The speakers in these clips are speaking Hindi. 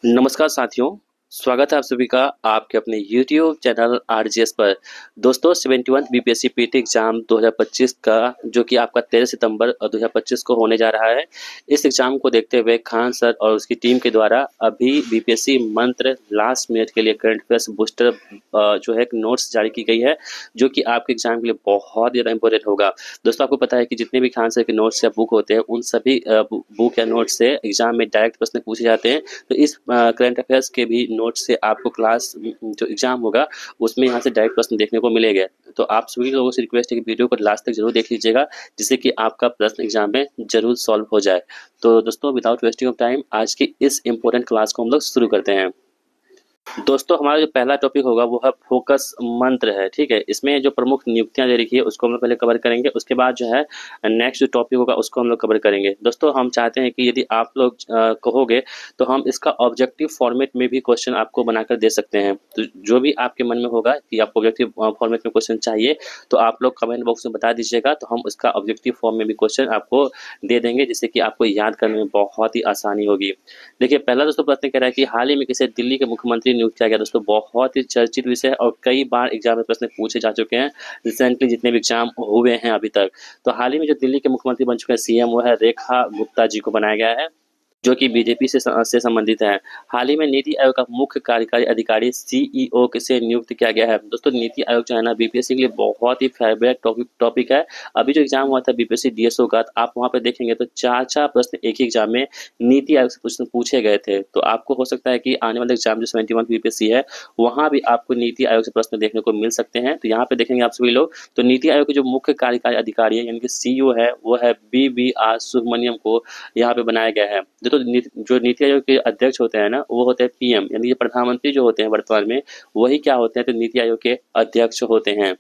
नमस्कार साथियों, स्वागत है आप सभी का आपके अपने यूट्यूब चैनल आरजीएस पर। दोस्तों 71 बीपीएससी पीटी एग्ज़ाम 2025 का जो कि आपका 13 सितंबर 2025 को होने जा रहा है। इस एग्ज़ाम को देखते हुए खान सर और उसकी टीम के द्वारा अभी बीपीएससी मंत्र लास्ट मिनट के लिए करंट अफेयर्स बूस्टर जो है एक नोट्स जारी की गई है, जो कि आपके एग्ज़ाम के लिए बहुत ज़्यादा इंपॉर्टेंट होगा। दोस्तों आपको पता है कि जितने भी खान सर के नोट्स या बुक होते हैं, उन सभी बुक या नोट्स से एग्ज़ाम में डायरेक्ट प्रश्न पूछे जाते हैं। तो इस करंट अफेयर्स के भी नोट से आपको क्लास जो एग्जाम होगा उसमें यहाँ से डायरेक्ट प्रश्न देखने को मिलेगा। तो आप सभी लोगों से रिक्वेस्ट है कि वीडियो को लास्ट तक जरूर देख लीजिएगा, जिससे कि आपका प्रश्न एग्जाम में जरूर सॉल्व हो जाए। तो दोस्तों विदाउट वेस्टिंग ऑफ टाइम आज की इस इंपॉर्टेंट क्लास को हम लोग शुरू करते हैं। दोस्तों हमारा जो पहला टॉपिक होगा वो है फोकस मंत्र है, ठीक है। इसमें जो प्रमुख नियुक्तियां दे रखी है उसको हम लोग पहले कवर करेंगे, उसके बाद जो है नेक्स्ट जो टॉपिक होगा उसको हम लोग कवर करेंगे। दोस्तों हम चाहते हैं कि यदि आप लोग कहोगे तो हम इसका ऑब्जेक्टिव फॉर्मेट में भी क्वेश्चन आपको बनाकर दे सकते हैं। तो जो भी आपके मन में होगा कि आपको ऑब्जेक्टिव फॉर्मेट में क्वेश्चन चाहिए तो आप लोग कमेंट बॉक्स में बता दीजिएगा, तो हम उसका ऑब्जेक्टिव फॉर्म में भी क्वेश्चन आपको दे देंगे, जिससे कि आपको याद करने में बहुत ही आसानी होगी। देखिए पहला दोस्तों प्रश्न कह रहा है कि हाल ही में किसे दिल्ली के मुख्यमंत्री नियुक्त किया गया। दोस्तों बहुत ही चर्चित विषय है और कई बार एग्जाम में प्रश्न पूछे जा चुके हैं रिसेंटली जितने भी एग्जाम हुए हैं अभी तक। तो हाल ही में जो दिल्ली के मुख्यमंत्री बन चुके हैं सीएम, वो है रेखा गुप्ता जी को बनाया गया है, जो कि बीजेपी से संबंधित है। हाल ही में नीति आयोग का मुख्य कार्यकारी अधिकारी सीईओ से नियुक्त किया गया है। दोस्तों नीति आयोग जो है ना बीपीएससी के लिए बहुत ही फेवरेट टॉपिक है। अभी जो एग्जाम हुआ था बीपीएससी डीएसओ का, आप वहां पे देखेंगे तो चार प्रश्न एक ही एग्जाम में नीति आयोग से प्रश्न पूछे गए थे। तो आपको हो सकता है कि आने वाले एग्जाम जो 71 बीपीएससी है वहां भी आपको नीति आयोग से प्रश्न देखने को मिल सकते हैं। तो यहाँ पे देखेंगे आप सभी लोग, तो नीति आयोग के जो मुख्य कार्यकारी अधिकारी है यानी कि सीईओ है वो है BVR सुब्रमण्यम को यहाँ पे बनाया गया है। जो नीति आयोग के अध्यक्ष होते हैं ना वो होते हैं पीएम, यानी ये प्रधानमंत्री जो होते हैं वर्तमान में वही क्या होते हैं, तो नीति आयोग के अध्यक्ष होते हैं।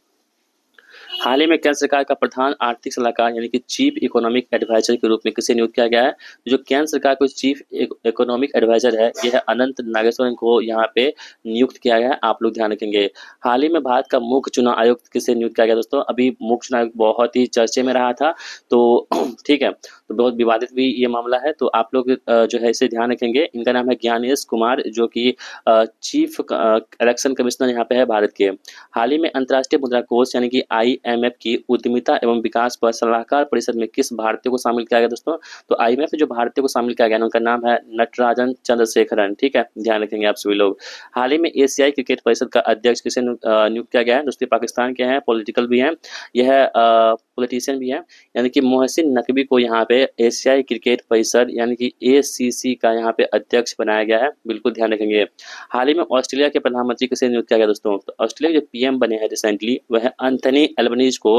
हाल ही में केंद्र सरकार का प्रधान आर्थिक सलाहकार यानी कि चीफ इकोनॉमिक एडवाइजर के रूप में किसे नियुक्त किया गया है। जो केंद्र सरकार को चीफ इकोनॉमिक एडवाइजर है यह है अनंत नागेश्वरन को यहाँ पे नियुक्त किया गया है, आप लोग ध्यान रखेंगे। हाल ही में भारत का मुख्य चुनाव आयुक्त किसे नियुक्त किया गया। दोस्तों अभी मुख्य चुनाव आयुक्त बहुत ही चर्चे में रहा था, तो ठीक है, तो बहुत विवादित भी ये मामला है, तो आप लोग जो है इसे ध्यान रखेंगे। इनका नाम है ज्ञानेश कुमार, जो कि चीफ इलेक्शन कमिश्नर यहाँ पे है भारत के। हाल ही में अंतर्राष्ट्रीय मुद्रा कोष यानी कि आईएमएफ की उद्यमिता एवं विकास पर सलाहकार परिषद में किस भारतीय को शामिल किया गया। दोस्तों तो आईएमएफ में जो भारतीय को शामिल किया गया उनका नाम है नटराजन चंद्रशेखरन, ठीक है, ध्यान रखेंगे आप सभी लोग। हाल ही में एशियाई क्रिकेट परिषद का अध्यक्ष किसे नियुक्त किया गया है। दोस्तों पाकिस्तान के हैं, पॉलिटिकल भी हैं, यह पॉलिटिशियन भी हैं, यानी कि मोहसिन नकवी को यहाँ पे एशियाई क्रिकेट परिषद यानी कि एसीसी का यहाँ पे अध्यक्ष बनाया गया है, बिल्कुल ध्यान रखेंगे। हाल ही में ऑस्ट्रेलिया के प्रधानमंत्री किसे नियुक्त किया गया। दोस्तों तो ऑस्ट्रेलिया के जो पीएम बने हैं रिसेंटली वह है एंथनी एल्बनीज को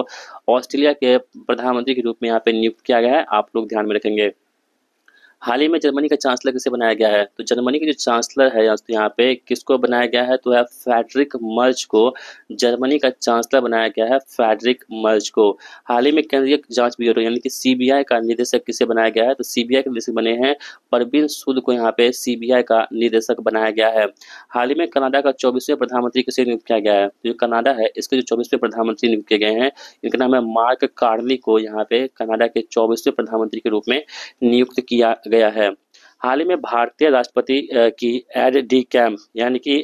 ऑस्ट्रेलिया के प्रधानमंत्री के रूप में यहाँ पे नियुक्त किया गया है, आप लोग ध्यान में रखेंगे। हाल ही में जर्मनी का चांसलर किसे बनाया गया है। तो जर्मनी के जो चांसलर है यहाँ पे किसको बनाया गया है, तो है फ्रेडरिक मर्ज को जर्मनी का चांसलर बनाया गया है, फ्रेडरिक मर्ज को। हाल ही में केंद्रीय जांच ब्यूरो यानी कि सीबीआई का निदेशक किसे बनाया गया है। तो सीबीआई के निदेशक बने हैं परवीन सूद को यहाँ पे सीबीआई का निदेशक बनाया गया है। हाल ही में कनाडा का 24वें प्रधानमंत्री किसे नियुक्त किया गया है। तो जो कनाडा है इसके जो 24वें प्रधानमंत्री नियुक्त किए गए हैं इनका नाम है मार्क कार्नी को यहाँ पे कनाडा के 24वें प्रधानमंत्री के रूप में नियुक्त किया गया है। हाल ही में भारतीय राष्ट्रपति की एड डी कैम्प यानी कि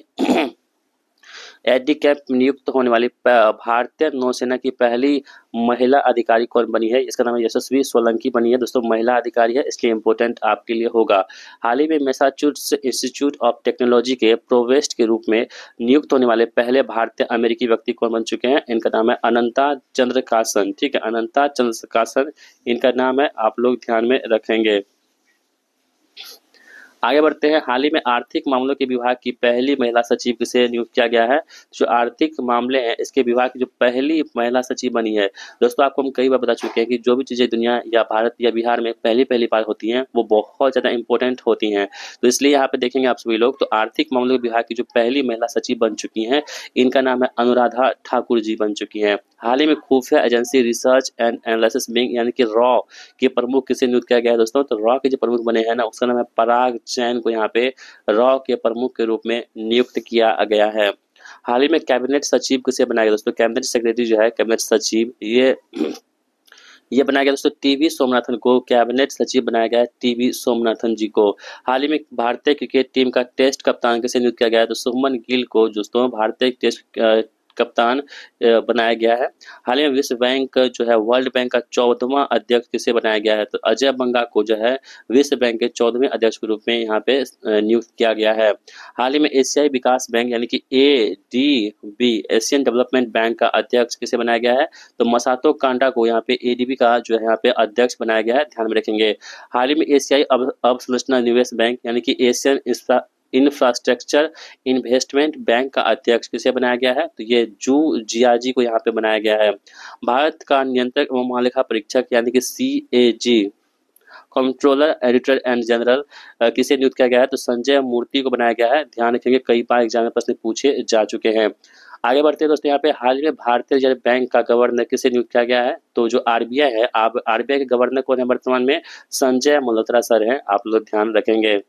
एड डी कैम्प नियुक्त होने वाली भारतीय नौसेना की पहली महिला अधिकारी कौन बनी है। इसका नाम है यशस्वी सोलंकी बनी है। दोस्तों महिला अधिकारी है, इसलिए इंपॉर्टेंट आपके लिए होगा। हाल ही में मैसाचुसेट्स इंस्टीट्यूट ऑफ टेक्नोलॉजी के प्रोवेस्ट के रूप में नियुक्त होने वाले पहले भारतीय अमेरिकी व्यक्ति कौन बन चुके हैं। इनका नाम है अनंता चंद्रकासन, ठीक है, अनंता चंद्रकासन इनका नाम है, आप लोग ध्यान में रखेंगे। आगे बढ़ते हैं। हाल ही में आर्थिक मामलों के विभाग की पहली महिला सचिव किसे नियुक्त किया गया है। जो आर्थिक मामले हैं इसके विभाग की जो पहली महिला सचिव बनी है। दोस्तों आपको हम कई बार बता चुके हैं कि जो भी चीज़ें दुनिया या भारत या बिहार में पहली बार होती हैं वो बहुत ज़्यादा इंपॉर्टेंट होती हैं। तो इसलिए यहाँ पे देखेंगे आप सभी लोग, तो आर्थिक मामलों के विभाग की जो पहली महिला सचिव बन चुकी हैं इनका नाम है अनुराधा ठाकुर जी बन चुकी हैं। हाल ही में खुफिया agency research and analysis wing यानी कि रॉ के प्रमुख किसे नियुक्त किया गया है। दोस्तों तो रॉ के जो प्रमुख बने हैं ना उसका नाम है पराग जैन को यहाँ पे रॉ के प्रमुख के रूप में नियुक्त किया गया है। हाल ही में कैबिनेट सचिव किसे बनाया गया। दोस्तों कैबिनेट सेक्रेटरी जो है कैबिनेट सचिव ये बनाया गया दोस्तों टीवी सोमनाथन को कैबिनेट सचिव बनाया गया है, टीवी सोमनाथन जी को। हाल ही में भारतीय क्रिकेट टीम का टेस्ट कप्तान किसे नियुक्त किया गया है? तो शुभमन गिल को दोस्तों भारतीय टेस्ट कप्तान बनाया गया है। हाल ही में विश्व बैंक जो है वर्ल्ड बैंक का 14वां अध्यक्ष किसे बनाया गया है? तो अजय बंगा को जो है विश्व बैंक के 14वें अध्यक्ष के रूप में यहाँ पे नियुक्त किया गया है। हाल ही में एशियाई विकास बैंक यानी कि एडीबी एशियन डेवलपमेंट बैंक का अध्यक्ष किसे बनाया गया है? तो मसातो कांडा को यहाँ पे एडीबी का जो है यहाँ पे अध्यक्ष बनाया गया है, ध्यान में रखेंगे। हाल ही में एशियाई अवसंरचना निवेश बैंक यानी कि एशियन इंफ्रास्ट्रक्चर इन्वेस्टमेंट बैंक का अध्यक्ष किसे बनाया गया है? तो ये जू जियाजी को यहाँ पे बनाया गया है। भारत का नियंत्रक एवं महालेखा परीक्षक यानी कि CAG controller editor and general किसे नियुक्त किया गया है? तो संजय मूर्ति को बनाया गया है, ध्यान रखेंगे, कई बार एग्जाम में प्रश्न पूछे जा चुके हैं। आगे बढ़ते हैं दोस्तों, यहाँ पे हाल ही में भारतीय रिजर्व बैंक का गवर्नर किसे नियुक्त किया गया है? तो जो आरबीआई है, आरबीआई के गवर्नर कौन है वर्तमान में? संजय मल्होत्रा सर हैं, आप लोग ध्यान रखेंगे।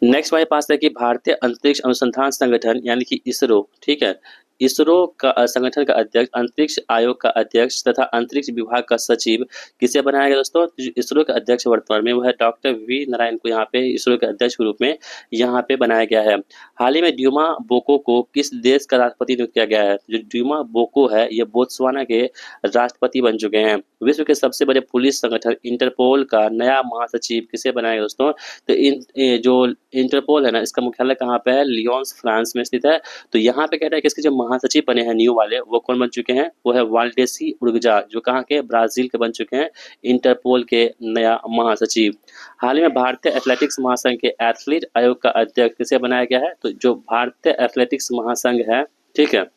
नेक्स्ट हमारे पास है कि भारतीय अंतरिक्ष अनुसंधान संगठन यानी कि इसरो, ठीक है, इसरो का संगठन का अध्यक्ष, अंतरिक्ष आयोग का अध्यक्ष तथा अंतरिक्ष विभाग का सचिव किसे बनाया गया दोस्तों? इसरो के अध्यक्ष वर्तमान में वह है डॉक्टर वी नारायण को यहाँ पे इसरो के अध्यक्ष के रूप में यहाँ पे बनाया गया है। हाल ही में ड्यूमा बोको को किस देश का राष्ट्रपति नियुक्त किया गया है? जो ड्यूमा बोको है ये बोत्सवाना के राष्ट्रपति बन चुके हैं। विश्व के सबसे बड़े पुलिस संगठन इंटरपोल का नया महासचिव किसे बनाया गया दोस्तों? तो जो इंटरपोल है ना, इसका मुख्यालय कहाँ पे है? लियोन्स फ्रांस में स्थित है। तो यहाँ पे कहता है कि इसके जो महासचिव बने हैं न्यू वाले, वो कौन बन चुके हैं? वो है वाल्डेसी उर्गजा, जो कहाँ के? ब्राजील के बन चुके हैं इंटरपोल के नया महासचिव। हाल ही में भारतीय एथलेटिक्स महासंघ के एथलीट आयोग का अध्यक्ष किसे बनाया गया है? तो जो भारतीय एथलेटिक्स महासंघ है, ठीक है,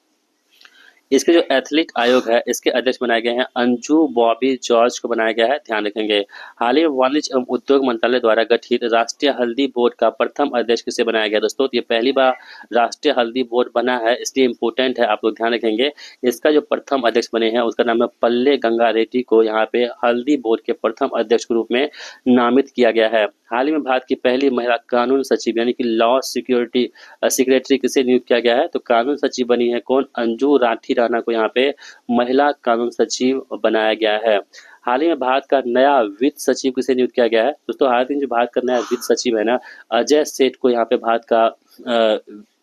इसके जो एथलीट आयोग है इसके अध्यक्ष बनाए गए हैं अंजू बॉबी जॉर्ज को बनाया गया है, ध्यान रखेंगे। हाल ही में वाणिज्य एवं उद्योग मंत्रालय द्वारा गठित राष्ट्रीय हल्दी बोर्ड का प्रथम अध्यक्ष किसे बनाया गया दोस्तों? ये पहली बार राष्ट्रीय हल्दी बोर्ड बना है, इसलिए इंपोर्टेंट है, आप लोग ध्यान रखेंगे। इसका जो प्रथम अध्यक्ष बने हैं उसका नाम है पल्ले गंगा रेड्डी को यहाँ पे हल्दी बोर्ड के प्रथम अध्यक्ष के रूप में नामित किया गया है। हाल ही में भारत की पहली महिला कानून सचिव यानी कि लॉ सिक्योरिटी सेक्रेटरी किसे नियुक्त किया गया है? तो कानून सचिव बनी है कौन? अंजू राठी राणा को यहाँ पे महिला कानून सचिव बनाया गया है। हाल ही में भारत का नया वित्त सचिव किसे नियुक्त किया गया है दोस्तों? हाल ही में जो भारत का नया वित्त सचिव है ना, अजय सेठ को यहाँ पे भारत का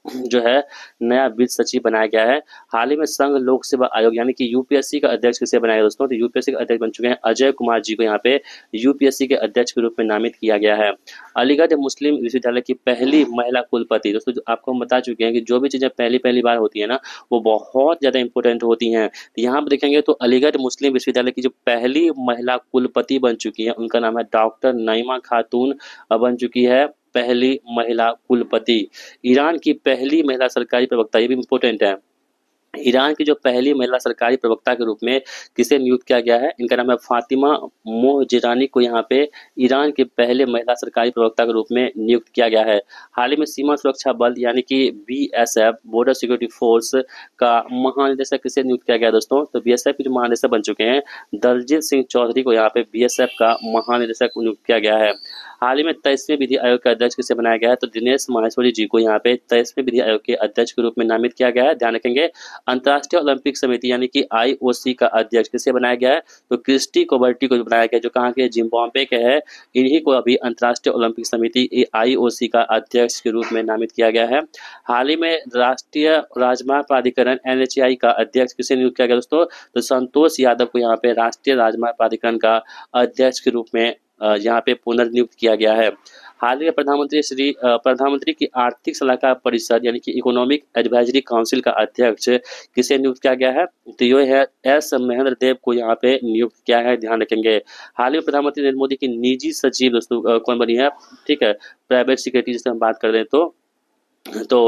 जो है नया वित्त सचिव बनाया गया है। हाल ही में संघ लोक सेवा आयोग यानी कि यूपीएससी का अध्यक्ष किसे बनाया गया दोस्तों? तो यूपीएससी के अध्यक्ष बन चुके हैं अजय कुमार जी को यहाँ पे यूपीएससी के अध्यक्ष के रूप में नामित किया गया है। अलीगढ़ मुस्लिम विश्वविद्यालय की पहली महिला कुलपति, दोस्तों आपको हम बता चुके हैं कि जो भी चीजें पहली बार होती है ना, वो बहुत ज्यादा इंपॉर्टेंट होती हैं। तो यहाँ पर देखेंगे तो अलीगढ़ मुस्लिम विश्वविद्यालय की जो पहली महिला कुलपति बन चुकी है उनका नाम है डॉक्टर नईमा खातून बन चुकी है पहली महिला कुलपति। ईरान की पहली महिला सरकारी प्रवक्ता, ये भी इम्पोर्टेंट है, ईरान की जो पहली महिला सरकारी प्रवक्ता के रूप में किसे नियुक्त किया गया है? इनका नाम है फातिमा मोहजिरानी को यहाँ पे ईरान के पहले महिला सरकारी प्रवक्ता के रूप में नियुक्त किया गया है। हाल ही में सीमा सुरक्षा बल यानी कि बीएसएफ बॉर्डर सिक्योरिटी फोर्स का महानिदेशक किसे नियुक्त किया गया दोस्तों? तो बीएसएफ के जो महानिदेशक बन चुके हैं दलजीत सिंह चौधरी को यहाँ पे बीएसएफ का महानिदेशक नियुक्त किया गया है। हाल ही में 23वें विधि आयोग के अध्यक्ष किसे बनाया गया है? तो दिनेश माहेश्वरी जी को यहाँ पे 23वें विधि आयोग के अध्यक्ष के रूप में नामित किया गया है, ध्यान रखेंगे। अंतर्राष्ट्रीय ओलंपिक समिति यानी कि आईओसी का अध्यक्ष किसे बनाया गया है? तो क्रिस्टी कोबर्टी को बनाया गया, जो कहाँ के? जिम्बाब्वे के है। इन्हीं को अभी अंतर्राष्ट्रीय ओलंपिक समिति आईओसी का अध्यक्ष के रूप में नामित किया गया है। हाल ही में राष्ट्रीय राजमार्ग प्राधिकरण एनएचएआई का अध्यक्ष किसे नियुक्त किया गया दोस्तों? तो संतोष यादव को यहाँ पे राष्ट्रीय राजमार्ग प्राधिकरण का अध्यक्ष के रूप में यहाँ पे पुनर्नियुक्त किया गया है। हाल ही में प्रधानमंत्री की आर्थिक सलाहकार परिषद यानी कि इकोनॉमिक एडवाइजरी काउंसिल का अध्यक्ष किसे नियुक्त किया गया है? तो ये है एस महेंद्र देव को यहाँ पे नियुक्त किया है, ध्यान रखेंगे। हाल ही में प्रधानमंत्री नरेंद्र मोदी की निजी सचिव दोस्तों कौन बनी है? ठीक है, प्राइवेट सेक्रेटरी जिससे हम बात कर रहे हैं तो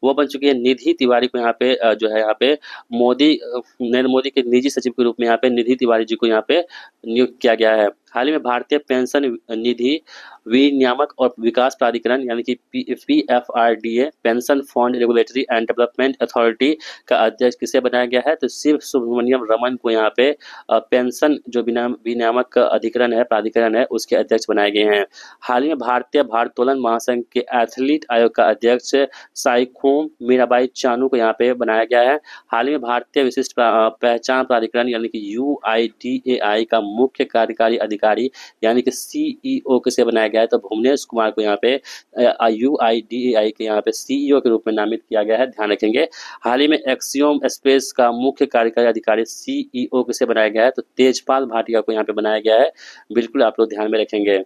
वो बन चुकी है निधि तिवारी को यहाँ पे जो है यहाँ पे नरेंद्र मोदी के निजी सचिव के रूप में यहाँ पे निधि तिवारी जी को यहाँ पे नियुक्त किया गया है। हाल ही में भारतीय पेंशन निधि विनियामक और विकास प्राधिकरण यानी कि PFRDA pension fund regulatory and development authority का अध्यक्ष किसे बनाया गया है? तो शिव सुब्रमण्यम रमन को यहाँ पे पेंशन जो विनियामक का अधिकरण है, प्राधिकरण है, उसके अध्यक्ष बनाए गए हैं। हाल ही में भारतीय भारोत्तोलन महासंघ के एथलीट आयोग का अध्यक्ष साइखोम मीराबाई चानू को यहाँ पे बनाया गया है। हाल ही में भारतीय विशिष्ट पहचान प्राधिकरण यानी कि UIDAI का मुख्य कार्यकारी अधिकारी यानी कि CEO किसे बनाया गया है? तो भुवनेश कुमार को यहाँ पे UIDAI के यहाँ पे CEO के रूप में नामित किया गया है, ध्यान रखेंगे। हाल ही में एक्सियोम स्पेस का मुख्य कार्यकारी अधिकारी CEO किसे बनाया गया है? तो तेजपाल भाटिया को यहाँ पे बनाया गया है, बिल्कुल आप लोग ध्यान में रखेंगे।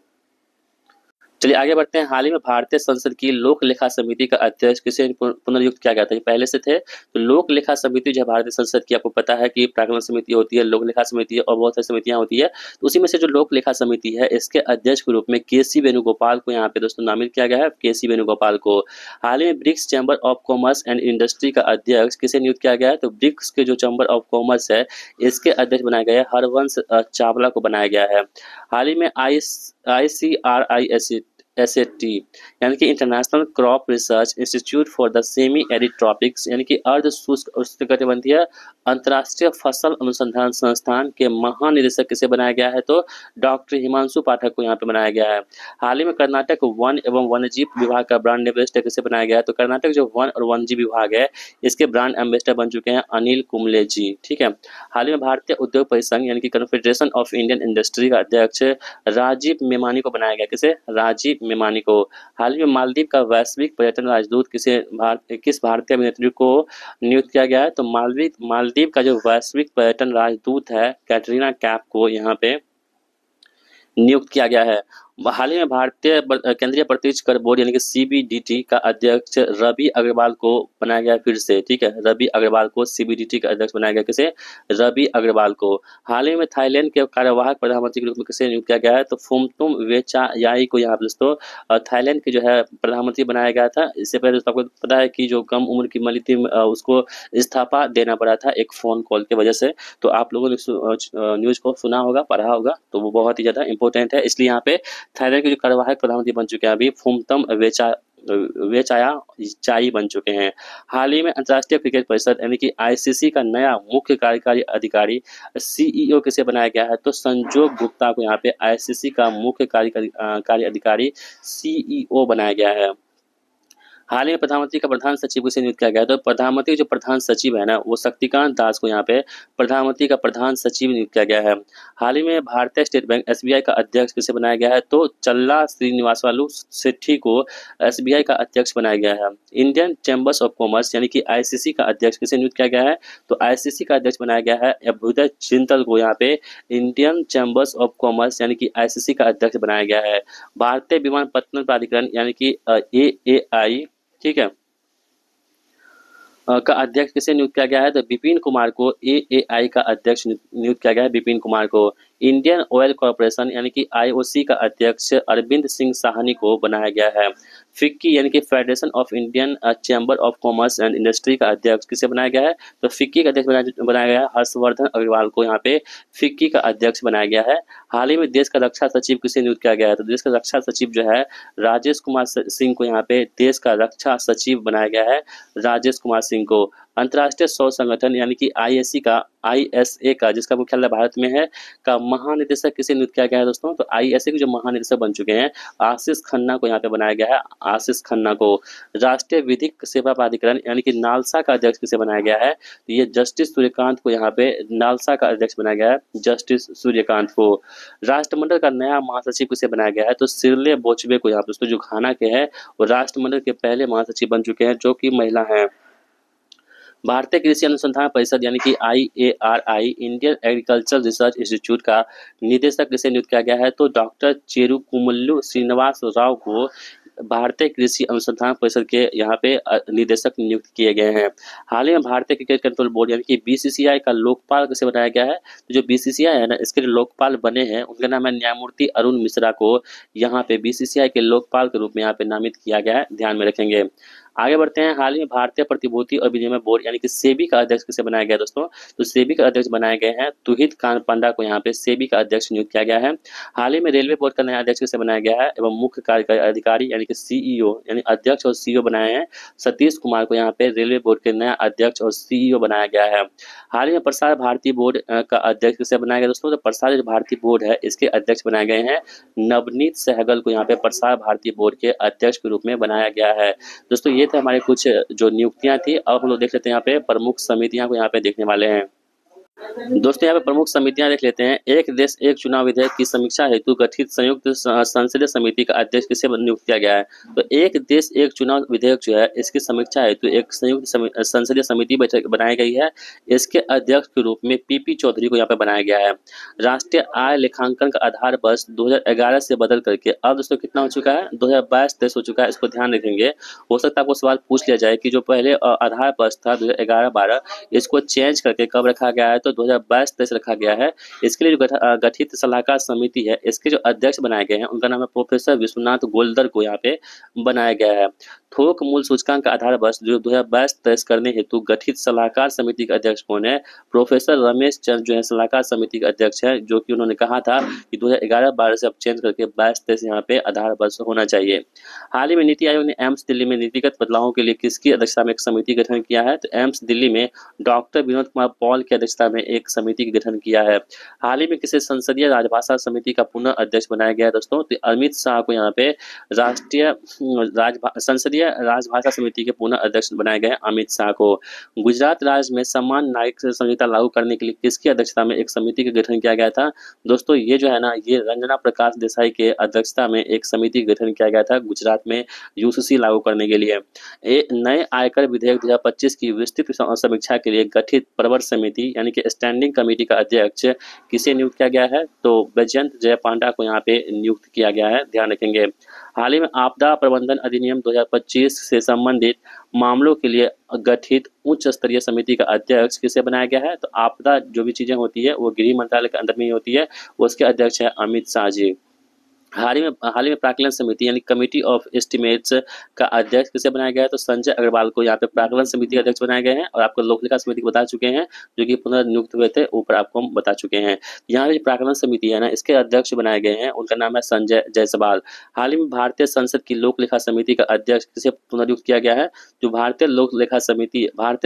चलिए आगे बढ़ते हैं। हाल ही में भारतीय संसद की लोक लेखा समिति का अध्यक्ष किसे पुनर्नियुक्त किया गया था? ये पहले से थे। तो लोक लेखा समिति जो भारतीय संसद की, आपको पता है कि प्राक्कलन समिति होती है, लोक लेखा समिति है और बहुत सारी समितियां होती है। तो उसी में से जो लोक लेखा समिति है, इसके अध्यक्ष के रूप में KC वेणुगोपाल को यहाँ पे दोस्तों नामित किया गया है, KC वेणुगोपाल को। हाल ही में BRICS chamber of commerce and industry का अध्यक्ष किसे नियुक्त किया गया है? तो ब्रिक्स के जो चैम्बर ऑफ कॉमर्स है, इसके अध्यक्ष बनाया गया है हरवंश चावला को बनाया गया है। हाल ही में ICRISAT यानी कि international crop research institute for the semi arid tropics यानी कि अर्ध शुष्क उष्णकटिबंधीय अंतर्राष्ट्रीय फसल अनुसंधान संस्थान के महानिदेशक किसे बनाया गया है? तो डॉक्टर हिमांशु पाठक को यहाँ पे बनाया गया है। हाल ही में कर्नाटक वन एवं वन्यजीव विभाग का ब्रांड एम्बेसडर किसे बनाया गया है? तो कर्नाटक जो वन और वन्यजीव विभाग है, इसके ब्रांड एम्बेसडर बन चुके हैं अनिल कुंबले जी, ठीक है। हाल ही में भारतीय उद्योग परिसंघ यानी कि कन्फेडरेशन ऑफ इंडियन इंडस्ट्री का अध्यक्ष राजीव मेमानी को बनाया गया। किसे? राजीव मेमानी को। हाल ही में मालदीव का वैश्विक पर्यटन राजदूत किस भारतीय अभिनेत्री को नियुक्त किया गया है? तो मालदीव का जो वैश्विक पर्यटन राजदूत है कैटरीना कैफ को यहाँ पे नियुक्त किया गया है। हाल ही में भारतीय केंद्रीय प्रत्यक्ष कर बोर्ड यानी कि CBDT का अध्यक्ष रवि अग्रवाल को बनाया गया फिर से, ठीक है। रवि अग्रवाल को CBDT का अध्यक्ष बनाया गया। किसे? रवि अग्रवाल को। हाल ही में थाईलैंड के कार्यवाहक प्रधानमंत्री के रूप में किसे नियुक्त किया गया है? तो फुमतुम वेचायाई को यहाँ पर दोस्तों थाईलैंड के जो है प्रधानमंत्री बनाया गया था। इससे पहले दोस्तों आपको पता है कि जो कम उम्र की मली थी उसको इस्तीफा देना पड़ा था एक फोन कॉल की वजह से। तो आप लोगों ने न्यूज को सुना होगा, पढ़ा होगा, तो वो बहुत ही ज्यादा इंपॉर्टेंट है। इसलिए यहाँ पे थाईलैंड के जो कार्यवाहक प्रधानमंत्री बन चुके हैं अभी फुमतम वेचायाई बन चुके हैं। हाल ही में अंतर्राष्ट्रीय क्रिकेट परिषद यानी कि ICC का नया मुख्य कार्यकारी अधिकारी CEO किसे बनाया गया है? तो संजोग गुप्ता को यहाँ पे ICC का मुख्य कार्यकारी अधिकारी CEO बनाया गया है। हाल ही में प्रधानमंत्री का प्रधान सचिव किसे नियुक्त किया गया? तो प्रधानमंत्री जो प्रधान सचिव है ना, वो शक्तिकांत दास को यहाँ पे प्रधानमंत्री का प्रधान सचिव नियुक्त किया गया है। हाल ही में भारतीय स्टेट बैंक SBI का अध्यक्ष किसे बनाया गया है? तो चल्ला श्रीनिवासलू सेठी को SBI का अध्यक्ष बनाया गया है। इंडियन चैम्बर्स ऑफ कॉमर्स यानी कि ICC का अध्यक्ष किसे नियुक्त किया गया है? तो ICC का अध्यक्ष बनाया गया है अभ्युदय चिंतल को यहाँ पे इंडियन चैम्बर्स ऑफ कॉमर्स यानी कि ICC का अध्यक्ष बनाया गया है। भारतीय विमानपत्तन प्राधिकरण यानी कि AAI, ठीक है, का अध्यक्ष किसे नियुक्त किया गया है? तो विपिन कुमार को AAI का अध्यक्ष नियुक्त किया गया है, विपिन कुमार को। इंडियन ऑयल कॉर्पोरेशन यानी कि IOC का अध्यक्ष अरविंद सिंह साहनी को बनाया गया है। फिक्की यानी कि federation of Indian chamber of commerce and industry का अध्यक्ष किसे बनाया गया है? तो फिक्की का अध्यक्ष बनाया गया है हर्षवर्धन अग्रवाल को यहाँ पे फिक्की का अध्यक्ष बनाया गया है। हाल ही में देश का रक्षा सचिव किसे नियुक्त किया गया है? तो देश का रक्षा सचिव जो है राजेश कुमार सिंह को यहाँ पे देश का रक्षा सचिव बनाया गया है, राजेश कुमार सिंह को। अंतर्राष्ट्रीय सौर संगठन यानी कि ISA का जिसका मुख्यालय भारत में है का महानिदेशक किसे नियुक्त किया गया है दोस्तों? तो ISA के जो महानिदेशक बन चुके हैं आशीष खन्ना को यहाँ पे बनाया गया है, आशीष खन्ना को। राष्ट्रीय विधिक सेवा प्राधिकरण यानी कि नालसा का अध्यक्ष किसे बनाया गया है? तो ये जस्टिस सूर्यकांत को यहाँ पे नालसा का अध्यक्ष बनाया गया है, जस्टिस सूर्यकांत को। राष्ट्रमंडल का नया महासचिव किसे बनाया गया है? तो सिरले बोचबे को यहाँ पे दोस्तों जो घाना के हैं वो राष्ट्रमंडल के पहले महासचिव बन चुके हैं जो कि महिला हैं। भारतीय कृषि अनुसंधान परिषद यानी कि IARI Indian agriculture research institute का निदेशक किसे नियुक्त किया गया है? तो डॉक्टर चेरुकुमुल्लू श्रीनिवास राव को भारतीय कृषि अनुसंधान परिषद के यहाँ पे निदेशक नियुक्त किए गए हैं। हाल ही में भारतीय क्रिकेट कंट्रोल बोर्ड यानी कि BCCI का लोकपाल किसे बनाया गया है? तो जो BCCI है ना, इसके जो लोकपाल बने हैं उनका नाम है न्यायमूर्ति अरुण मिश्रा को यहाँ पे BCCI के लोकपाल के रूप में यहाँ पे नामित किया गया है, ध्यान में रखेंगे। आगे बढ़ते हैं। हाल ही में भारतीय प्रतिभूति और विनिमय बोर्ड यानी कि सेबी का अध्यक्ष किसे बनाया गया है दोस्तों? तो सेबी का अध्यक्ष बनाए गए हैं तुहित कांत पंडा को यहाँ पे सेबी का अध्यक्ष नियुक्त किया गया है। हाल ही में रेलवे बोर्ड का नया अध्यक्ष किसे बनाया गया है एवं मुख्य कार्यकारी अधिकारी यानी कि सीईओ यानी अध्यक्ष और सीईओ बनाए हैं सतीश कुमार को यहाँ पे रेलवे बोर्ड के नया अध्यक्ष और सीईओ बनाया गया है। हाल ही में प्रसार भारती बोर्ड का अध्यक्ष किसे बनाया गया दोस्तों? तो प्रसार भारती बोर्ड है इसके अध्यक्ष बनाए गए हैं नवनीत सहगल को यहाँ पे प्रसार भारती बोर्ड के अध्यक्ष के रूप में बनाया गया है। दोस्तों ये थे हमारे कुछ जो नियुक्तियां थी। अब हम लोग देख लेते हैं यहाँ पे प्रमुख समितियां को यहाँ पे देखने वाले हैं। दोस्तों यहाँ पे प्रमुख समितियां देख लेते हैं। एक देश एक चुनाव विधेयक की समीक्षा हेतु गठित संयुक्त संसदीय समिति का अध्यक्ष किसे नियुक्त किया गया है? तो एक देश एक चुनाव विधेयक जो है इसकी समीक्षा हेतु एक संयुक्त संसदीय समिति बनाई गई है। इसके अध्यक्ष के रूप में पीपी चौधरी को यहाँ पे बनाया गया है। राष्ट्रीय आय लेखांकन का आधार वर्ष 2011 से बदल करके अब दोस्तों कितना हो चुका है? 2022-23 हो चुका है। इसको ध्यान रखेंगे। हो सकता है आपको सवाल पूछ लिया जाए कि जो पहले आधार वर्ष था 2011-12 इसको चेंज करके कब रखा गया है? तो 2022-23 रखा गया है। इसके लिए जो गठित सलाहकार समिति है इसके जो अध्यक्ष बनाए गए हैं उनका नाम है प्रोफेसर विश्वनाथ गोलदर को यहाँ पे बनाया गया है। थोक मूल्य सूचकांक का आधार वर्ष जो 2022-23 करने हेतु गठित सलाहकार समिति के अध्यक्ष कौन है? प्रोफेसर रमेश चंद्र जो है सलाहकार समिति के अध्यक्ष है, जो कि उन्होंने कहा था कि 2011-12 से अब चेंज करके 22-23 यहाँ पे आधार वर्ष होना चाहिए। हाल ही में नीति आयोग ने एम्स दिल्ली में नीतिगत बदलावों के लिए किसकी अध्यक्षता में एक समिति का गठन किया है? तो एम्स दिल्ली में डॉक्टर विनोद कुमार पॉल की अध्यक्षता में एक समिति का गठन किया है। हाल ही में किसी संसदीय राजभाषा समिति का पुनः अध्यक्ष बनाया गया है दोस्तों? तो अमित शाह को यहाँ पे राष्ट्रीय संसदीय राजभाषा समिति के पुनः अध्यक्ष बनाए गए अमित शाह को। गुजरात राज्य में समान नागरिक संहिता लागू करने के लिए किसकी अध्यक्षता में एक समिति का गठन किया गया था? दोस्तों ये जो है ना ये रंजना प्रकाश देसाई के अध्यक्षता में एक समिति का गठन किया गया था गुजरात में यूसीसी लागू करने के लिए। नए आयकर विधेयक 2025 की विस्तृत समीक्षा के लिए गठित प्रवर समिति यानी कि स्टैंडिंग कमेटी का अध्यक्ष किसे नियुक्त किया गया है? तो वैजयंत जय पांडा को यहाँ पे नियुक्त किया गया है, ध्यान रखेंगे। हाल ही में आपदा प्रबंधन अधिनियम 2025 से संबंधित मामलों के लिए गठित उच्च स्तरीय समिति का अध्यक्ष किसे बनाया गया है? तो आपदा जो भी चीजें होती है वो गृह मंत्रालय के अंदर में ही होती है, उसके अध्यक्ष है अमित शाह जी। हाल ही में प्राक्कलन समिति यानी कमिटी ऑफ एस्टिमेट्स का अध्यक्ष किसे बनाया गया है? तो संजय अग्रवाल को यहाँ पे प्राक्कलन समिति के अध्यक्ष बनाए गए हैं। और आपको लोक लेखा समिति को बता चुके हैं जो कि पुनर्नियुक्त हुए थे, ऊपर आपको हम बता चुके हैं। यहाँ पे प्राक्कलन समिति है ना इसके अध्यक्ष बनाए गए हैं, उनका नाम है संजय जायसवाल। हाल ही में भारतीय संसद की लोक लेखा समिति का अध्यक्ष किसे पुनर्नियुक्त किया गया है? जो भारतीय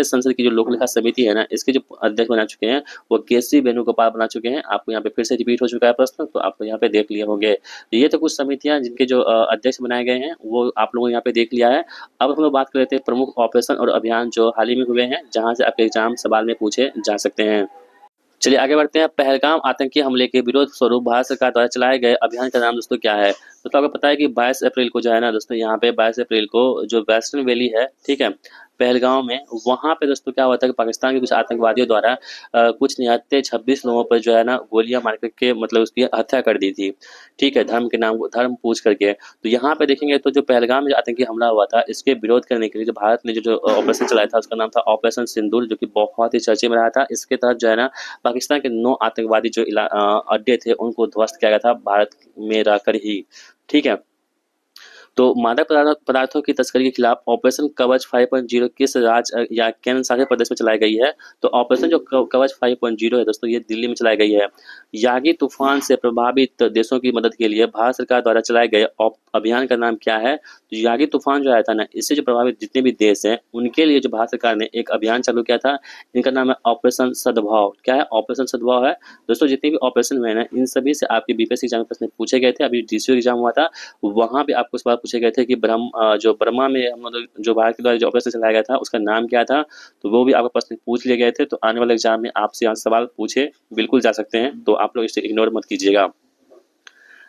संसद की जो लोक लेखा समिति है ना इसके जो अध्यक्ष बना चुके हैं वो केसी वेणुगोपाल बना चुके हैं। आपको यहाँ पे फिर से रिपीट हो चुका है प्रश्न, तो आप यहाँ पे देख लिए होंगे। ये तो कुछ समितियां जिनके जो अध्यक्ष बनाए गए हैं वो आप लोगों ने यहाँ पे देख लिया है। अब हम लोग बात कर लेते हैं प्रमुख ऑपरेशन और अभियान जो हाल ही में हुए हैं जहां से आपके एग्जाम सवाल में पूछे जा सकते हैं। चलिए आगे बढ़ते हैं। पहलगाम आतंकी हमले के विरोध स्वरूप भारत सरकार द्वारा चलाए गए अभियान का नाम दोस्तों क्या है? तो आपको पता है कि 22 अप्रैल को जो है ना दोस्तों यहाँ पे 22 अप्रैल को जो वेस्टर्न वैली है, ठीक है, पहलगाम में, वहां पे दोस्तों क्या हुआ था कि पाकिस्तान के कुछ आतंकवादियों द्वारा कुछ निहत्ते 26 लोगों पर जो है ना गोलियां मार करके मतलब उसकी हत्या कर दी थी, ठीक है, धर्म के नाम धर्म पूछ करके। तो यहाँ पे देखेंगे तो जो पहलगाम में जो आतंकी हमला हुआ था इसके विरोध करने के लिए जो भारत ने जो ऑपरेशन चलाया था उसका नाम था ऑपरेशन सिंदूर, जो कि बहुत ही चर्चे में रहा था। इसके तहत जो है ना पाकिस्तान के 9 आतंकवादी जो अड्डे थे उनको ध्वस्त किया गया था भारत में रहकर ही, ठीक है। तो मादक पदार्थों की तस्करी के खिलाफ ऑपरेशन कवच 5.0 किस राज्य या केंद्र शासित प्रदेश में चलाई गई है? तो ऑपरेशन जो कवच 5.0 है दोस्तों ये दिल्ली में चलाई गई है। यागी तूफान से प्रभावित देशों की मदद के लिए भारत सरकार द्वारा चलाए गए अभियान का नाम क्या है? तो यागी तूफान जो आया था ना इससे जो प्रभावित जितने भी देश हैं उनके लिए जो भारत सरकार ने एक अभियान चालू किया था, इनका नाम है ऑपरेशन सद्भाव। क्या है? ऑपरेशन सद्भाव है दोस्तों। जितने भी ऑपरेशन हुए ना इन सभी से आपके बीपीएससी एग्जाम में प्रश्न पूछे गए थे। अभी डीसीओ एग्जाम हुआ था वहां भी आपको सवाल पूछे गए थे कि बर्मा में हम लोग जो भारत के द्वारा जो ऑपरेशन चलाया गया था उसका नाम क्या था, तो वो भी आपको प्रश्न पूछ लिए गए थे। तो आने वाले एग्जाम में आपसे यहाँ सवाल पूछे बिल्कुल जा सकते हैं, तो आप लोग इसे इग्नोर मत कीजिएगा।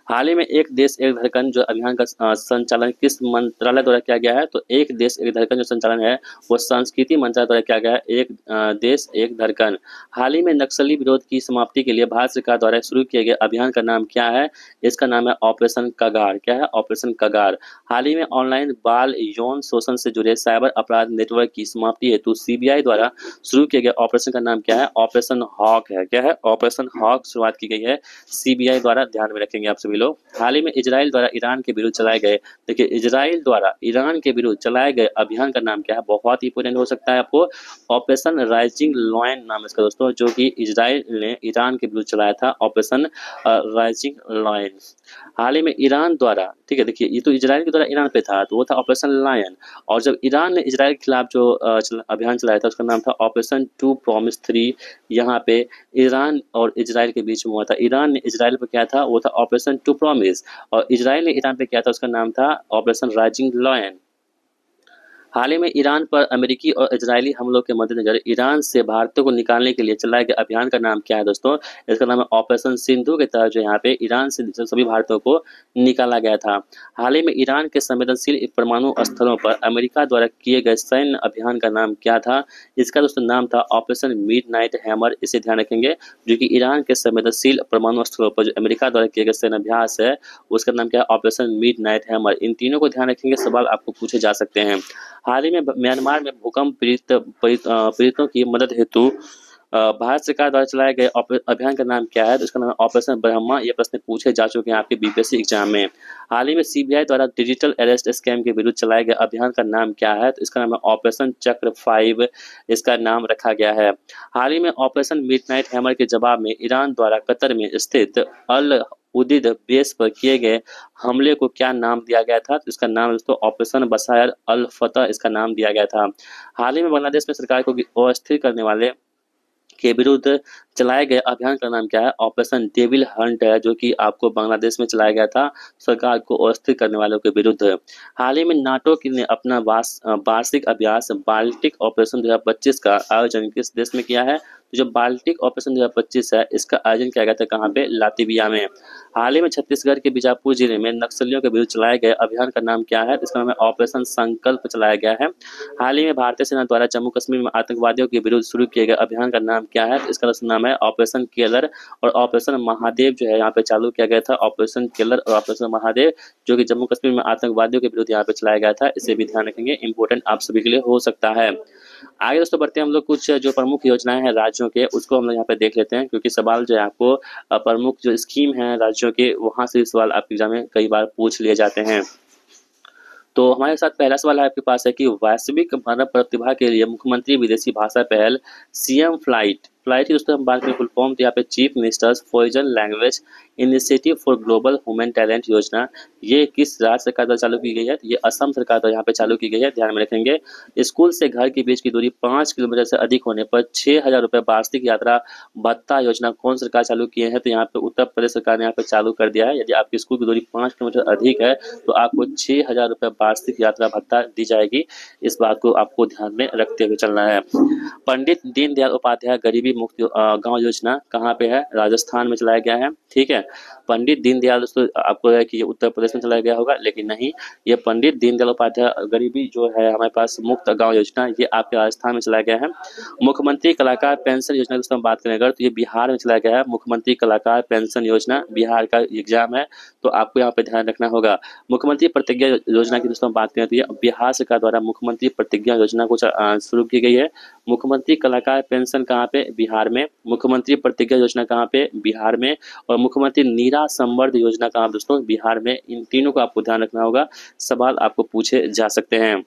हाल ही में एक देश एक धड़कन जो अभियान का संचालन किस मंत्रालय द्वारा किया गया है? तो एक देश एक धड़कन जो संचालन है वो संस्कृति मंत्रालय द्वारा किया गया है। एक देश एक धड़कन। हाल ही में नक्सली विरोध की समाप्ति के लिए भारत सरकार द्वारा शुरू किए गए अभियान का नाम क्या है? इसका नाम है ऑपरेशन कगार। क्या है? ऑपरेशन कगार। हाल ही में ऑनलाइन बाल यौन शोषण से जुड़े साइबर अपराध नेटवर्क की समाप्ति हेतु सीबीआई द्वारा शुरू किए गए ऑपरेशन का नाम क्या है? ऑपरेशन हॉक है। क्या है? ऑपरेशन हॉक शुरुआत की गई है सीबीआई द्वारा, ध्यान में रखेंगे आप सभी सभी लोग। हाल ही में इजराइल द्वारा ईरान के विरुद्ध चलाए गए, देखिए इजराइल द्वारा ईरान के विरुद्ध चलाए गए अभियान का नाम क्या है, बहुत ही इंपोर्टेंट हो सकता है आपको। ऑपरेशन राइजिंग लॉयन नाम है इसका दोस्तों, जो कि इजराइल ने ईरान के विरुद्ध चलाया था, ऑपरेशन राइजिंग लॉयन। हाल ही में ईरान द्वारा, ठीक है, देखिए ये तो इजराइल के द्वारा ईरान पे था तो वो था ऑपरेशन लायन, और जब ईरान ने इजराइल के खिलाफ जो अभियान चलाया था उसका नाम था ऑपरेशन टू प्रॉमिस 3। यहाँ पे ईरान और इजराइल के बीच में हुआ था। ईरान ने इजराइल पे किया था वो था ऑपरेशन टू प्रॉमिस, और इजराइल ने ईरान पे किया था उसका नाम था ऑपरेशन राइजिंग लॉयन। हाल ही में ईरान पर अमेरिकी और इजरायली हमलों के मद्देनजर ईरान से भारतीयों को निकालने के लिए चलाए गए अभियान का नाम क्या है दोस्तों, इसका नाम है ऑपरेशन सिंधु के तहत जो यहाँ पे ईरान से सभी भारतीयों को निकाला गया था। हाल ही में ईरान के संवेदनशील परमाणु स्थलों पर अमेरिका द्वारा किए गए सैन्य अभियान का नाम क्या था, इसका दोस्तों नाम था ऑपरेशन मिडनाइट हैमर। इसे ध्यान रखेंगे, जो कि ईरान के संवेदनशील परमाणु स्थलों पर जो अमेरिका द्वारा किए गए सैन्य अभ्यास है उसका नाम क्या है, ऑपरेशन मिडनाइट हैमर। इन तीनों को ध्यान रखेंगे, सवाल आपको पूछे जा सकते हैं। हाल ही में म्यांमार में भूकंप पीड़ितों की मदद हेतु भारत सरकार द्वारा चलाए गए अभियान का नाम क्या है, तो इसका नाम है ऑपरेशन ब्रह्मा। ये प्रश्न पूछे जा चुके हैं आपके बीपीएससी एग्जाम में। हाल ही में सीबीआई द्वारा डिजिटल अरेस्ट स्कैम के विरुद्ध चलाए गए अभियान का नाम क्या है, तो इसका नाम है ऑपरेशन चक्र 5, इसका नाम रखा गया है। हाल ही में ऑपरेशन मिडनाइट हैमर के जवाब में ईरान द्वारा कतर में स्थित अल उदीद बेस पर किए गए हमले को क्या नाम दिया गया था, तो इसका नाम दोस्तों ऑपरेशन बसायर अल फतह इसका नाम दिया गया था। हाल ही में बांग्लादेश में सरकार को अस्थिर करने वाले के विरुद्ध चलाए गए अभियान का नाम क्या है, ऑपरेशन डेविल हंट है, जो कि आपको बांग्लादेश में चलाया गया था सरकार को अस्थिर करने वालों के विरुद्ध। हाल ही में नाटो ने अपना वार्षिक अभ्यास बाल्टिक ऑपरेशन 2025 का आयोजन किस देश में किया है, तो जो बाल्टिक ऑपरेशन 2025 है इसका आयोजन किया गया था कहाँ पे, लातविया में। हाल ही में छत्तीसगढ़ के बीजापुर जिले में नक्सलियों के विरुद्ध चलाए गए अभियान का नाम क्या है, इसका नाम है ऑपरेशन संकल्प चलाया गया है। हाल ही में भारतीय सेना द्वारा जम्मू कश्मीर में आतंकवादियों के विरुद्ध शुरू किए गए अभियान का नाम क्या है, इसका नाम है ऑपरेशन केलर, और ऑपरेशन महादेव जो है यहाँ पे चालू किया गया था, ऑपरेशन केलर और ऑपरेशन महादेव, जो कि जम्मू कश्मीर में आतंकवादियों के विरुद्ध यहाँ पे चलाया गया था। इसे भी ध्यान रखेंगे, इंपॉर्टेंट आप सभी के लिए हो सकता है। आगे दोस्तों बढ़ते हैं हम लोग, कुछ जो प्रमुख योजनाएं हैं राज्यों के उसको हम लोग यहाँ पे देख लेते हैं, क्योंकि सवाल जो है आपको प्रमुख जो स्कीम है राज्यों के वहां से सवाल आपके एग्जाम में कई बार पूछ लिए जाते हैं। तो हमारे साथ पहला सवाल आपके पास है कि वैश्विक मानव प्रतिभा के लिए मुख्यमंत्री विदेशी भाषा पहल सीएम फ्लाइट की दोस्तों हम बात करें फुल फॉर्म, तो यहाँ पे chief ministers foreign language initiative for global human talent योजना, ये किस राज्य सरकार द्वारा चालू की गई है, ये असम सरकार द्वारा यहाँ पे चालू की गई है, ध्यान में रखेंगे। स्कूल से घर के बीच की दूरी 5 किलोमीटर से अधिक होने पर 6,000 रुपये वार्षिक यात्रा भत्ता योजना कौन सरकार चालू किए हैं, तो यहाँ पे उत्तर प्रदेश सरकार ने यहाँ पे चालू कर दिया है। यदि आपकी स्कूल की दूरी 5 किलोमीटर अधिक है तो आपको 6,000 रुपये वार्षिक यात्रा भत्ता दी जाएगी। इस बात को आपको ध्यान में रखते हुए चलना है। पंडित दीनदयाल उपाध्याय गरीबी मुक्त गांव योजना कहाँ पे है, राजस्थान में चलाया गया है, ठीक है। पंडित दीनदयाल दोस्तों आपको है कि ये उत्तर प्रदेश में चलाया गया होगा, लेकिन नहीं, ये पंडित दीनदयाल उपाध्याय गरीबी जो है हमारे पास मुक्त गांव योजना, ये आपके राजस्थान में चलाया गया है। मुख्यमंत्री कलाकार पेंशन योजना की हम बात करें अगर, तो ये बिहार में चलाया गया है। मुख्यमंत्री कलाकार पेंशन योजना बिहार का एग्जाम है, तो आपको यहाँ पे ध्यान रखना होगा। मुख्यमंत्री प्रतिज्ञा योजना की दोस्तों बात करें तो ये बिहार सरकार द्वारा मुख्यमंत्री प्रतिज्ञा योजना को शुरू की गई है। मुख्यमंत्री कलाकार पेंशन कहाँ पे, बिहार में। मुख्यमंत्री प्रतिज्ञा योजना कहाँ पे, बिहार में। और मुख्यमंत्री नीरा संवर्ध योजना कहाँ दोस्तों, बिहार में। इन तीनों को आपको ध्यान रखना होगा, सवाल आपको पूछे जा सकते हैं।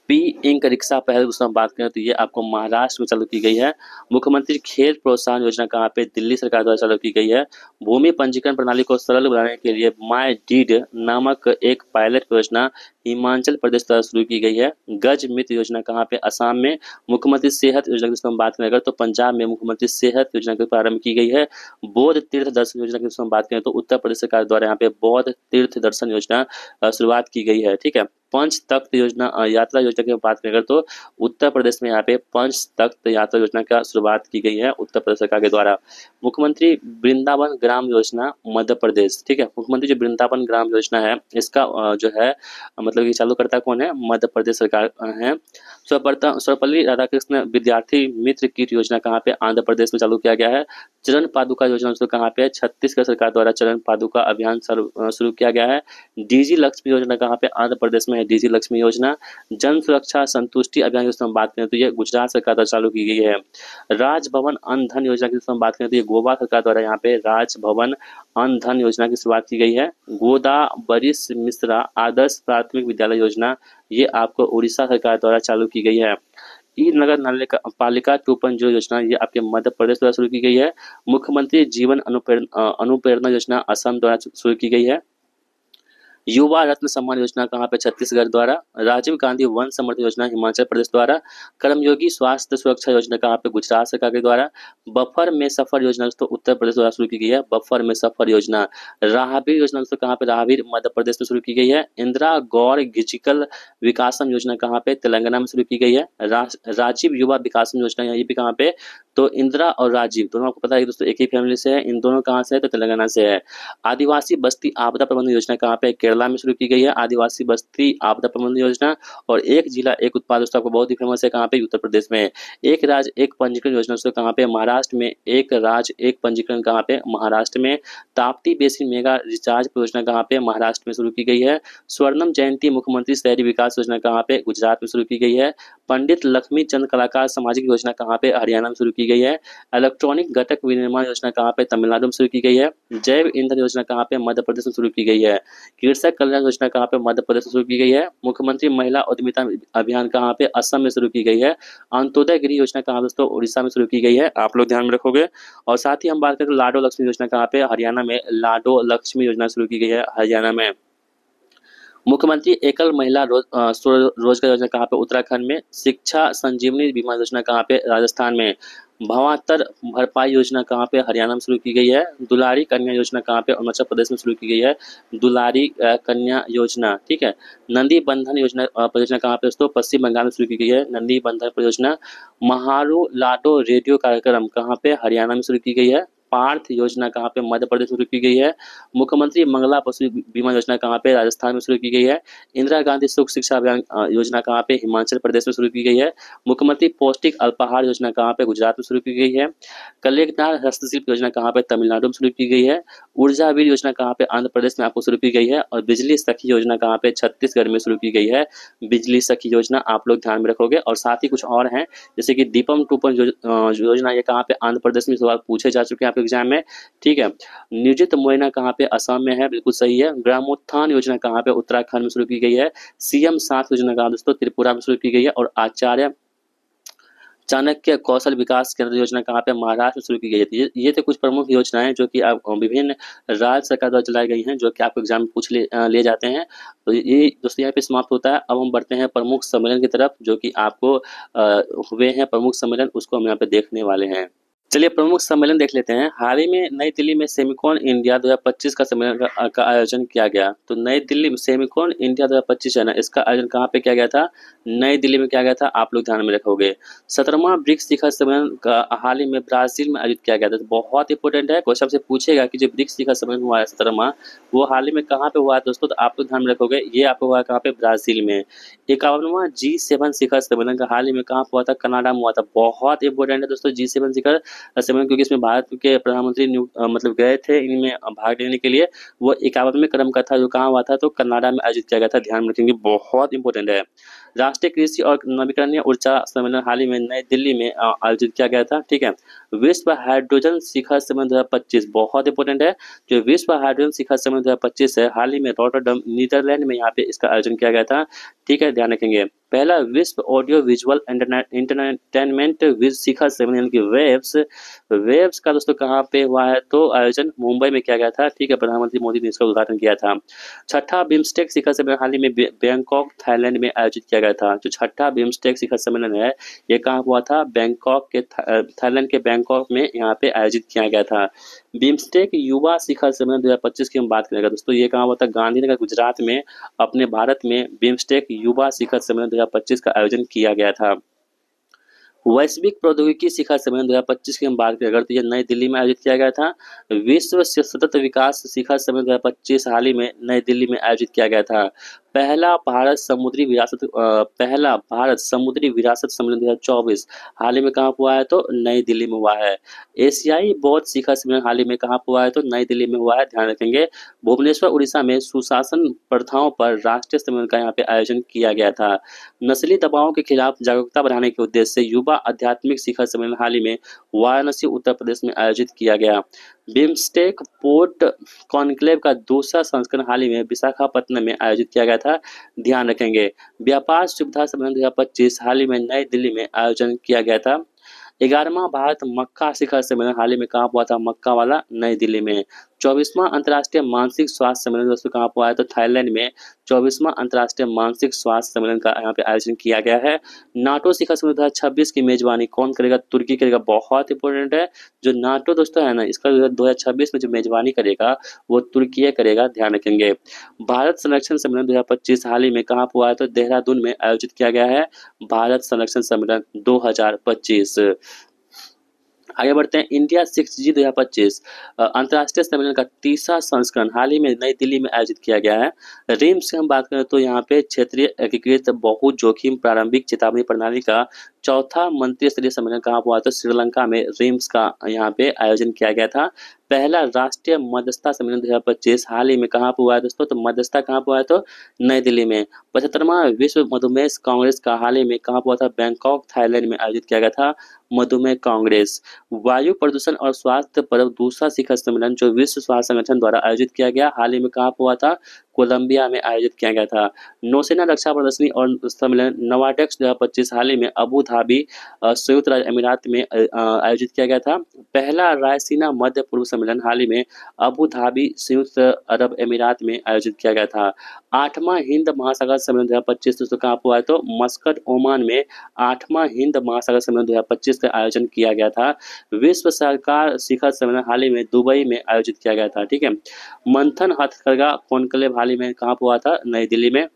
पी इंक रिक्शा पहल उसमें हम बात करें तो ये आपको महाराष्ट्र में चालू की गई है। मुख्यमंत्री खेल प्रोत्साहन योजना कहाँ पे, दिल्ली सरकार द्वारा चालू की गई है। भूमि पंजीकरण प्रणाली को सरल बनाने के लिए माई डीड नामक एक पायलट योजना हिमाचल प्रदेश द्वारा शुरू की गई है। गज मित्र योजना कहाँ पे, असम में। मुख्यमंत्री सेहत योजना की हम बात करें अगर, तो पंजाब में मुख्यमंत्री सेहत योजना का प्रारंभ की गई है। बौद्ध तीर्थ दर्शन योजना की हम बात करें तो उत्तर प्रदेश सरकार द्वारा यहाँ पे बौद्ध तीर्थ दर्शन योजना शुरुआत की गई है, ठीक है। पंच तख्त योजना यात्रा योजना की बात करें तो उत्तर प्रदेश में यहाँ पे पंच तख्त यात्रा योजना का शुरुआत की गई है उत्तर प्रदेश सरकार के द्वारा। मुख्यमंत्री वृंदावन ग्राम योजना मध्य प्रदेश, ठीक है। मुख्यमंत्री जो वृंदावन ग्राम योजना है इसका जो है मतलब ये चालू करता कौन है, मध्य प्रदेश सरकार है। सर्वपल्ली राधाकृष्ण विद्यार्थी मित्र किट योजना कहाँ पे, आंध्र प्रदेश में चालू किया गया है। चरण पादुका योजना तो कहाँ पे है, छत्तीसगढ़ सरकार द्वारा चरण पादुका अभियान शुरू किया गया है। डीजी लक्ष्मी योजना कहाँ पे, आंध्र प्रदेश में है डीजी लक्ष्मी योजना। जन सुरक्षा संतुष्टि अभियान की दोस्तों हम बात करें तो ये गुजरात सरकार द्वारा चालू की गई है। राजभवन अन्न धन योजना की दोस्तों हम बात करें तो ये गोवा सरकार द्वारा यहाँ पे राजभवन अन्न धन योजना की शुरुआत की गई है। गोदावरी मिश्रा आदर्श प्राथमिक विद्यालय योजना ये आपको उड़ीसा सरकार द्वारा चालू की गई है। ई नगर पालिका 2.0 योजना ये आपके मध्य प्रदेश द्वारा शुरू की गई है। मुख्यमंत्री जीवन अनुप्रेरणा योजना असम द्वारा शुरू की गई है। युवा रत्न सम्मान योजना कहाँ पे छत्तीसगढ़ द्वारा। राजीव गांधी वन समृद्धि योजना हिमाचल प्रदेश द्वारा। कर्मयोगी स्वास्थ्य सुरक्षा योजना कहाँ पे गुजरात सरकार के द्वारा। बफर में सफर योजना दोस्तों उत्तर प्रदेश द्वारा शुरू की गई है। बफर में सफर योजना। राहबीर योजना दोस्तों कहाँ पे राहबीर मध्य प्रदेश में शुरू की गई है। इंदिरा गौर डिजिटल विकासम योजना कहाँ पे तेलंगाना में शुरू की गई है। राजीव युवा विकासम योजना ये भी कहाँ पे तो इंदिरा और राजीव दोनों आपको पता है दोस्तों एक ही फैमिली से है। इन दोनों कहाँ से है तो तेलंगाना से है। आदिवासी बस्ती आपदा प्रबंधन योजना कहाँ पे केरला में शुरू की गई है। आदिवासी बस्ती आपदा प्रबंधन योजना। और एक जिला एक उत्पाद दोस्तों आपको बहुत ही फेमस है कहाँ पे उत्तर प्रदेश में। एक राज्य एक पंजीकरण योजना दोस्तों कहाँ पे महाराष्ट्र में। एक राज्य एक पंजीकरण कहाँ पे महाराष्ट्र में। ताप्ती बेसिन मेगा रिचार्ज परियोजना कहाँ पे महाराष्ट्र में शुरू की गई है। स्वर्णम जयंती मुख्यमंत्री शहरी विकास योजना कहाँ पे गुजरात में शुरू की गई है। पंडित लक्ष्मी चंद कलाकार सामाजिक योजना कहाँ पे हरियाणा में शुरू की गई है। इलेक्ट्रॉनिक घटक विनिर्माण योजना कहाँ पे तमिलनाडु में शुरू की गई है। जैव ईंधन योजना कहाँ पे मध्य प्रदेश में शुरू की गई है। कृषक कल्याण योजना कहाँ पे मध्य प्रदेश में शुरू की गई है। मुख्यमंत्री महिला उद्यमिता अभियान कहाँ पे असम में शुरू की गई है। अंत्योदय गृह योजना कहाँ दोस्तों उड़ीसा में शुरू की गई है। आप लोग ध्यान में रखोगे। और साथ ही हम बात करें लाडो लक्ष्मी योजना कहाँ पे हरियाणा में। लाडो लक्ष्मी योजना शुरू की गई है हरियाणा में। मुख्यमंत्री एकल महिला रोजगार योजना कहाँ पे उत्तराखंड में। शिक्षा संजीवनी बीमा योजना कहाँ पे राजस्थान में। भावांतर भरपाई योजना कहाँ पे हरियाणा में शुरू की गई है। दुलारी कन्या योजना कहाँ पे अरुणाचल प्रदेश में शुरू की गई है। दुलारी कन्या योजना ठीक है। नंदी बंधन योजना परियोजना कहाँ पे दोस्तों पश्चिम बंगाल में शुरू की गई है। नंदी बंधन परियोजना। महारू लाडो रेडियो कार्यक्रम कहाँ पे हरियाणा में शुरू की गई है। पार्थ योजना कहाँ पे मध्य प्रदेश में शुरू की गई है। मुख्यमंत्री मंगला पशु बीमा योजना कहाँ पे राजस्थान में शुरू की गई है। इंदिरा गांधी सुख शिक्षा अभियान योजना कहाँ पे हिमाचल प्रदेश में शुरू की गई है। मुख्यमंत्री पौष्टिक अल्पाहार योजना कहाँ पे गुजरात में शुरू की गई है। कलेक्टर हस्तशिल्प योजना कहाँ पे तमिलनाडु में शुरू की गई है। ऊर्जा वीर योजना कहाँ पे आंध्र प्रदेश में आपको शुरू की गई है। और बिजली सखी योजना कहाँ पे छत्तीसगढ़ में शुरू की गई है। बिजली सखी योजना आप लोग ध्यान में रखोगे। और साथ ही कुछ और हैं जैसे कि दीपम 2.0 योजना ये कहाँ पे आंध्र प्रदेश में सवाल पूछे जा चुके हैं आपके एग्जाम में ठीक है। नियोजित मुआयना कहाँ पे असम में है बिल्कुल सही है। ग्रामोत्थान योजना कहाँ पे उत्तराखंड में शुरू की गई है। सीएम 7 योजना कहाँ दोस्तों त्रिपुरा में शुरू की गई है। और आचार्य चाणक्य कौशल विकास केंद्र योजना कहाँ पे महाराष्ट्र में शुरू की गई है। ये थे कुछ प्रमुख योजनाएं जो कि आप विभिन्न राज्य सरकार द्वारा चलाई गई हैं जो कि आपको एग्जाम में पूछ ले जाते हैं। तो ये दोस्तों यहाँ पे समाप्त होता है। अब हम बढ़ते हैं प्रमुख सम्मेलन की तरफ जो कि आपको हुए हैं प्रमुख सम्मेलन उसको हम यहाँ पे देखने वाले हैं। चलिए प्रमुख सम्मेलन देख लेते हैं। हाल ही में नई दिल्ली में सेमिकॉन इंडिया 2025 का सम्मेलन का आयोजन किया गया। तो नई दिल्ली में सेमिकॉन इंडिया 2025 है ना इसका आयोजन कहाँ पे किया गया था नई दिल्ली में किया गया था। आप लोग ध्यान में रखोगे। 17वां ब्रिक्स शिखर सम्मेलन का हाल ही में ब्राजील में आयोजित किया गया था। तो बहुत इंपॉर्टेंट है क्वेश्चन से पूछेगा कि जो ब्रिक्स शिखर सम्मेलन हुआ है 17वां वो हाल ही में कहाँ पे हुआ है दोस्तों। तो आप लोग ध्यान में रखोगे ये आपको हुआ कहाँ पे ब्राजील में। 51वां G7 शिखर सम्मेलन का हाल ही में कहाँ हुआ था कनाडा में हुआ था। बहुत इंपॉर्टेंट है दोस्तों G7 शिखर सम्मेलन क्योंकि इसमें भारत के प्रधानमंत्री मतलब गए थे इनमें भाग लेने के लिए। वो 51वें क्रम का था जो कहाँ हुआ था तो कनाडा में आयोजित किया गया था। ध्यान रखेंगे बहुत इंपॉर्टेंट है। राष्ट्रीय कृषि और नवीकरणीय ऊर्जा सम्मेलन हाल ही में नई दिल्ली में आयोजित किया गया था ठीक है। विश्व हाइड्रोजन शिखर सम्मेलन 2025 बहुत इंपॉर्टेंट है। जो विश्व हाइड्रोजन शिखर सम्मेलन 2025 है हाल ही में रॉटरडम नीदरलैंड में यहाँ पे इसका आयोजन किया गया था ठीक है। ध्यान रखेंगे। पहला विश्व ऑडियो विजुअल एंटरटेनमेंट शिखर सम्मेलन की वेब्स का दोस्तों कहाँ पे हुआ है तो आयोजन मुंबई में किया गया था ठीक है। प्रधानमंत्री मोदी ने इसका उद्घाटन किया था। छठा बिम्स्टेक शिखर सम्मेलन हाल ही में बैंकॉक थाईलैंड में आयोजित किया गया था। जो छठा बिम्स्टेक शिखर सम्मेलन है ये कहाँ हुआ था बैंकॉक के थाईलैंड के बैंकॉक में यहाँ पे आयोजित किया गया था। बिम्स्टेक युवा शिखर सम्मेलन 2025 की हम बात करेंगे दोस्तों ये कहाँ हुआ था गांधीनगर गुजरात में अपने भारत में बिम्स्टेक युवा शिखर सम्मेलन 2025 का आयोजन किया गया था। वैश्विक प्रौद्योगिकी शिखर सम्मेलन 2025 की हम बात करें अगर तो ये नई दिल्ली में आयोजित किया गया था। विश्व सतत विकास शिखर सम्मेलन 2025 हाल ही में नई दिल्ली में आयोजित किया गया था। पहला भारत समुद्री विरासत सम्मेलन 2024 हाल ही में कहाँ हुआ है? तो नई दिल्ली में हुआ है। एशियाई बौद्ध शिखर सम्मेलन हाल ही में कहाँ हुआ है? तो नई दिल्ली में हुआ है, ध्यान रखेंगे। भुवनेश्वर उड़ीसा में सुशासन प्रथाओं पर राष्ट्रीय सम्मेलन का यहाँ पे आयोजन किया गया था। नस्ली दबावों के खिलाफ जागरूकता बढ़ाने के उद्देश्य से युवा आध्यात्मिक शिखर सम्मेलन हाल ही में वाराणसी उत्तर प्रदेश में आयोजित किया गया। बिम्स्टेक पोर्ट कॉन्क्लेव का दूसरा संस्करण हाल ही में विशाखापट्टनम में आयोजित किया गया था, ध्यान रखेंगे। व्यापार सुविधा सम्मेलन 2025 हाल ही में नई दिल्ली में आयोजन किया गया था। 11वां भारत मक्का शिखर सम्मेलन हाल ही में कहाँ हुआ था? मक्का वाला, नई दिल्ली में। 24वां अंतर्राष्ट्रीय मानसिक स्वास्थ्य सम्मेलन दोस्तों कहाँ हुआ है? तो थाईलैंड में 24वां अंतर्राष्ट्रीय मानसिक स्वास्थ्य सम्मेलन का यहाँ पे आयोजन किया गया है। नाटो शिखर सम्मेलन 2026 की मेजबानी कौन करेगा? तुर्की करेगा, बहुत इंपॉर्टेंट है। जो नाटो दोस्तों है ना, इसका 2026 में जो मेजबानी करेगा वो तुर्की करेगा, ध्यान रखेंगे। भारत संरक्षण सम्मेलन 2025 हाल ही में कहाँ हुआ है? तो देहरादून में आयोजित किया गया है, भारत संरक्षण सम्मेलन 2025। आगे बढ़ते हैं। इंडिया 6G 2025 अंतर्राष्ट्रीय सम्मेलन का तीसरा संस्करण हाल ही में नई दिल्ली में आयोजित किया गया है। रिम्स की हम बात करें तो यहाँ पे क्षेत्रीय एकीकृत बहु जोखिम प्रारंभिक चेतावनी प्रणाली का चौथा मंत्री स्तरीय सम्मेलन कहाँ हुआ? तो श्रीलंका में रिम्स का यहाँ पे आयोजन किया गया था। पहला राष्ट्रीय मध्यस्थता सम्मेलन 2025 हाल ही में कहाँ हुआ है दोस्तों? तो मध्यस्थता कहाँ हुआ है? तो नई दिल्ली में। 75वां विश्व मधुमेह कांग्रेस का हाल ही में कहाँ हुआ था? बैंकॉक थाईलैंड में आयोजित किया गया था, मधुमेह कांग्रेस। वायु प्रदूषण और स्वास्थ्य पर दूसरा शिखर सम्मेलन जो विश्व स्वास्थ्य संगठन द्वारा आयोजित किया गया हाल ही में कहाँ हुआ था? कोलंबिया में आयोजित किया गया था। नौसेना रक्षा प्रदर्शनी और सम्मेलन नवाटेक्स 2025 हाल ही में अबू धाबी संयुक्त अरब अमीरात में आयोजित किया गया था। पहला रायसीना मध्य पूर्व सम्मेलन हाल ही में अबू धाबी संयुक्त अरब अमीरात में आयोजित किया गया था। 8वां हिंद महासागर सम्मेलन 2025 दोस्तों कहाँ हुआ है? तो मस्कट ओमान में 8वां हिंद महासागर सम्मेलन 2025 का आयोजन किया गया था। विश्व सरकार शिखर सम्मेलन हाल ही में दुबई में आयोजित किया गया था, ठीक है। मंथन हथकरघा कॉन्क्लेव हाल ही में कहाँ हुआ था? नई दिल्ली में।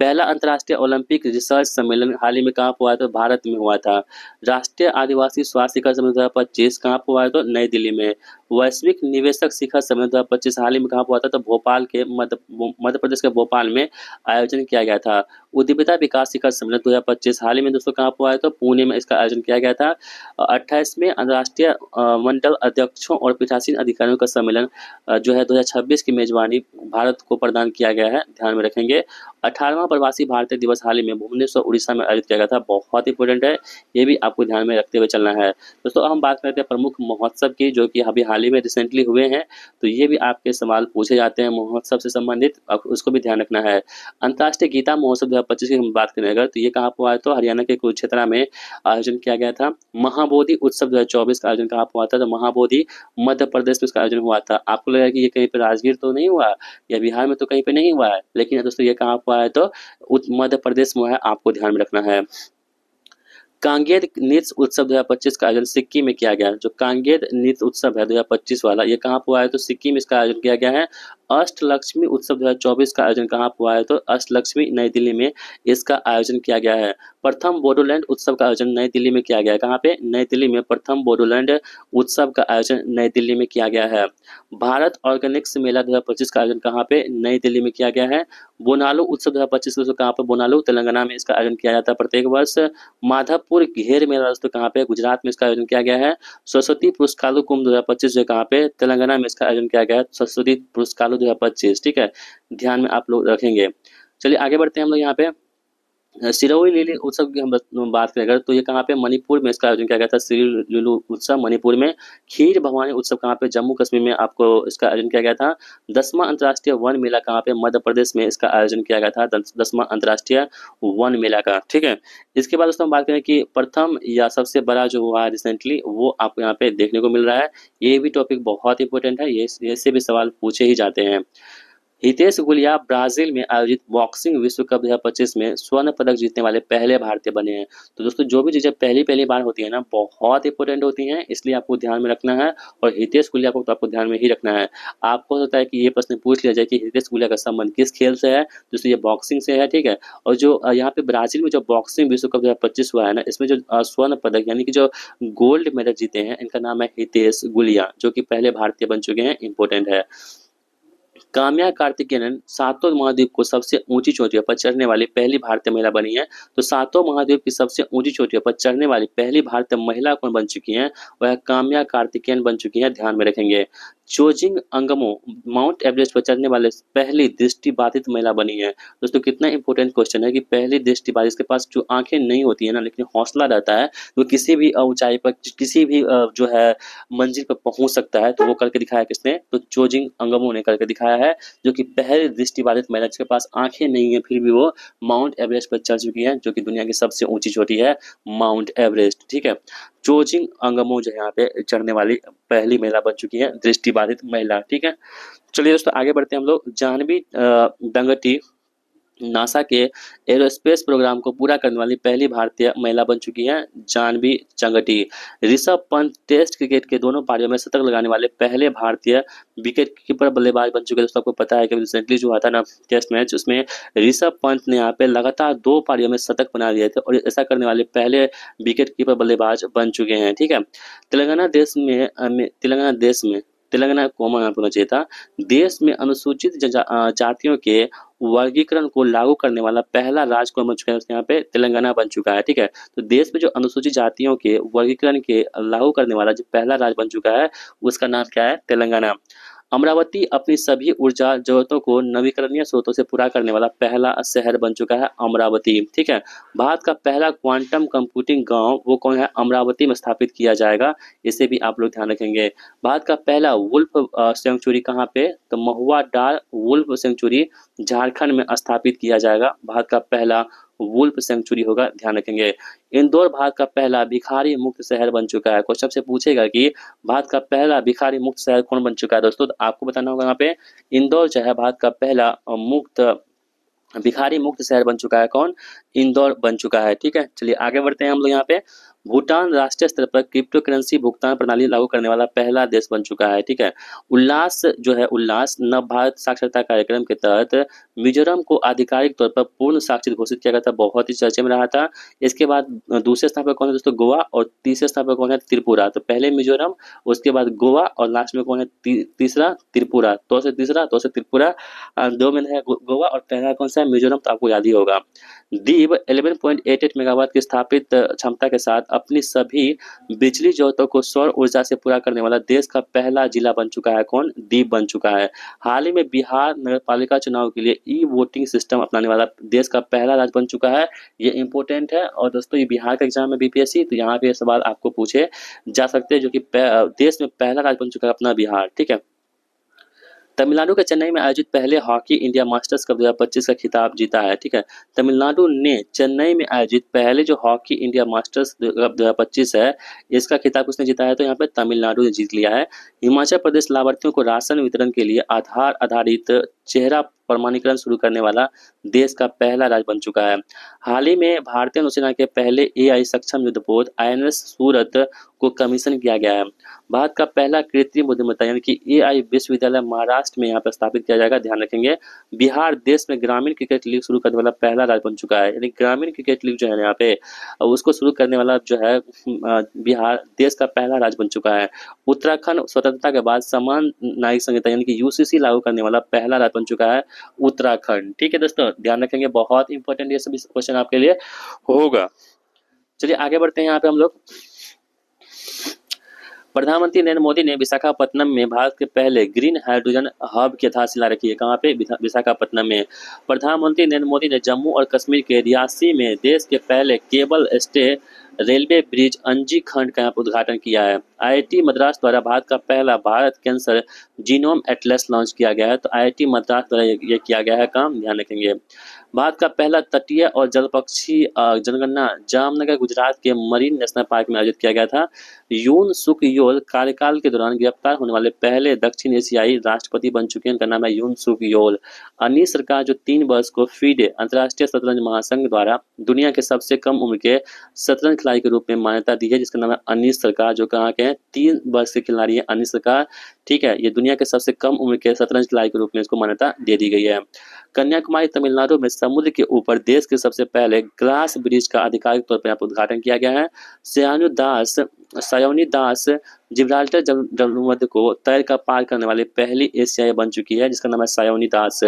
पहला अंतर्राष्ट्रीय ओलंपिक रिसर्च सम्मेलन हाल ही में कहाँ हुआ है? तो भारत में हुआ था। राष्ट्रीय आदिवासी स्वास्थ्य शिखर सम्मेलन 2025 कहाँ हुआ है? तो नई दिल्ली में। वैश्विक निवेशक शिखर सम्मेलन 2025 हाल ही में कहाँ हुआ था? तो भोपाल के मध्य प्रदेश के भोपाल में आयोजन किया गया था। उद्यमिता विकास शिखर सम्मेलन 2025 हाल ही में दोस्तों कहाँ हुआ है? तो पुणे में इसका आयोजन किया गया था। 28वें अंतर्राष्ट्रीय मंडल अध्यक्षों और पीठासीन अधिकारियों का सम्मेलन जो है 2026 की मेजबानी भारत को प्रदान किया गया है, ध्यान में रखेंगे। 18वां प्रवासी भारतीय दिवस हाल ही में भुवनेश्वर उड़ीसा में आयोजित किया गया था, बहुत इंपॉर्टेंट है, ये भी आपको ध्यान में रखते हुए चलना है। दोस्तों हम बात करते हैं प्रमुख महोत्सव की जो कि अभी हाल ही में रिसेंटली हुए हैं, तो ये भी आपके सवाल पूछे जाते हैं महोत्सव से संबंधित, उसको भी ध्यान रखना है। अंतर्राष्ट्रीय गीता महोत्सव 2025 की हम बात करें अगर, तो ये कहाँ हुआ है? तो हरियाणा के कुरुक्षेत्र में आयोजन किया गया था। महाबोधि उत्सव 2024 का आयोजन कहाँ हुआ था? तो महाबोधि मध्य प्रदेश में इसका आयोजन हुआ था। आपको लगेगा कि ये कहीं पे राजगीर तो नहीं हुआ या बिहार में तो कहीं पे नहीं हुआ है, लेकिन दोस्तों ये कहाँ हुआ है? तो मध्य प्रदेश में है, आपको ध्यान में रखना है। कांगेर नृत्य उत्सव 2025 का आयोजन सिक्किम में किया गया। जो कांगेर नृत्य उत्सव है 2025 वाला, ये कहाँ हुआ है? तो सिक्किम में इसका आयोजन किया गया है। अष्टलक्ष्मी उत्सव 2024 का आयोजन कहाँ हुआ है? तो अष्टलक्ष्मी नई दिल्ली में इसका आयोजन किया गया है। प्रथम बोडोलैंड उत्सव का आयोजन नई दिल्ली में किया गया है। कहाँ पे? नई दिल्ली में प्रथम बोडोलैंड उत्सव का आयोजन नई दिल्ली में किया गया है। भारत ऑर्गेनिक्स मेला 2025 का आयोजन कहाँ पे? नई दिल्ली में किया गया है। बोनालू उत्सव 2025 कहाँ पे? बोनालू तेलंगाना में इसका आयोजन किया जाता है प्रत्येक वर्ष। माधवपुर घेर मेला दोस्तों कहाँ पे? गुजरात में इसका आयोजन किया गया है। सरस्वती पुरस्कारू कुंभ 2025 जो कहाँ पे? तेलंगाना में इसका आयोजन किया गया है, सरस्वती पुरस्कारू 2025, ठीक है, ध्यान में आप लोग रखेंगे। चलिए आगे बढ़ते हैं हम लोग यहाँ पे। सिरोही लिली उत्सव की हम बात करें अगर, तो ये कहाँ पे? मणिपुर में इसका आयोजन किया गया था। सिरोही लिली उत्सव मणिपुर में। खीर भवानी उत्सव कहाँ पे? जम्मू कश्मीर में आपको इसका आयोजन किया गया था। 10वां अंतर्राष्ट्रीय वन मेला कहाँ पे? मध्य प्रदेश में इसका आयोजन किया गया था, 10वां अंतर्राष्ट्रीय वन मेला का, ठीक है। इसके बाद दोस्तों हम बात करें कि प्रथम या सबसे बड़ा जो हुआ है रिसेंटली, वो आपको यहाँ पे देखने को मिल रहा है। ये भी टॉपिक बहुत इंपॉर्टेंट है, ये से भी सवाल पूछे ही जाते हैं। हितेश गुलिया ब्राजील में आयोजित बॉक्सिंग विश्व कप 2025 में स्वर्ण पदक जीतने वाले पहले भारतीय बने हैं। तो दोस्तों जो भी चीजें पहली बार होती है ना, बहुत इंपॉर्टेंट होती हैं, इसलिए आपको ध्यान में रखना है। और हितेश गुलिया को तो आपको ध्यान में ही रखना है। आपको हो सकता है कि ये प्रश्न पूछ लिया जाए कि हितेश गुलिया का संबंध किस खेल से है, दोस्तों ये बॉक्सिंग से है, ठीक है। और जो यहाँ पे ब्राजील में जो बॉक्सिंग विश्व कप 2025 हुआ है ना, इसमें जो स्वर्ण पदक यानी कि जो गोल्ड मेडल जीते हैं, इनका नाम है हितेश गुलिया, जो कि पहले भारतीय बन चुके हैं, इंपॉर्टेंट है। काम्या कार्तिकेयन सातों महाद्वीप को सबसे ऊंची चोटियों पर चढ़ने वाली पहली भारतीय महिला बनी है। तो सातों महाद्वीप की सबसे ऊंची चोटियों पर चढ़ने वाली पहली भारतीय महिला कौन बन चुकी हैं? वह काम्या कार्तिकेयन बन चुकी हैं, ध्यान में रखेंगे। चोजिंग अंगमो माउंट एवरेस्ट पर चढ़ने वाले पहली दृष्टिबाधित महिला बनी है। दोस्तों कितना इंपॉर्टेंट क्वेश्चन है कि पहली दृष्टिबाधित, इसके पास जो आंखें नहीं होती है ना, लेकिन हौसला रहता है, तो किसी भी ऊंचाई पर, किसी भी जो है मंजिल पर पहुंच सकता है। तो वो करके दिखाया किसने? तो चोजिंग अंगमो ने करके दिखाया है, जो कि पहली दृष्टिबाधित महिला जिसके पास आंखें नहीं है फिर भी वो माउंट एवरेस्ट पर चढ़ चुकी है, जो कि दुनिया की सबसे ऊंची चोटी है माउंट एवरेस्ट। ठीक है, चोजिंग अंगमो जो यहाँ पे चढ़ने वाली पहली महिला बन चुकी है, दृष्टिबाधित महिला। ठीक है, चलिए दोस्तों आगे बढ़ते हैं हम लोग। जाह्नवी डंगटी नासा के एरोस्पेस प्रोग्राम को पूरा करने वाली पहली भारतीय महिला बन चुकी है, जाह्नवी डंगटी। ऋषभ पंत टेस्ट क्रिकेट के दोनों पारियों में शतक लगाने वाले पहले भारतीय विकेट कीपर बल्लेबाज बन चुके हैं। दोस्तों आपको पता है कि रिसेंटली जो हुआ था ना टेस्ट मैच, उसमें ऋषभ पंत ने यहाँ पे लगातार 2 पारियों में शतक बना दिए थे और ऐसा करने वाले पहले विकेट कीपर बल्लेबाज बन चुके हैं। ठीक है, तेलंगाना कॉमन यहाँ होना चाहिए था। देश में अनुसूचित जातियों के वर्गीकरण को लागू करने वाला पहला राज्य कौन बन चुका है? यहाँ पे तेलंगाना बन चुका है। ठीक है, तो देश में जो अनुसूचित जातियों के वर्गीकरण के लागू करने वाला जो पहला राज्य बन चुका है, उसका नाम क्या है? तेलंगाना। अमरावती अपनी सभी ऊर्जा जरूरतों को नवीकरणीय स्रोतों से पूरा करने वाला पहला शहर बन चुका है, अमरावती। ठीक है, भारत का पहला क्वांटम कंप्यूटिंग गांव वो कौन है? अमरावती में स्थापित किया जाएगा, इसे भी आप लोग ध्यान रखेंगे। भारत का पहला वुल्फ सेंचुरी कहाँ पे? तो महुआ डार वुल्फ सेंचुरी झारखंड में स्थापित किया जाएगा। भारत का पहला वुल्फ सेंचुरी होगा, ध्यान रखेंगे। इंदौर भारत का पहला भिखारी मुक्त शहर बन चुका है। क्वेश्चन से पूछेगा कि भारत का पहला भिखारी मुक्त शहर कौन बन चुका है? दोस्तों तो आपको बताना होगा यहाँ पे इंदौर जो है भारत का पहला भिखारी मुक्त शहर बन चुका है। कौन? इंदौर बन चुका है। ठीक है, चलिए आगे बढ़ते हैं हम लोग। यहाँ पे भूटान राष्ट्रीय स्तर पर क्रिप्टो करेंसी भुगतान प्रणाली लागू करने वाला पहला देश बन चुका है। ठीक है, उल्लास नव भारत साक्षरता कार्यक्रम के तहत मिजोरम को आधिकारिक तौर पर पूर्ण साक्षर घोषित किया गया था, बहुत ही चर्चे में रहा था। इसके बाद दूसरे स्थान पर कौन है दोस्तों? गोवा, और तीसरे स्थान पर कौन है? त्रिपुरा। तो पहले मिजोरम, उसके बाद गोवा और लास्ट में कौन है? तीसरा त्रिपुरा। तो से तीसरा, तो से त्रिपुरा, 2 में है गोवा और पहला कौन सा है? मिजोरम। तो आपको याद ही होगा। दीव 11.88 मेगावाट की स्थापित क्षमता के साथ अपनी सभी बिजली जरूरतों को सौर ऊर्जा से पूरा करने वाला देश का पहला जिला बन चुका है। कौन? दीव बन चुका है। हाल ही में बिहार नगरपालिका चुनाव के लिए ई वोटिंग सिस्टम अपनाने वाला देश का पहला राज्य बन चुका है। ये इंपॉर्टेंट है। और दोस्तों ये बिहार का एग्जाम है बीपीएससी, तो यहाँ पे सवाल आपको पूछे जा सकते हैं, जो कि देश में पहला राज्य बन चुका है अपना बिहार। ठीक है, तमिलनाडु के चेन्नई में आयोजित पहले हॉकी इंडिया मास्टर्स कप 2025 का खिताब जीता है। ठीक है, तमिलनाडु ने चेन्नई में आयोजित पहले जो हॉकी इंडिया मास्टर्स कप 2025 है, इसका खिताब किसने जीता है? तो यहाँ पे तमिलनाडु ने जीत लिया है। हिमाचल प्रदेश लाभार्थियों को राशन वितरण के लिए आधार आधारित चेहरा प्रमाणीकरण शुरू करने वाला देश का पहला राज्य बन चुका है। हाल ही में भारतीय नौसेना के पहले एआई सक्षम युद्धपोत आईएनएस सूरत को कमीशन किया गया है। भारत का पहला कृत्रिम बुद्धिमत्ता यानी कि एआई विश्वविद्यालय महाराष्ट्र में यहाँ पर स्थापित किया जाएगा, ध्यान रखेंगे। बिहार देश में ग्रामीण क्रिकेट लीग शुरू करने वाला पहला राज्य बन चुका है, यानी ग्रामीण क्रिकेट लीग जो है यहाँ पे उसको शुरू करने वाला जो है बिहार देश का पहला राज्य बन चुका है। उत्तराखंड स्वतंत्रता के बाद समान नागरिक संहिता यानी कि यूसीसी लागू करने वाला पहला राज्य बन चुका है उत्तराखंड। ठीक है दोस्तों, ध्यान रखेंगे, बहुत इंपॉर्टेंट ये सभी क्वेश्चन आपके लिए होगा। चलिए आगे बढ़ते हैं। यहाँ पे हम लोग प्रधानमंत्री नरेंद्र मोदी ने विशाखापत्तनम में भारत के पहले ग्रीन हाइड्रोजन हब की आधारशिला रखी है। कहाँ पे? विशाखापत्तनम में। प्रधानमंत्री नरेंद्र मोदी ने जम्मू और कश्मीर के रियासी में देश के पहले केबल स्टे रेलवे ब्रिज अंजी खंड का उद्घाटन किया है। आईआईटी मद्रास द्वारा भारत का पहला Bharat cancer genome Atlas launch किया गया है। तो आईआईटी मद्रास द्वारा ये किया गया है काम, ध्यान रखेंगे। भारत का पहला तटीय और जलपक्षी जनगणना जामनगर गुजरात के मरीन नेशनल पार्क में आयोजित किया गया था। यून सुक योल कार्यकाल के दौरान गिरफ्तार होने वाले पहले दक्षिण एशियाई राष्ट्रपति बन चुके हैं, उनका नाम है यून सुक योल। अनिल सरकार जो 3 वर्ष को फीडे अंतर्राष्ट्रीय शतरंज महासंघ द्वारा दुनिया के सबसे कम उम्र के शतरंज खिलाड़ी के रूप में मान्यता दी है, जिसका नाम है अनिल सरकार, जो कहाँ के हैं? 3 वर्ष के खिलाड़ी है अनिल सरकार। ठीक है, ये दुनिया के सबसे कम उम्र के शतरंज खिलाड़ी के रूप में इसको मान्यता दे दी गई है। कन्याकुमारी तमिलनाडु में समुद्र के ऊपर देश के सबसे पहले ग्लास ब्रिज का आधिकारिक तौर पर यहाँ पर उद्घाटन किया गया है। सायोनी दास जिब्राल्टर जलमध्य को तैर कर पार करने वाली पहली एशियाई बन चुकी है, जिसका नाम है सायोनी दास।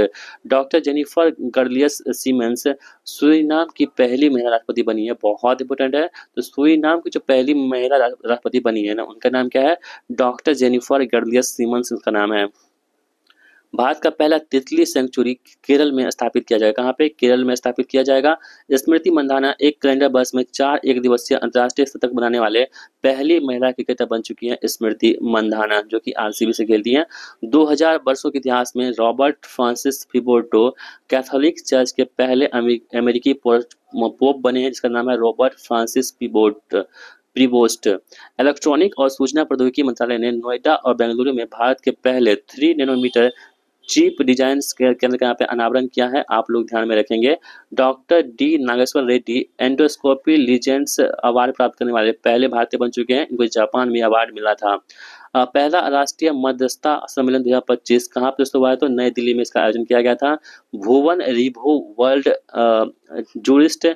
डॉक्टर जेनिफर गर्लियस सीमेंस सूरीनाम की पहली महिला राष्ट्रपति बनी है, बहुत इंपॉर्टेंट है। तो सूरीनाम की जो पहली महिला राष्ट्रपति बनी है ना, उनका नाम क्या है? डॉक्टर जेनिफर गर्लियस सीमेंस उनका नाम है। भारत का पहला तितली सेंचुरी केरल में स्थापित किया जाएगा। कहाँ पे? केरल में स्थापित किया जाएगा। स्मृति मंदाना एक कैलेंडर वर्ष में 4 एक दिवसीय अंतर्राष्ट्रीय शतक बनाने वाले पहली महिला क्रिकेटर बन चुकी हैं स्मृति मंदाना, जो कि आरसीबी से खेलती हैं। 2000 वर्षों के इतिहास में रॉबर्ट फ्रांसिस फिबोटो कैथोलिक चर्च के पहले अमेरिकी पोप बने हैं, जिसका नाम है रॉबर्ट फ्रांसिस प्रीबोस्ट। इलेक्ट्रॉनिक और सूचना प्रौद्योगिकी मंत्रालय ने नोएडा और बेंगलुरु में भारत के पहले 3 नैनोमीटर चिप डिजाइन केंद्र का यहाँ पे अनावरण किया है, आप लोग ध्यान में रखेंगे। Doctor D Nageshwar Reddy endoscopy legends award प्राप्त करने वाले पहले भारतीय बन चुके हैं, इनको जापान में अवार्ड मिला था। पहला राष्ट्रीय मध्यस्थता सम्मेलन 2025 कहाँ पे हुआ है? तो नई दिल्ली में इसका आयोजन किया गया था। भुवन रिभु वर्ल्ड जूरिस्ट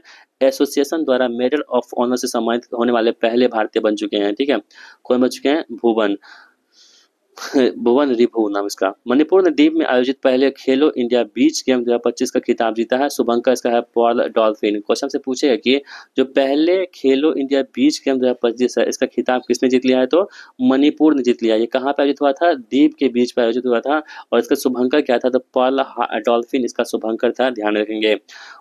एसोसिएशन द्वारा मेडल ऑफ ऑनर से सम्मानित होने वाले पहले भारतीय बन चुके हैं। ठीक है, कौन बन चुके हैं? भुवन रिभु नाम इसका। मणिपुर ने द्वीप में आयोजित पहले खेलो इंडिया बीच गेम 2025 का खिताब जीता है। शुभंकर इसका है पॉल डॉल्फिन। क्वेश्चन से पूछेगा कि जो पहले खेलो इंडिया बीच गेम 2025 है, इसका खिताब किसने जीत लिया है? तो मणिपुर ने जीत लिया। ये कहाँ पे आयोजित हुआ था? द्वीप के बीच पे आयोजित हुआ था, और इसका शुभंकर क्या था? तो पॉल डॉल्फिन इसका शुभंकर था, ध्यान रखेंगे।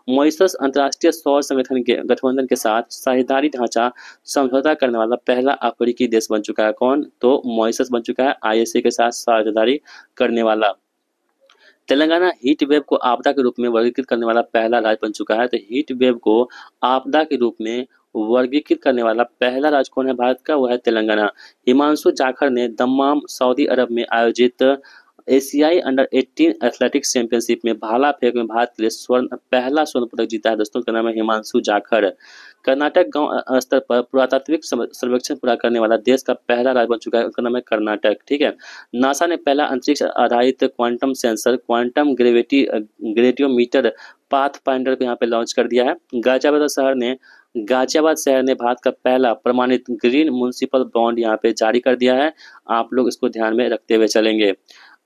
मॉरिशस अंतर्राष्ट्रीय सौर संगठन के गठबंधन के साथ साझेदारी ढांचा समझौता करने वाला पहला अफ्रीकी देश बन चुका है। कौन? तो मॉरिशस बन चुका है आईएसए के साथ साझेदारी करने वाला। तेलंगाना हीट वेव को आपदा के रूप में वर्गीकृत करने वाला पहला राज्य बन चुका है। तो हीट वेव को आपदा के रूप में वर्गीकृत करने वाला पहला राज्य कौन है भारत का? वह है तेलंगाना। हिमांशु जाखड़ ने दम्माम सऊदी अरब में आयोजित एशियाई अंडर 18 एथलेटिक्स चैंपियनशिप में भाला फेंक में भारत के लिए पहला स्वर्ण पदक जीता है। दोस्तों, का नाम है हिमांशु जाखड़। कर्नाटक गांव स्तर पर पुरातात्विक सर्वेक्षण पूरा करने वाला देश का पहला राज्य बन चुका है, उसका नाम है कर्नाटक। ठीक है, नासा ने पहला अंतरिक्ष आधारित क्वांटम सेंसर क्वांटम ग्रेवियोमीटर पाथफाइंडर को यहाँ पे लॉन्च कर दिया है। गाजियाबाद शहर ने भारत का पहला प्रमाणित ग्रीन म्युनिसिपल बॉन्ड यहाँ पे जारी कर दिया है। आप लोग इसको ध्यान में रखते हुए चलेंगे।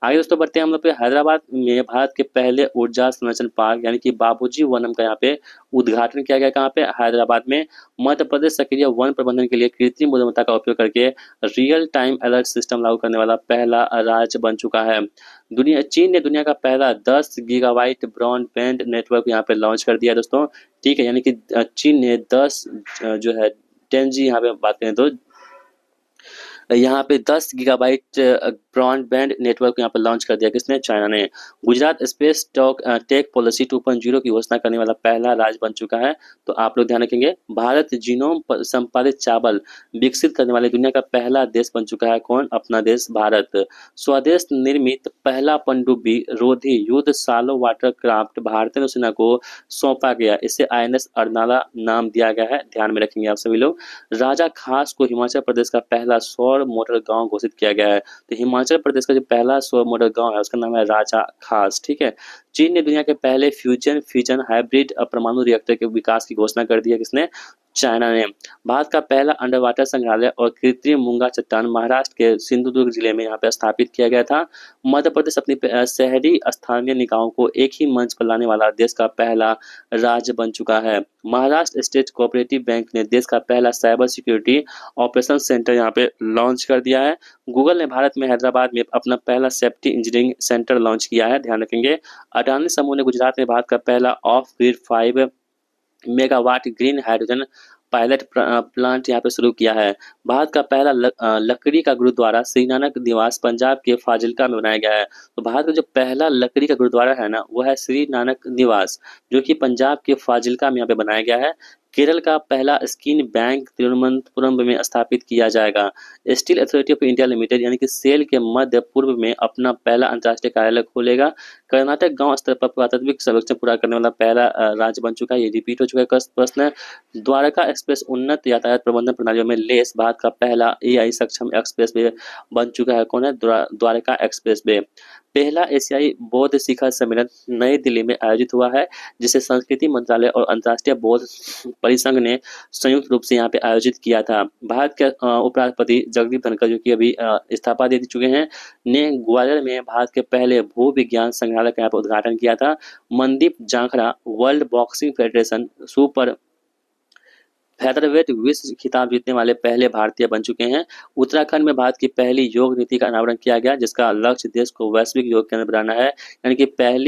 आगे दोस्तों बढ़ते हैं हम लोग पे। हैदराबाद में भारत के पहले ऊर्जा संरक्षण पार्क यानी कि बाबूजी वनम का यहाँ पे उद्घाटन किया गया। कहाँ पे? हैदराबाद में। मध्य प्रदेश सक्रिय वन प्रबंधन के लिए कृत्रिम बुद्धिमत्ता का उपयोग करके रियल टाइम अलर्ट सिस्टम लागू करने वाला पहला राज्य बन चुका है। चीन ने दुनिया का पहला 10 गीगाबाइट ब्रॉडबैंड नेटवर्क यहाँ पे लॉन्च कर दिया दोस्तों। ठीक है, यानी कि चीन ने 10 जो है 10G यहाँ पे बात करें तो यहाँ पे 10 गीगाबाइट ब्रॉडबैंड नेटवर्क यहाँ पर लॉन्च कर दिया। किसने? चाइना ने। गुजरात स्पेस टेक पॉलिसी 2.0 की घोषणा करने वाला पहला राज्य बन चुका है। तो आप लोग ध्यान रखेंगे। भारत जीनोम संपादित चावल विकसित करने वाले दुनिया का पहला देश बन चुका है। कौन? अपना देश भारत। स्वदेश निर्मित पहला पनडुब्बी रोधी युद्ध सालो वाटरक्राफ्ट भारतीय नौसेना को सौंपा गया। इसे INS अर्नाला नाम दिया गया है, ध्यान में रखेंगे आप सभी लोग। राजा खास को हिमाचल प्रदेश का पहला सौर मॉडल गांव घोषित किया गया है। तो हिमाचल प्रदेश का जो पहला सौर मॉडल गांव है उसका नाम है राजा खास। ठीक है, चीन ने दुनिया के पहले फ्यूजन फिजन हाइब्रिड परमाणु रिएक्टर के विकास की घोषणा कर दी है। किसने? चाइना ने। भारत का पहला अंडर वाटर संग्रहालय और कृत्रिम मूंगा चट्टान महाराष्ट्र के सिंधुदुर्ग जिले में यहाँ पे स्थापित किया गया था। मध्य प्रदेश अपनी शहरी स्थानीय निकायों को एक ही मंच पर लाने वाला देश का पहला राज्य बन चुका है। महाराष्ट्र स्टेट कोऑपरेटिव बैंक ने देश का पहला साइबर सिक्योरिटी ऑपरेशन सेंटर यहाँ पे लॉन्च कर दिया है। गूगल ने भारत में हैदराबाद में अपना पहला सेफ्टी इंजीनियरिंग सेंटर लॉन्च किया है, ध्यान रखेंगे। अडानी समूह ने गुजरात में भारत का पहला of grid 5 megawatt green hydrogen pilot plant यहाँ पे शुरू किया है। भारत का पहला लकड़ी का गुरुद्वारा श्री नानक निवास पंजाब के फाजिल्का में बनाया गया है। तो भारत का जो पहला लकड़ी का गुरुद्वारा है ना, वो है श्री नानक निवास, जो कि पंजाब के फाजिल्का में यहाँ पे बनाया गया है। केरल का पहला स्किन बैंक तिरुवनंतपुरम में स्थापित किया जाएगा। Steel authority of India limited यानी कि सेल के मध्य पूर्व में अपना पहला अंतर्राष्ट्रीय कार्यालय खोलेगा। कर्नाटक गांव स्तर पर पुरातात्विक सर्वेक्षण पूरा करने वाला पहला राज्य बन चुका है। ये रिपीट हो चुका है प्रश्न है। द्वारका एक्सप्रेस उन्नत यातायात प्रबंधन प्रणालियों में लेस भारत का पहला एआई सक्षम एक्सप्रेस वे बन चुका है। कौन है? Dwarka express way. पहला एशियाई बौद्ध शिखर सम्मेलन नई दिल्ली में आयोजित हुआ है, जिसे संस्कृति मंत्रालय और अंतर्राष्ट्रीय बौद्ध परिसंघ ने संयुक्त रूप से यहाँ पे आयोजित किया था। भारत के उपराष्ट्रपति जगदीप धनखड़, जो कि अभी इस्तीफा दे चुके हैं, ने ग्वालियर में भारत के पहले भू विज्ञान संग्रहालय का यहाँ पे उद्घाटन किया था। Mandeep Jangra world boxing federation super featherweight विश्व खिताब जीतने वाले पहले भारतीय बन चुके हैं। उत्तराखंड में भारत की पहली योग नीति का अनावरण किया गया, जिसका लक्ष्य देश को वैश्विक योग केंद्र बनाना है। यानी कि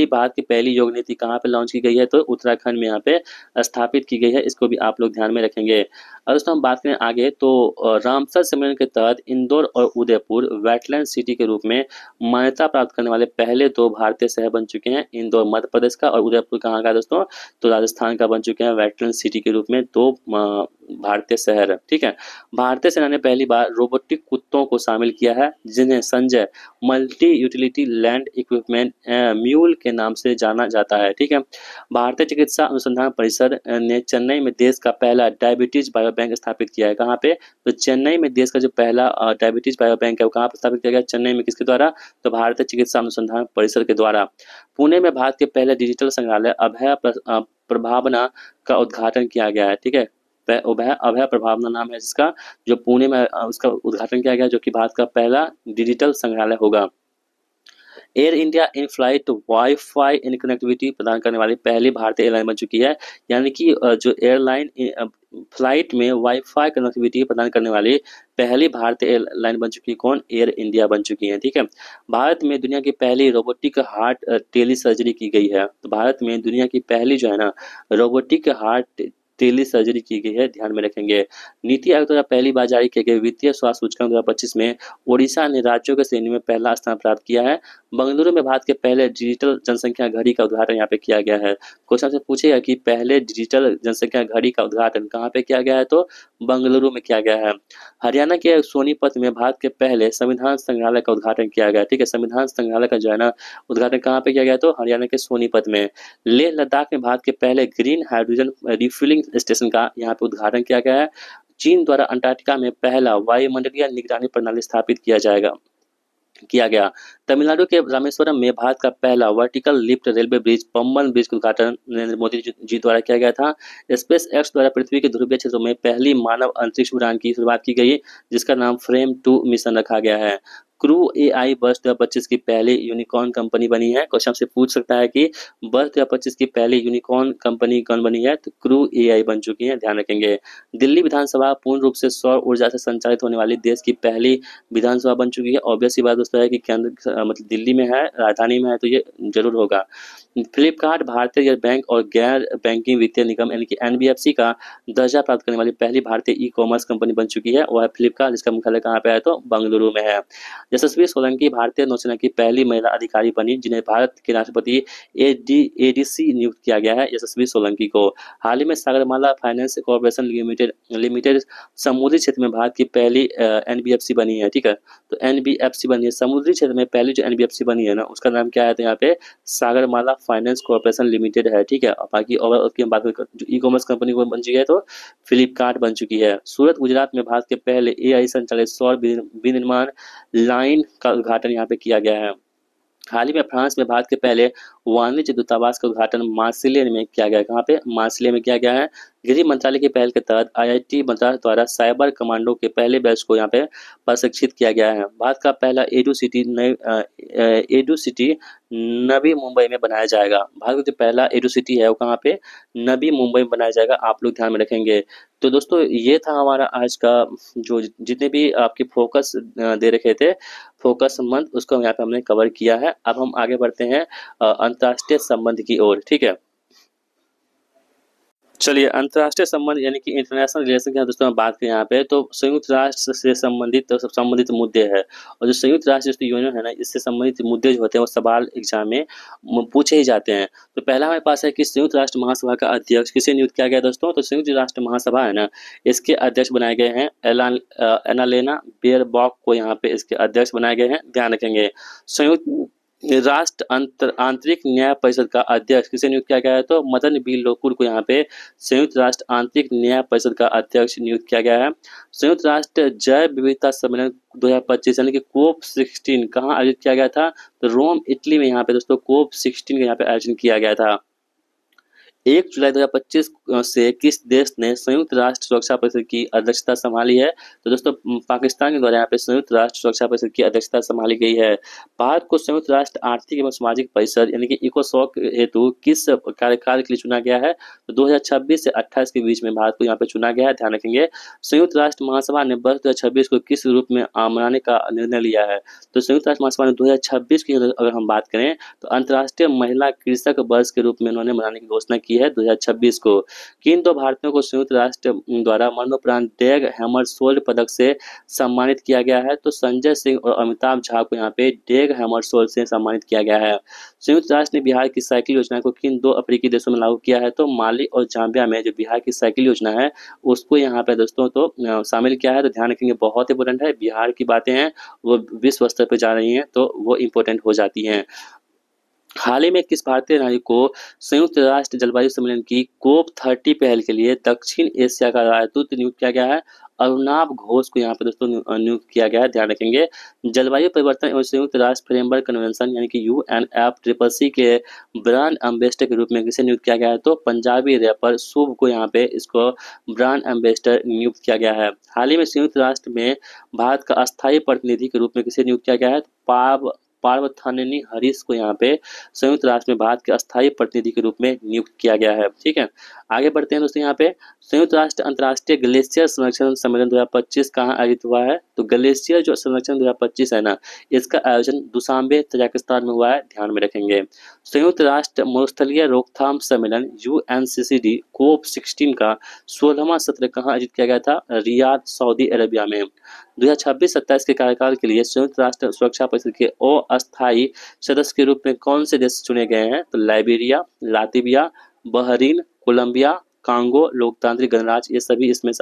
भारत की पहली योग नीति कहाँ पे लॉन्च की गई है? तो उत्तराखंड में यहाँ पे स्थापित की गई है। इसको भी आप लोग ध्यान में रखेंगे। और दोस्तों हम बात करें आगे तो रामसर सम्मेलन के तहत इंदौर और उदयपुर वेटलैंड सिटी के रूप में मान्यता प्राप्त करने वाले पहले दो भारतीय शहर बन चुके हैं। इंदौर मध्य प्रदेश का और उदयपुर कहाँ का दोस्तों? तो राजस्थान का बन चुके हैं वेटलैंड सिटी के रूप में दो भारतीय शहर। ठीक है। भारतीय सेना ने पहली बार रोबोटिक कुत्तों को शामिल किया है, जिन्हें Sanjay multi utility land equipment mule के नाम से जाना जाता है। ठीक है। भारतीय चिकित्सा अनुसंधान परिषद ने चेन्नई में देश का पहला डायबिटीज बायो बैंक स्थापित किया है। कहाँ पे? तो चेन्नई में देश का जो पहला डायबिटीज बायो बैंक है वो कहाँ पर स्थापित किया गया? चेन्नई में। किसके द्वारा? तो भारतीय चिकित्सा अनुसंधान परिषद के द्वारा। पुणे में भारत के पहले डिजिटल संग्रहालय अभय प्रभावना का उद्घाटन किया गया है। ठीक है। अभय प्रभावना नाम है जिसका, जो पुणे में उसका उद्घाटन किया गया, जो कि भारत का पहला डिजिटल संग्रहालय होगा। Air India in flight wifi in connectivity प्रदान करने वाली पहली भारतीय एयरलाइन बन चुकी है। यानी कि जो एयरलाइन फ्लाइट में वाईफाई कनेक्टिविटी प्रदान करने वाली पहली भारतीय एयरलाइन बन चुकी है। कौन? एयर इंडिया बन चुकी है। ठीक है। भारत में दुनिया की पहली रोबोटिक हार्ट टेली सर्जरी की गई है। तो भारत में दुनिया की पहली जो है ना रोबोटिक हार्ट टेली सर्जरी की गई है, ध्यान में रखेंगे। नीति आयोग द्वारा पहली बार जारी किए गए वित्तीय स्वास्थ्य सूचकांक 2025 में ओडिशा ने राज्यों के श्रेणी में पहला स्थान प्राप्त किया है। बंगलुरु में भारत के पहले डिजिटल जनसंख्या घड़ी का उद्घाटन यहाँ पे किया गया है। क्वेश्चन से पूछेगा कि पहले डिजिटल जनसंख्या घड़ी का उद्घाटन कहाँ पे किया गया है? तो बंगलुरु में किया गया है। हरियाणा के सोनीपत में भारत के पहले संविधान संग्रहालय का उद्घाटन किया गया। ठीक है। संविधान संग्रहालय का जो है ना उद्घाटन कहाँ पे किया गया? तो हरियाणा के सोनीपत में। लेह लद्दाख में भारत के पहले ग्रीन हाइड्रोजन रिफ्यूलिंग स्टेशन का यहाँ पे उद्घाटन किया गया है। चीन द्वारा अंटार्कटिका में पहला वायुमंडलीय निगरानी प्रणाली स्थापित किया गया। तमिलनाडु के रामेश्वरम में भारत का पहला vertical lift railway bridge Pamban bridge का उद्घाटन नरेंद्र मोदी जी द्वारा किया गया था। स्पेस एक्स द्वारा पृथ्वी के ध्रुवीय क्षेत्रों में पहली मानव अंतरिक्ष उड़ान की शुरुआत की गई, जिसका नाम फ्रेम 2 मिशन रखा गया है। क्रू एआई वर्ष 2025 की पहली यूनिकॉर्न कंपनी बनी है। क्वेश्चन से पूछ सकता है कि वर्ष 2025 की पहली यूनिकॉर्न कंपनी कौन बनी है? तो क्रू एआई बन चुकी है, ध्यान रखेंगे। दिल्ली विधानसभा पूर्ण रूप से सौर ऊर्जा से संचालित होने वाली देश की पहली विधानसभा बन चुकी है। ऑब्वियस सी बात दोस्तों है कि केंद्र मतलब दिल्ली में है, राजधानी में है, तो ये जरूर होगा। फ्लिपकार्ट भारतीय बैंक और गैर बैंकिंग वित्तीय निगम यानी कि एनबीएफसी का दर्जा प्राप्त करने वाली पहली भारतीय ई कॉमर्स कंपनी बन चुकी है। वह फ्लिपकार्ट, जिसका मुख्यालय कहाँ पे है? तो बंगलुरु में है। यशस्वी सोलंकी भारतीय नौसेना की पहली महिला अधिकारी बनी, जिन्हें भारत के राष्ट्रपति एडीसी नियुक्त किया गया है। यशस्वी सोलंकी को हाल ही में सागरमाला फाइनेंस कॉर्पोरेशन लिमिटेड समुद्री क्षेत्र में भारत की पहली एनबीएफसी बनी है। ठीक है। तो एनबीएफसी बनी है समुद्री क्षेत्र में पहली जो एनबीएफसी बनी है ना, उसका नाम क्या है? तो यहाँ पे सागरमाला फाइनेंस कॉर्पोरेशन लिमिटेड है। ठीक है। बाकी और उसकी बात जो ई कॉमर्स कंपनी को बन चुकी है तो फ्लिपकार्ट बन चुकी है। सूरत गुजरात में भारत के पहले एआई संचालित सौर विनिर्माण लाइन का उद्घाटन यहाँ पे किया गया है। हाल ही में फ्रांस में भारत के पहले वाणिज्य दूतावास का उद्घाटन मार्सिले में किया गया है। कहाँ पे? मार्सिले में किया गया है। गृह मंत्रालय की पहल के तहत आईआईटी मद्रास द्वारा साइबर कमांडो के पहले बैच को यहाँ पे प्रशिक्षित किया गया है। भारत का पहला एडू सिटी नवी मुंबई में बनाया जाएगा। भारत का जो पहला एडू सिटी है वो कहाँ पे? नवी मुंबई में बनाया जाएगा। आप लोग ध्यान में रखेंगे। तो दोस्तों ये था हमारा आज का जो जितने भी आपके फोकस दे रखे थे, फोकस मंथ, उसको यहाँ पे हमने कवर किया है। अब हम आगे बढ़ते हैं अंतर्राष्ट्रीय संबंध की ओर। ठीक है। चलिए, अंतर्राष्ट्रीय संबंध यानी कि इंटरनेशनल रिलेशन की यहाँ दोस्तों हम बात करें यहाँ पे, तो संयुक्त राष्ट्र से संबंधित मुद्दे हैं। और जो संयुक्त राष्ट्र जो यूनियन है ना, इससे संबंधित मुद्दे जो होते हैं वो सवाल एग्जाम में पूछे ही जाते हैं। तो पहला हमारे पास है कि संयुक्त राष्ट्र महासभा का अध्यक्ष किसे नियुक्त किया गया दोस्तों? तो संयुक्त राष्ट्र महासभा है ना, इसके अध्यक्ष बनाए गए हैं एनालेना बेयरबॉक को यहाँ पे इसके अध्यक्ष बनाए गए हैं, ध्यान रखेंगे। संयुक्त राष्ट्र आंतरिक न्याय परिषद का अध्यक्ष किसे नियुक्त किया गया है? तो मदन बी लोकुर को यहाँ पे संयुक्त राष्ट्र आंतरिक न्याय परिषद का अध्यक्ष नियुक्त किया गया है। संयुक्त राष्ट्र जैव विविधता सम्मेलन 2025 यानी कि कोप 16 कहाँ आयोजित किया गया था? तो रोम इटली में यहाँ पे दोस्तों कोप 16 का यहाँ पे आयोजन किया गया था। 1 जुलाई 2025 से किस देश ने संयुक्त राष्ट्र सुरक्षा परिषद की अध्यक्षता संभाली है? तो दोस्तों पाकिस्तान के द्वारा यहाँ पे संयुक्त राष्ट्र सुरक्षा परिषद की अध्यक्षता संभाली गई है। भारत को संयुक्त राष्ट्र आर्थिक एवं सामाजिक परिषद यानी कि इकोसॉक हेतु किस कार्यकाल के लिए चुना गया है? तो 2026 से 28 के बीच में भारत को यहाँ पे चुना गया है, ध्यान रखेंगे। संयुक्त राष्ट्र महासभा ने वर्ष 2026 को किस रूप में मनाने का निर्णय लिया है? तो संयुक्त राष्ट्र महासभा ने 2026 की अगर हम बात करें तो अंतर्राष्ट्रीय महिला कृषक वर्ष के रूप में उन्होंने मनाने की घोषणा की है 2026 को। किन दो भारतीयों को संयुक्त राष्ट्र द्वारा मरणोपरांत डैग हैमरशोल्ड पदक से सम्मानित किया गया है? तो संजय सिंह और अमिताभ झा को यहाँ पे डैग हैमरशोल्ड से सम्मानित किया गया है। संयुक्त राष्ट्र ने बिहार की साइकिल योजना को किन दो अफ्रीकी देशों में लागू किया है? तो माली और जाम्बिया में जो बिहार की साइकिल योजना है उसको यहाँ पे दोस्तों तो शामिल किया है। तो ध्यान रखेंगे, बहुत इंपॉर्टेंट है, बिहार की बातें हैं वो विश्व स्तर पर जा रही हैं तो वो इंपॉर्टेंट हो जाती हैं। हाल ही में किस भारतीय नागरिक को संयुक्त राष्ट्र जलवायु सम्मेलन की कोप 30 पहल के लिए दक्षिण एशिया का राजदूत नियुक्त किया गया है? अरुणाभ घोष को यहाँ पे दोस्तों नियुक्त किया गया है, ध्यान रखेंगे। जलवायु परिवर्तन एवं संयुक्त राष्ट्र फ्रेमवर्क कन्वेंशन यानी कि UNFCCC के ब्रांड एम्बेसडर के रूप में किसे नियुक्त किया गया है? तो पंजाबी रैपर शुभ को यहाँ पे इसको ब्रांड एम्बेसडर नियुक्त किया गया है। हाल ही में संयुक्त राष्ट्र में भारत का अस्थायी प्रतिनिधि के रूप में किसे नियुक्त किया गया है? पार्थानेनी हरीश को यहाँ पे संयुक्त राष्ट्र में भारत के अस्थायी प्रतिनिधि के रूप में नियुक्त किया गया है, ठीक है। आगे बढ़ते हैं दोस्तों, यहाँ पे संयुक्त राष्ट्र अंतर्राष्ट्रीय ग्लेशियर संरक्षण सम्मेलन 2025 कहाँ आयोजित हुआ है? तो ग्लेशियर जो संरक्षण 2025 है ना, इसका आयोजन दुशांबे तजाकिस्तान में हुआ है, ध्यान में रखेंगे। संयुक्त राष्ट्र मरुस्थलीय रोकथाम सम्मेलन UNCCD कोप 16 का 16वां सत्र कहाँ आयोजित किया गया था? रियाद, सऊदी अरेबिया में। 2026-27 के कार्यकाल के लिए संयुक्त राष्ट्र सुरक्षा परिषद के अस्थायी सदस्य के रूप में कौन से देश चुने गए हैं? तो Liberia, Latvia, Bahrain, Colombia, Congo, लोकतांत्रिक गणराज्य, ये सभी इसमें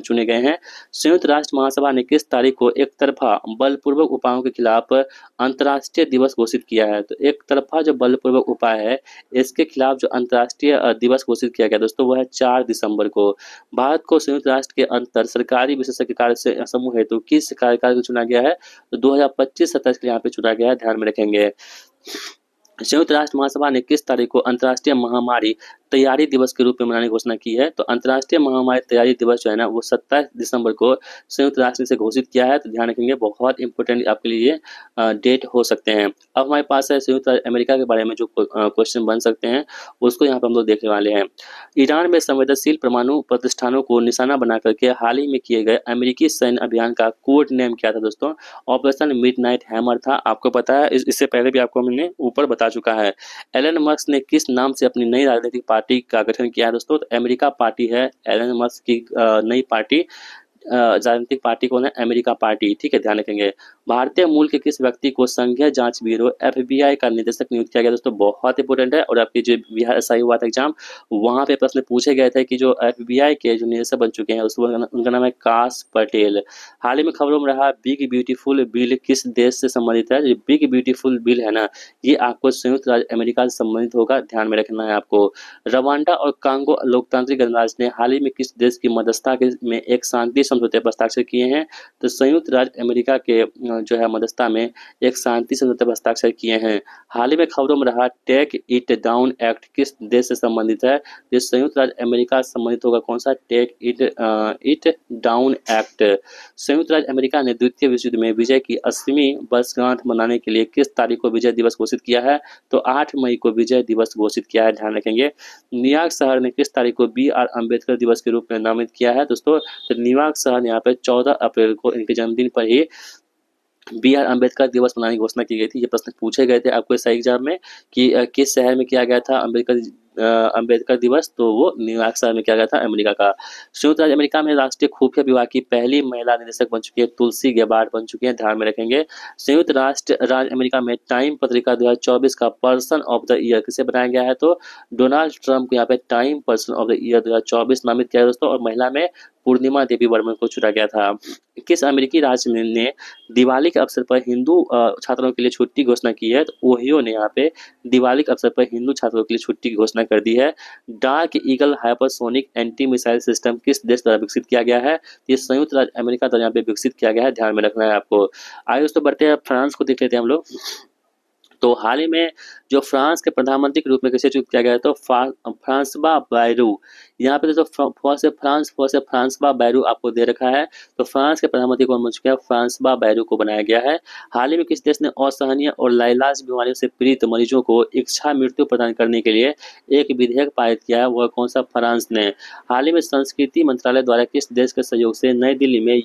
चुने गए हैं। संयुक्त राष्ट्र महासभा ने किस तारीख को एक तरफा बलपूर्वक उपायों के खिलाफ अंतर्राष्ट्रीय दिवस घोषित किया है? तो एक तरफा जो बलपूर्वक उपाय है इसके खिलाफ जो अंतर्राष्ट्रीय दिवस घोषित किया गया दोस्तों वह है 4 दिसंबर को। भारत को संयुक्त राष्ट्र के अंतर सरकारी विशेषज्ञ कार्य से समूह हेतु किस कार्यकाल को चुना गया है? तो 2025-27 के यहाँ पे चुना गया है, ध्यान में रखेंगे। संयुक्त राष्ट्र महासभा ने किस तारीख को अंतर्राष्ट्रीय महामारी तैयारी दिवस के रूप में मनाने की घोषणा की है? तो अंतर्राष्ट्रीय महामारी तैयारी दिवस जो है ना वो 27 दिसंबर को संयुक्त राष्ट्र से घोषित किया है, तो ध्यान रखेंगे, बहुत इंपॉर्टेंट आपके लिए डेट हो सकते हैं। अब हमारे पास है संयुक्त राज्य अमेरिका के बारे में जो क्वेश्चन बन सकते हैं उसको यहाँ पर हम लोग देखने वाले हैं। ईरान में संवेदनशील परमाणु प्रतिष्ठानों को निशाना बना करके हाल ही में किए गए अमेरिकी सैन्य अभियान का कोड नेम क्या था दोस्तों? ऑपरेशन मिडनाइट हैमर था, आपको पता है, इससे पहले भी आपको मैंने ऊपर बता चुका है। एलन मस्क ने किस नाम से अपनी नई राजनीतिक पार्टी का गठन किया है दोस्तों? तो अमेरिका पार्टी है एलन मस्क की नई पार्टी, राजनीतिक पार्टी कौन है? अमेरिका पार्टी, ठीक है, ध्यान रखेंगे। भारतीय मूल के किस व्यक्ति को संघीय जांच ब्यूरो FBI का निदेशक नियुक्त किया गया दोस्तों? बहुत इंपॉर्टेंट है, और आपकी जो बिहार SI हुआ था एग्जाम वहां पे प्रश्न पूछे गए थे कि जो FBI के जो निदेशक बन चुके हैं उनका नाम है काश पटेल। हाल ही में खबरों में रहा बिग ब्यूटीफुल बिल किस देश से संबंधित है? जो बिग ब्यूटीफुल बिल है ना ये आपको संयुक्त राज्य अमेरिका से संबंधित होगा, ध्यान में रखना है आपको। रवांडा और कांगो लोकतांत्रिक गणराज्य ने हाल ही में किस देश की मध्यस्थता में एक शांति समझौते पर हस्ताक्षर किए हैं? तो संयुक्त राज्य अमेरिका के जो है मध्यस्थता में एक शांति समझौते पर हस्ताक्षर किए हैं। हाल ही में खबरों में रहा टेक इट डाउन एक्ट किस देश से संबंधित है? ये संयुक्त राज्य अमेरिका से संबंधित होगा, कौन सा? Take it down act. संयुक्त राज्य अमेरिका ने द्वितीय विश्व युद्ध में विजय की 80वीं वर्षगांठ मनाने के लिए किस तारीख को विजय दिवस घोषित किया है? तो 8 मई को विजय दिवस घोषित किया है, ध्यान रखेंगे। न्यूयॉर्क शहर ने किस तारीख को BR अम्बेडकर दिवस के रूप में नामित किया है दोस्तों? तो न्यूयॉर्क शहर यहाँ पे 14 अप्रैल को इनके जन्मदिन पर ही BR अम्बेडकर दिवस मनाने की घोषणा की गई थी। ये प्रश्न पूछे गए थे आपको इस एग्जाम में कि किस शहर में किया गया था अम्बेडकर अम्बेडकर दिवस, तो वो न्यूयॉर्क शहर में किया गया था अमेरिका का। संयुक्त राज्य अमेरिका में राष्ट्रीय खुफिया विभाग की पहली महिला निदेशक बन चुकी है तुलसी गेबार्ड बन चुकी है, ध्यान में रखेंगे। संयुक्त राष्ट्र राज्य अमेरिका में टाइम पत्रिका 2024 का पर्सन ऑफ द ईयर किसे बनाया गया है, तो डोनाल्ड ट्रंप को यहाँ पे time person of the year 2024 नामित किया है दोस्तों। और महिला में पूर्णिमा देवी वर्मन को चुना गया था। किस अमेरिकी राज्य ने दिवाली के अवसर पर हिंदू छात्रों के लिए छुट्टी घोषणा की है, तो ओहियो ने यहाँ पे दिवाली के अवसर पर हिंदू छात्रों के लिए छुट्टी की घोषणा कर दी है। Dark eagle hypersonic anti missile system किस देश द्वारा विकसित किया गया है, ये संयुक्त राज्य अमेरिका द्वारा यहाँ पे विकसित किया गया है, ध्यान में रखना है आपको। आगे दोस्तों बढ़ते हैं, फ्रांस को देख लेते हैं हम लोग। तो हाल ही में जो फ्रांस के प्रधानमंत्री के रूप में किसे चुना किया गया है, तो फ्रांसवा बायरू। यहाँ पे दोस्तों फ्रांसवा बायरू आपको दे रखा है। तो फ्रांस के प्रधानमंत्री कौन बन चुके हैं, फ्रांसवा बायरू को बनाया गया है। हाल ही में किस देश ने असहनीय और लाइलाज बीमारियों से पीड़ित मरीजों को इच्छा मृत्यु प्रदान करने के लिए एक विधेयक पारित किया है, वह कौन सा, फ्रांस ने। हाल ही में संस्कृति मंत्रालय द्वारा किस देश के सहयोग से नई दिल्ली में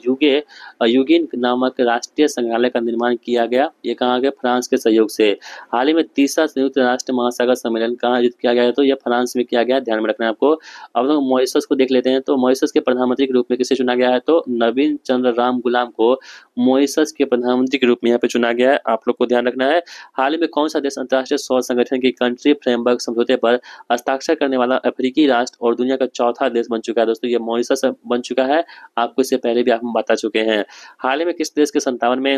युगिन नामक राष्ट्रीय संग्रहालय का निर्माण किया गया, ये कहाँ गया, फ्रांस के सहयोग से। हाल ही में तीसरा संयुक्त राष्ट्र महासागर सम्मेलन कहाँ आयोजित किया गया है, तो यह फ्रांस में किया गया, ध्यान में रखना है आपको। अब लोग मॉरिशस को देख लेते हैं। तो मॉरिशस के प्रधानमंत्री के रूप में किसे चुना गया है, तो नवीन चंद्र राम गुलाम को मॉरिशस के प्रधानमंत्री के रूप में यहाँ पे चुना गया है, आप लोग को ध्यान रखना है। हाल ही में कौन सा देश अंतर्राष्ट्रीय सौर संगठन की कंट्री फ्रेमवर्क समझौते पर हस्ताक्षर करने वाला अफ्रीकी राष्ट्र और दुनिया का चौथा देश बन चुका है, दोस्तों ये मॉरिशस बन चुका है, आपको इससे पहले भी आप बता चुके हैं। हाल ही में किस देश के 57वें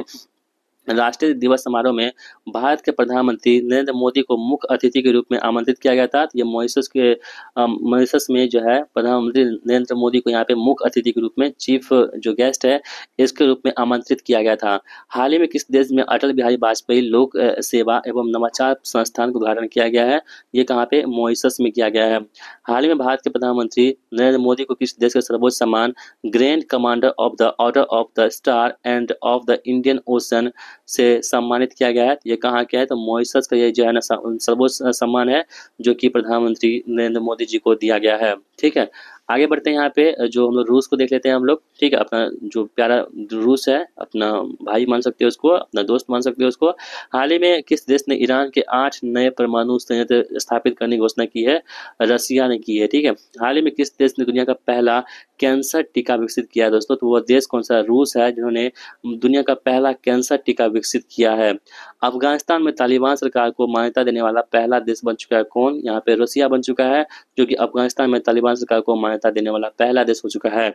राष्ट्रीय दिवस समारोह में भारत के प्रधानमंत्री नरेंद्र मोदी को मुख्य अतिथि के रूप में आमंत्रित किया गया था, तो ये मॉरिशस में जो है प्रधानमंत्री नरेंद्र मोदी को यहाँ पे मुख्य अतिथि के रूप में, चीफ जो गेस्ट है इसके रूप में आमंत्रित किया गया था। हाल ही में किस देश में अटल बिहारी वाजपेयी लोक सेवा एवं नवाचार संस्थान का उद्घाटन किया गया है, ये कहाँ पे, मॉरिशस में किया गया है। हाल ही में भारत के प्रधानमंत्री नरेंद्र मोदी को किस देश का सर्वोच्च सम्मान grand commander of the order of the star end of the Indian ocean से सम्मानित किया गया है, ये कहाँ क्या है, तो मॉरिशस का ये जो है ना सर्वोच्च सम्मान है जो कि प्रधानमंत्री नरेंद्र मोदी जी को दिया गया है। ठीक है, आगे बढ़ते हैं। यहाँ पे जो हम लोग रूस को देख लेते हैं हम लोग। ठीक है, अपना जो प्यारा रूस है, अपना भाई मान सकते हो उसको, अपना दोस्त मान सकते हो उसको। हाल ही में किस देश ने ईरान के 8 नए परमाणु संयंत्र स्थापित करने की घोषणा की है, रसिया ने की है। ठीक है, हाल ही में किस देश ने दुनिया का पहला कैंसर टीका विकसित किया है दोस्तों, तो वो देश कौन सा, रूस है, जिन्होंने दुनिया का पहला कैंसर टीका विकसित किया है। अफगानिस्तान में तालिबान सरकार को मान्यता देने वाला पहला देश बन चुका है कौन, यहाँ पे रसिया बन चुका है, जो कि अफगानिस्तान में तालिबान सरकार को मान्यता देने वाला पहला देश हो चुका है।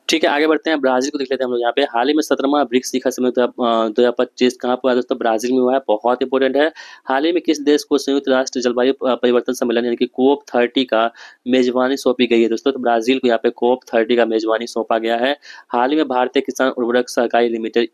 ठीक है, आगे बढ़ते हैं, ब्राजील को देख लेते हैं हम लोग। यहाँ पे हाल ही में 17वां ब्रिक्स शिखर सम्मेलन 2025 कहाँ पर हुआ दोस्तों, ब्राजील में हुआ है, बहुत इंपॉर्टेंट है। हाल ही में किस देश को संयुक्त राष्ट्र जलवायु परिवर्तन सम्मेलन यानी कि कोप 30 का मेजबानी सौंपी गई है दोस्तों, तो ब्राजील को यहाँ पे कोप 30 का मेजबानी सौंपा गया है। हाल ही में भारतीय किसान उर्वरक सहकारी लिमिटेड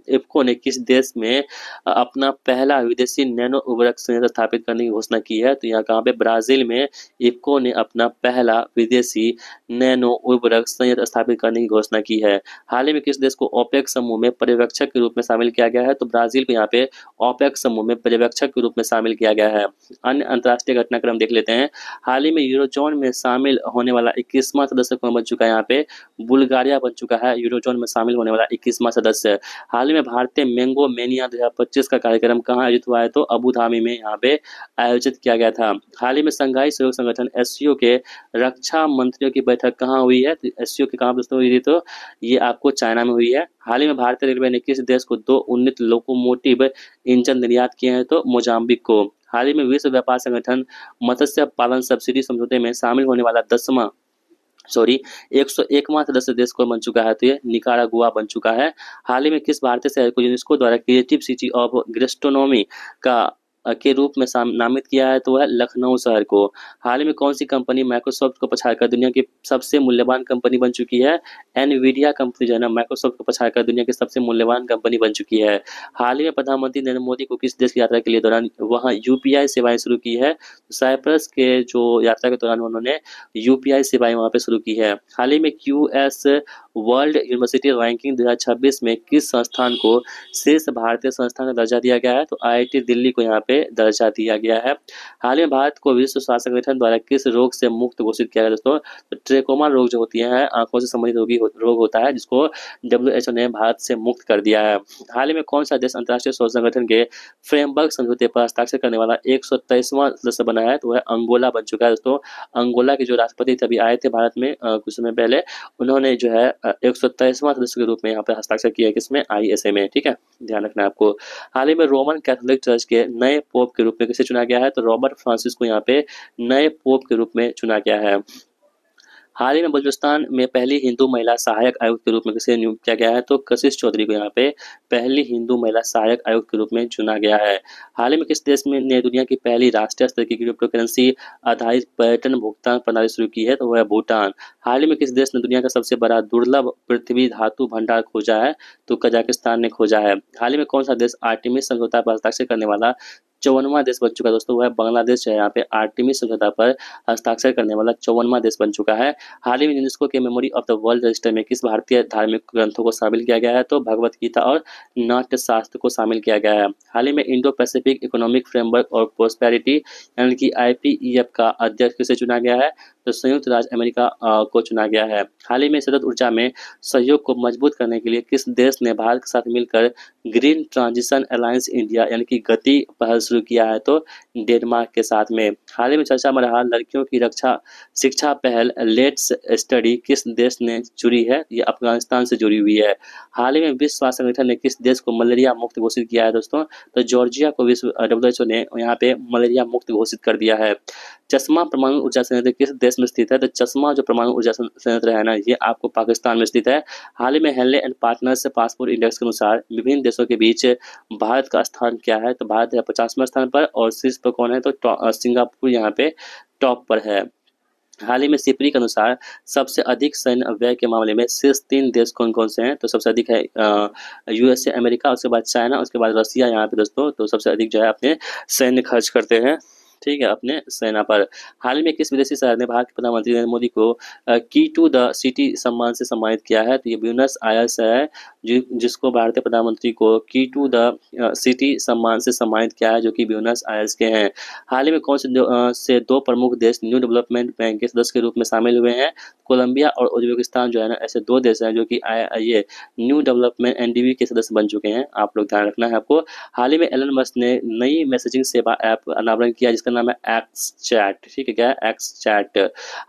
इफ्को ने किस देश में अपना पहला विदेशी नैनो उर्वरक संयंत्र स्थापित करने की घोषणा की है, तो यहाँ कहाँ पे, ब्राजील में इफ्को ने अपना पहला विदेशी नैनो उर्वरक संयंत्र स्थापित करने की घोषणा की है। हाल ही में किस देश को ओपेक समूह में पर्यवेक्षक के रूप में शामिल किया गया है, तो ब्राजील को यहाँ पे ओपेक समूह में पर्यवेक्षक के रूप में शामिल किया गया है। अन्य अंतर्राष्ट्रीय घटनाक्रम देख लेते हैं। हाल ही में यूरोजोन में शामिल होने वाला 21वां सदस्य कौन बन चुका है, यहाँ पे बुल्गारिया बन चुका है यूरोजोन में शामिल होने वाला 21वां सदस्य। हाल ही में भारतीय मैंगो मेनिया 2025 का कार्यक्रम कहाँ आयोजित हुआ है, तो अबू धाबी में यहाँ पे आयोजित किया गया था। हाल ही में संघाई सहयोग संगठन एससीओ के रक्षा मंत्रियों की बैठक कहाँ हुई है, तो एससीओ की कहाँ दोस्तों हुई थी, तो ये आपको चाइना में हुई है। हाल ही में भारतीय रेलवे ने किस देश को 2 उन्नत लोकोमोटिव इंजन निर्यात किए हैं, तो मोजाम्बिक को। हाल ही में विश्व व्यापार संगठन मत्स्य पालन सब्सिडी समझौते में शामिल होने वाला 101वां सदस्य देश को बन चुका है, तो ये निकारागुआ बन चुका है। हाल ही में किस भारतीय शहर को यूनेस्को द्वारा क्रिएटिव सिटी ऑफ गैस्ट्रोनॉमी के रूप में नामित किया है, तो वह लखनऊ शहर को। हाल ही में कौन सी कंपनी माइक्रोसॉफ्ट को पछाड़कर दुनिया की सबसे मूल्यवान कंपनी बन चुकी है, एनवीडिया कंपनी जो है ना माइक्रोसॉफ्ट को पछाड़कर दुनिया की सबसे मूल्यवान कंपनी बन चुकी है। हाल ही में प्रधानमंत्री नरेंद्र मोदी को किस देश की यात्रा के लिए दौरान वहाँ यूपीआई सेवाएं शुरू की है, साइप्रस के जो यात्रा के दौरान उन्होंने यूपीआई सेवाएं वहाँ पे शुरू की है। हाल ही में क्यूएस वर्ल्ड यूनिवर्सिटी रैंकिंग 2026 में किस संस्थान को शीर्ष भारतीय संस्थान का दर्जा दिया गया है? तो आईआईटी दिल्ली को यहाँ पे दर्जा दिया गया है। हाल ही में भारत को विश्व स्वास्थ्य संगठन द्वारा किस रोग से मुक्त घोषित किया गया दोस्तों? तो ट्रेकोमा रोग जो होती है, आंखों से संबंधित रोग होता है, जिसको WHO ने भारत से मुक्त कर दिया है। हाल ही में कौन सा देश अंतर्राष्ट्रीय शोध संगठन के फ्रेमवर्क समझौते पर हस्ताक्षर करने वाला 123वां सदस्य बना है? तो वह अंगोला बन चुका है दोस्तों। अंगोला के जो राष्ट्रपति अभी आए थे भारत में कुछ समय पहले, उन्होंने जो है 123वां सदस्य के रूप में यहाँ पे हस्ताक्षर किया है, किसमें? ISA में। ठीक है, ध्यान रखना है आपको। हाल ही में रोमन कैथोलिक चर्च के नए पोप के रूप में किसे चुना गया है? तो रॉबर्ट फ्रांसिस को यहाँ पे नए पोप के रूप में चुना गया है। हाल ही में बलूचिस्तान में पहली हिंदू महिला सहायक आयुक्त के रूप में किसे नियुक्त किया गया है? तो कशिश चौधरी को यहाँ पे पहली हिंदू महिला सहायक आयुक्त के रूप में चुना गया है। हाल ही में किस देश में ने दुनिया की पहली राष्ट्रीय स्तर की क्रिप्टो करेंसी आधारित पर्यटन भुगतान प्रणाली शुरू की है? तो वह है भूटान। हाल ही में किस देश ने दुनिया का सबसे बड़ा दुर्लभ पृथ्वी धातु भंडार खोजा है? तो कजाकिस्तान ने खोजा है। हाल ही में कौन सा देश आर्टेमिस समझौता पर हस्ताक्षर करने वाला 54वां देश बन चुका है दोस्तों? वह बांग्लादेश है। यहाँ पे आर्टेमिस समझौता पर हस्ताक्षर करने वाला 54वां देश बन चुका है। हाल ही में यूनेस्को के memory of the world register में किस भारतीय धार्मिक ग्रंथों को शामिल किया गया है? तो भगवत गीता और नाट्य शास्त्र को शामिल किया गया है। हाल ही में इंडो पैसिफिक इकोनॉमिक फ्रेमवर्क और प्रोस्पेरिटी यानी कि IPEF का अध्यक्ष किसे चुना गया है? तो संयुक्त राज्य अमेरिका को चुना गया है। हाल ही में सतत ऊर्जा में सहयोग को मजबूत करने के लिए किस देश ने भारत के साथ मिलकर ग्रीन ट्रांजिशन अलायंस इंडिया यानी कि गति पहल शुरू किया है? तो डेनमार्क के साथ में। हाल ही में चर्चा में रहा लड़कियों की रक्षा शिक्षा पहल लेट्स स्टडी किस देश ने जुड़ी है? ये अफगानिस्तान से जुड़ी हुई है। हाल ही में विश्व स्वास्थ्य संगठन ने किस देश को मलेरिया मुक्त घोषित किया है दोस्तों? तो जॉर्जिया को विश्व WHO ने यहाँ पे मलेरिया मुक्त घोषित कर दिया है। चश्मा परमाणु ऊर्जा संयंत्र किस देश में स्थित है? तो चश्मा जो परमाणु ऊर्जा संयंत्र है ना, ये आपको पाकिस्तान में स्थित है। हाल ही में Henley and Partners passport index के अनुसार विभिन्न देशों के बीच भारत का स्थान क्या है? तो भारत है 50वें स्थान पर और शीर्ष पर कौन है? तो सिंगापुर यहाँ पे टॉप पर है। हाल ही में सिपरी के अनुसार सबसे अधिक सैन्य व्यय के मामले में शीर्ष 3 देश कौन कौन से हैं? तो सबसे अधिक है USA अमेरिका, उसके बाद चाइना, उसके बाद रसिया यहाँ पे दोस्तों। तो सबसे अधिक जो है अपने सैन्य खर्च करते हैं, ठीक है, अपने सेना पर। हाल ही में किस विदेशी शहर ने भारत के प्रधानमंत्री नरेंद्र मोदी को की टू द सिटी सम्मान से सम्मानित किया है? तो ये ब्यूनस आयर्स है, जिसको भारतीय प्रधानमंत्री को की टू द सिटी सम्मान से सम्मानित किया है, जो कि ब्यूनस आयर्स के हैं। हाल ही में कौन से दो प्रमुख देश न्यू डेवलपमेंट बैंक के सदस्य के रूप में शामिल हुए हैं? कोलंबिया और उज्बेकिस्तान जो है ना, ऐसे 2 देश हैं जो कि ये न्यू डेवलपमेंट NDB के सदस्य बन चुके हैं। आप लोग ध्यान रखना है आपको। हाल ही में एलन मस्क ने नई मैसेजिंग सेवा ऐप अनावरण किया, जिसका नाम है एक्स चैट। ठीक है, क्या है? X chat.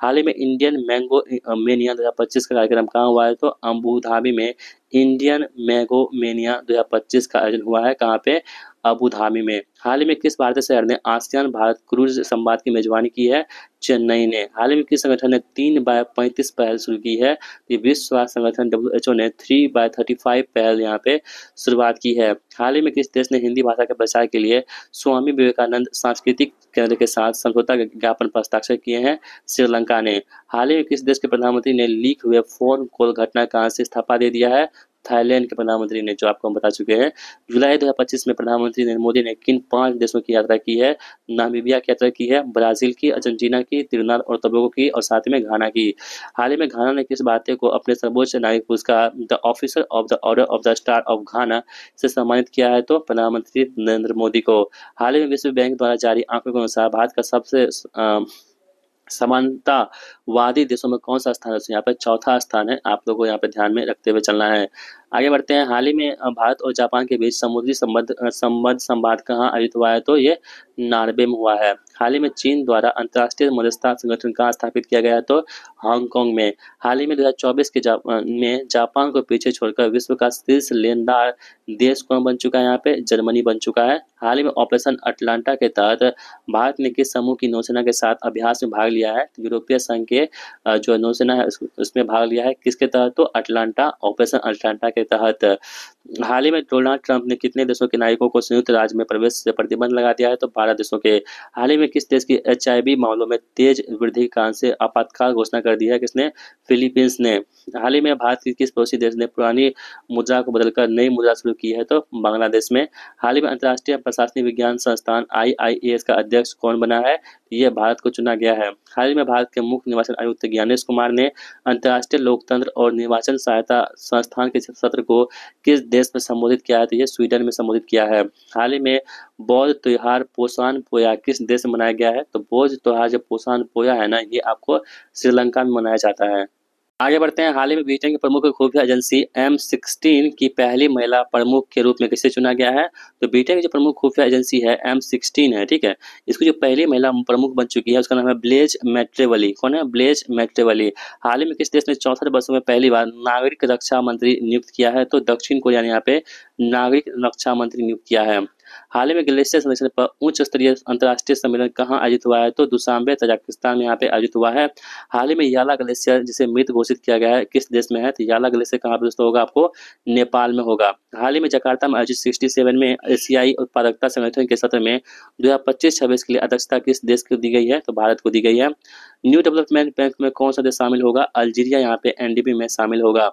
हाल ही में इंडियन मैंगो मेनिया 2025 का कार्यक्रम कहाँ हुआ है? तो अबू धाबी में इंडियन मैंगो मेनिया 2025 का आयोजन हुआ है। कहाँ पे? अबू धाबी में। हाल ही में किस भारतीय शहर ने आसियान भारत क्रूज संवाद की मेजबानी की है? चेन्नई ने। हाल ही में किस संगठन ने 3x35 पहल शुरू की है? ये विश्व स्वास्थ्य संगठन WHO ने 3x35 पहल यहाँ पे शुरुआत की है। हाल ही में किस देश ने हिंदी भाषा के प्रचार के लिए स्वामी विवेकानंद सांस्कृतिक केंद्र के साथ समझौता ज्ञापन पर हस्ताक्षर किए हैं? श्रीलंका ने। हाल ही में किस देश के प्रधानमंत्री ने लीक हुए फोन कॉल घटना का से इस्तीफा दे दिया है? थाईलैंड के प्रधानमंत्री ने, जो आपको हम बता चुके हैं। जुलाई 2025 में प्रधानमंत्री नरेंद्र मोदी ने किन 5 देशों की यात्रा की है? नामीबिया की यात्रा की है, ब्राजील की, अर्जेंटीना की, त्रिनाद और टोबैगो की और साथ में घाना की। हाल ही में घाना ने किस भारतीय को अपने सर्वोच्च नागरिक पुरस्कार the officer of the order of the star of घाना से सम्मानित किया है? तो प्रधानमंत्री नरेंद्र मोदी को। हाल ही में विश्व बैंक द्वारा जारी आंकड़ों के अनुसार भारत का सबसे समानतावादी देशों में कौन सा स्थान है? यहाँ पे चौथा स्थान है। आप लोगों को यहाँ पे ध्यान में रखते हुए चलना है। आगे बढ़ते हैं। हाल ही में भारत और जापान के बीच समुद्री संवाद कहाँ आयोजित हुआ है? तो ये नार्वे में हुआ है। हाल ही में चीन द्वारा अंतर्राष्ट्रीय मध्यस्थता संगठन कहाँ स्थापित किया गया है? तो हांगकांग में। हाल ही में 2024 के में जापान को पीछे छोड़कर विश्व का शीर्ष लेनदार देश कौन बन चुका है? यहाँ पे जर्मनी बन चुका है। हाल ही में ऑपरेशन अटलांटा के तहत भारत ने किस समूह की नौसेना के साथ अभ्यास में भाग लिया है? यूरोपीय संघ के जो नौसेना है उसमें भाग लिया है। किसके तहत? तो अटलांटा, ऑपरेशन अटलांटा के तहत। हाल ही में डोनाल्ड ट्रंप ने कितने देशों के नागरिकों को संयुक्त राज्य में प्रवेश से प्रतिबंध लगा दिया है? तो 12 देशों के। हाल ही में किस देश की HIV मामलों में तेज वृद्धि के कारण से आपातकाल घोषणा कर दी है? किसने? फिलीपींस ने। हाल ही में भारत के किस पड़ोसी देश ने पुरानी मुद्रा को बदलकर नई मुद्रा शुरू की है? तो बांग्लादेश में। हाल ही में अंतर्राष्ट्रीय प्रशासनिक विज्ञान संस्थान IIAS का अध्यक्ष कौन बना है? यह भारत को चुना गया है। हाल ही में भारत के मुख्य निर्वाचन आयुक्त ज्ञानेश कुमार ने अंतर्राष्ट्रीय लोकतंत्र और निर्वाचन सहायता संस्थान के सत्र को किस देश में संबोधित किया है? तो ये स्वीडन में संबोधित किया है। हाल ही में बौद्ध त्योहार पोसान पोया किस देश में मनाया गया है? तो बौद्ध त्योहार जो पोसान पोया है ना, ये आपको श्रीलंका में मनाया जाता है। आगे बढ़ते हैं। हाल ही में ब्रिटेन की प्रमुख खुफिया एजेंसी M16 की पहली महिला प्रमुख के रूप में किसे चुना गया है? तो ब्रिटेन की जो प्रमुख खुफिया एजेंसी है M16 है, ठीक है। इसकी जो पहली महिला प्रमुख बन चुकी है उसका नाम है ब्लेज मैट्रेवली। कौन है? ब्लेज मैट्रेवली। हाल ही में किस देश ने 64 वर्षों में पहली बार नागरिक रक्षा मंत्री नियुक्त किया है? तो दक्षिण कोरिया ने यहाँ पे नागरिक रक्षा मंत्री नियुक्त किया है। हाल ही में ग्लेशियर संरक्षण पर उच्च स्तरीय अंतर्राष्ट्रीय सम्मेलन कहाँ आयोजित हुआ है? तो दुशांबे तजाकिस्तान में यहाँ पे आयोजित हुआ है। हाल ही में याला ग्लेशियर जिसे मृत घोषित किया गया है किस देश में है? तो याला ग्लेशियर कहाँ पे दोस्तों होगा? आपको नेपाल में होगा। हाल ही में जकार्ता में आयोजित 67 में एशियाई उत्पादकता संगठन के सत्र में 2025-26 के लिए अध्यक्षता किस देश को दी गई है? तो भारत को दी गई है। न्यू डेवलपमेंट बैंक में कौन सा देश शामिल होगा? अल्जीरिया यहाँ पे NDB में शामिल होगा।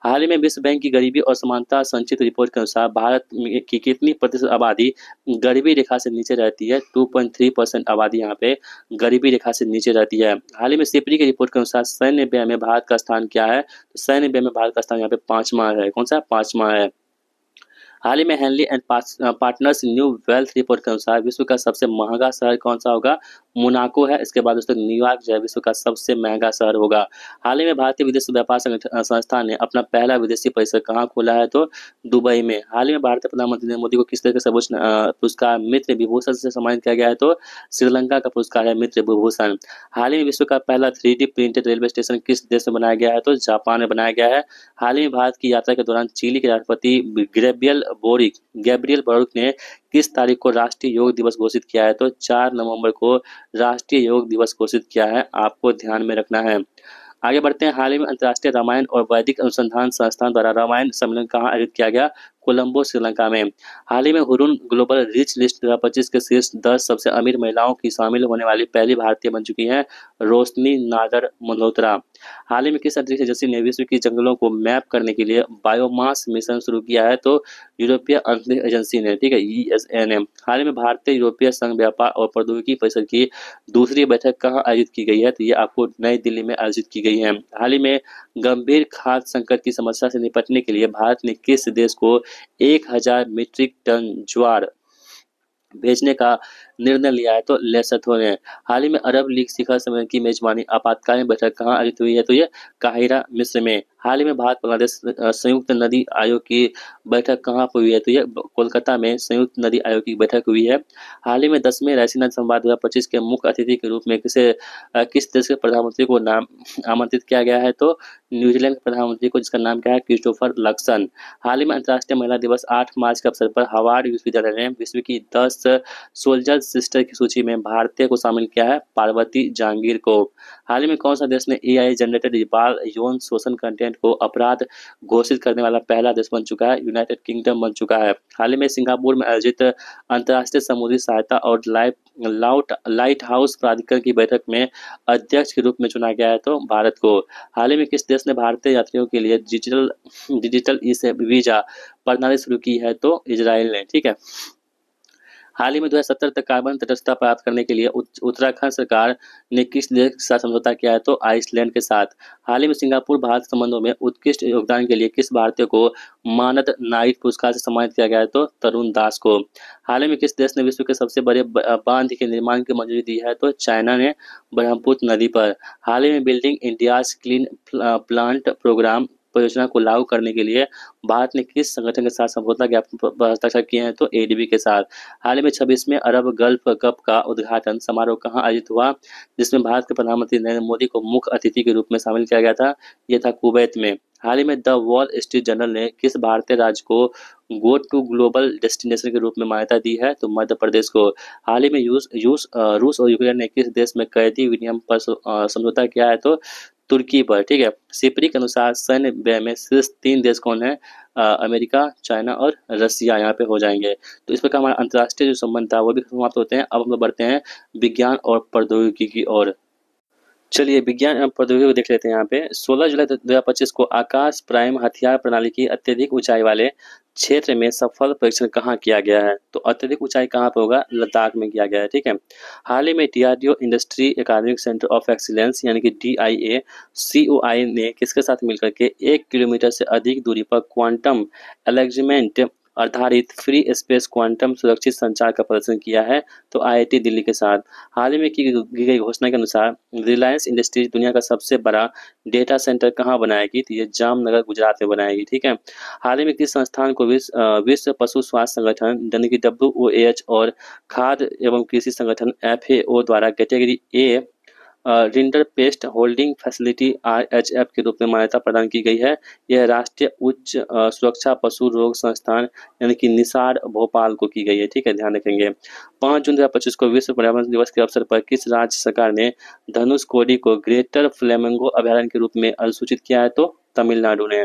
हाल ही में विश्व बैंक की गरीबी और समानता संचित रिपोर्ट के अनुसार भारत की कितनी प्रतिशत आबादी गरीबी रेखा से नीचे रहती है? 2.3% आबादी यहाँ पे गरीबी रेखा से नीचे रहती है। हाल ही में सिपरी की रिपोर्ट के अनुसार सैन्य व्यय में भारत का स्थान क्या है? तो सैन्य व्यय में भारत का स्थान यहाँ पे 5वां है। कौन सा? 5वां है। हाल ही में Henley and partners new wealth report के अनुसार विश्व का सबसे महंगा शहर कौन सा होगा? मोनाको है। इसके बाद दोस्तों न्यूयॉर्क जो है विश्व का सबसे महंगा शहर होगा। हाल ही में भारतीय विदेश व्यापार संस्थान ने अपना पहला विदेशी परिसर कहाँ खोला है? तो दुबई में। हाल ही में भारतीय प्रधानमंत्री नरेंद्र मोदी को किस तरह के सर्वोच्च पुरस्कार मित्र विभूषण से सम्मानित किया गया है? तो श्रीलंका का पुरस्कार है मित्र विभूषण। हाल ही में विश्व का पहला 3D प्रिंटेड रेलवे स्टेशन किस देश में बनाया गया है? तो जापान में बनाया गया है। हाल ही में भारत की यात्रा के दौरान चिली के राष्ट्रपति गैब्रियल बोरिक ने किस तारीख को राष्ट्रीय योग दिवस घोषित किया है? तो 4 नवंबर को राष्ट्रीय योग दिवस घोषित किया है। आपको ध्यान में रखना है। आगे बढ़ते हैं। हाल ही में अंतर्राष्ट्रीय रामायण और वैदिक अनुसंधान संस्थान द्वारा रामायण सम्मेलन कहाँ आयोजित किया गया? कोलंबो श्रीलंका में। हाल ही में हुरुन ग्लोबल रिच लिस्ट 2025 के शीर्ष 10 सबसे अमीर महिलाओं की शामिल होने वाली पहली भारतीय बन चुकी हैं रोशनी नादर मल्होत्रा। हाल ही में किस अंतरिक्ष एजेंसी ने विश्व की जंगलों को मैप करने के लिए बायोमास मिशन शुरू किया है? तो यूरोपीय अंतरिक्ष एजेंसी ने, ठीक है, ESA। हाल ही में भारतीय यूरोपीय संघ व्यापार और प्रौद्योगिकी परिषद की दूसरी बैठक कहाँ आयोजित की गई है? तो ये आपको नई दिल्ली में आयोजित की गई है। हाल ही में गंभीर खाद्य संकट की समस्या से निपटने के लिए भारत ने किस देश को 1000 मीट्रिक टन ज्वार भेजने का निर्णय लिया है? तो लेसोथो ने। हाल ही में अरब लीग शिखर सम्मेलन की मेजबानी आपातकालीन बैठक कहाँ आयोजित हुई है? तो ये काहिरा मिस्र में। हाल ही में भारत बांग्लादेश संयुक्त नदी आयोग की बैठक कहाँ पर हुई है? तो ये कोलकाता में संयुक्त नदी आयोग की बैठक हुई है। हाल ही में 10वें रायसीना संवाद 2025 के मुख्य अतिथि के रूप में किस देश के प्रधानमंत्री को नाम आमंत्रित किया गया है? तो न्यूजीलैंड के प्रधानमंत्री को, जिसका नाम क्या है? Christopher Luxon. हाल ही में अंतर्राष्ट्रीय महिला दिवस 8 मार्च के अवसर पर हार्वर्ड विश्वविद्यालय ने विश्व की 10 सोल्जर सिस्टर की सूची में भारतीय को शामिल किया है, पार्वती जहांगीर को। हाल ही में कौन सा देश ने AI जनरेटेड बाल यौन शोषण कंटेंट को अपराध घोषित करने वाला पहला देश बन चुका है? यूनाइटेड किंगडम बन चुका है। हाल ही में सिंगापुर में आयोजित अंतर्राष्ट्रीय समुद्री सहायता और लाइट हाउस प्राधिकरण की बैठक में अध्यक्ष के रूप में चुना गया है? तो भारत को। हाल ही में किस देश ने भारतीय यात्रियों के लिए डिजिटल वीजा प्रणाली शुरू की है? तो इजराइल ने, ठीक है। हाल ही में 2070 तक कार्बन तटस्थता प्राप्त करने के लिए उत्तराखंड सरकार ने किस देश के साथ समझौता किया है? तो आइसलैंड के साथ। हाल ही में सिंगापुर भारत संबंधों में उत्कृष्ट योगदान के लिए किस भारतीय को मानद नाइट पुरस्कार से सम्मानित किया गया है? तो तरुण दास को। हाल ही में किस देश ने विश्व के सबसे बड़े बांध के निर्माण की मंजूरी दी है? तो चाइना ने, ब्रह्मपुत्र नदी पर। हाल ही में building India's clean plant programme परियोजना को लागू करने के लिए भारत ने किस संगठन के साथ समझौता ज्ञापन पर हस्ताक्षर किए हैं? तो ADB के साथ। हाल ही में 26वें अरब गल्फ कप का उद्घाटन समारोह कहाँ आयोजित हुआ, जिसमें भारत के प्रधानमंत्री नरेंद्र मोदी को मुख्य अतिथि के रूप में शामिल किया गया था? यह था कुवैत में। हाल ही में द वॉल स्ट्रीट जर्नल ने किस भारतीय राज्य को गो टू ग्लोबल डेस्टिनेशन के रूप में मान्यता दी है? तो मध्य प्रदेश को। हाल ही में रूस और यूक्रेन ने किस देश में कैदी विनिमय पर समझौता किया है? तो तुर्की पर, ठीक है। सिपरी के अनुसार सैन्य व्यय में शीर्ष 3 देश कौन है? अमेरिका, चाइना और रसिया यहाँ पे हो जाएंगे। तो इस प्रकार हमारा अंतर्राष्ट्रीय जो संबंध था वो भी समाप्त होते हैं। अब हम लोग बढ़ते हैं विज्ञान और प्रौद्योगिकी की ओर। चलिए विज्ञान एवं प्रौद्योगिकी को देख लेते हैं। यहाँ पे 16 जुलाई 2025 को आकाश प्राइम हथियार प्रणाली की अत्यधिक ऊंचाई वाले क्षेत्र में सफल परीक्षण कहाँ किया गया है? तो अत्यधिक ऊंचाई कहाँ पे होगा? लद्दाख में किया गया है। ठीक है। हाल ही में DRDO industry academic centre of excellence यानी कि डीआईए सीओआई ने किसके साथ मिलकर के 1 किलोमीटर से अधिक दूरी पर क्वांटम एलेजमेंट आधारित फ्री स्पेस क्वांटम सुरक्षित संचार का प्रदर्शन किया है? तो आईआईटी दिल्ली के साथ। हाल ही में की गई घोषणा के अनुसार रिलायंस इंडस्ट्रीज दुनिया का सबसे बड़ा डेटा सेंटर कहाँ बनाएगी? तो ये जामनगर गुजरात में बनाएगी। ठीक है। हाल ही में किस संस्थान को विश्व पशु स्वास्थ्य संगठन यानी कि WOAH और खाद्य एवं कृषि संगठन FAO द्वारा category A rinder paste holding facility RHF के रूप में मान्यता प्रदान की गई है? यह राष्ट्रीय उच्च सुरक्षा पशु रोग संस्थान यानी कि निसार भोपाल को की गई है। ठीक है, ध्यान रखेंगे। 5 जून 2025 को विश्व पर्यावरण दिवस के अवसर पर किस राज्य सरकार ने धनुषकोडी को ग्रेटर फ्लेमिंगो अभयारण्य के रूप में अधिसूचित किया है? तो तमिलनाडु ने।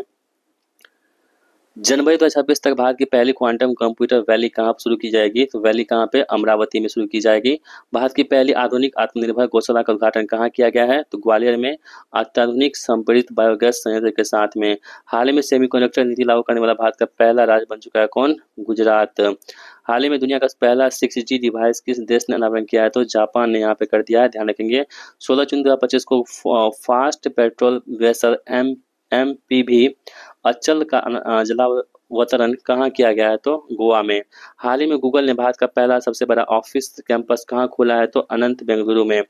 जनवरी 2026 तक भारत की पहली क्वांटम कंप्यूटर वैली कहाँ शुरू की जाएगी? तो वैली कहाँ पे? अमरावती में शुरू की जाएगी। भारत की पहली आधुनिक आत्मनिर्भर गौशाला का उद्घाटन कहाँ किया गया है? तो ग्वालियर में अत्याधुनिक संपीड़ित बायोगैस संयंत्र के साथ में। हाल ही में सेमीकंडक्टर नीति लागू करने वाला भारत का पहला राज्य बन चुका है कौन? गुजरात। हाल ही में दुनिया का पहला 6G डिवाइस किस देश ने अनावरण किया है? तो जापान ने यहाँ पे कर दिया है। ध्यान रखेंगे। 16 जून 2025 को फास्ट पेट्रोल वेसल MPV अचल का जलावतरण कहाँ किया गया है? तो गोवा में। हाल ही में गूगल ने भारत का पहला सबसे बड़ा ऑफिस कैंपस कहाँ खोला है? तो अनंत बेंगलुरु में।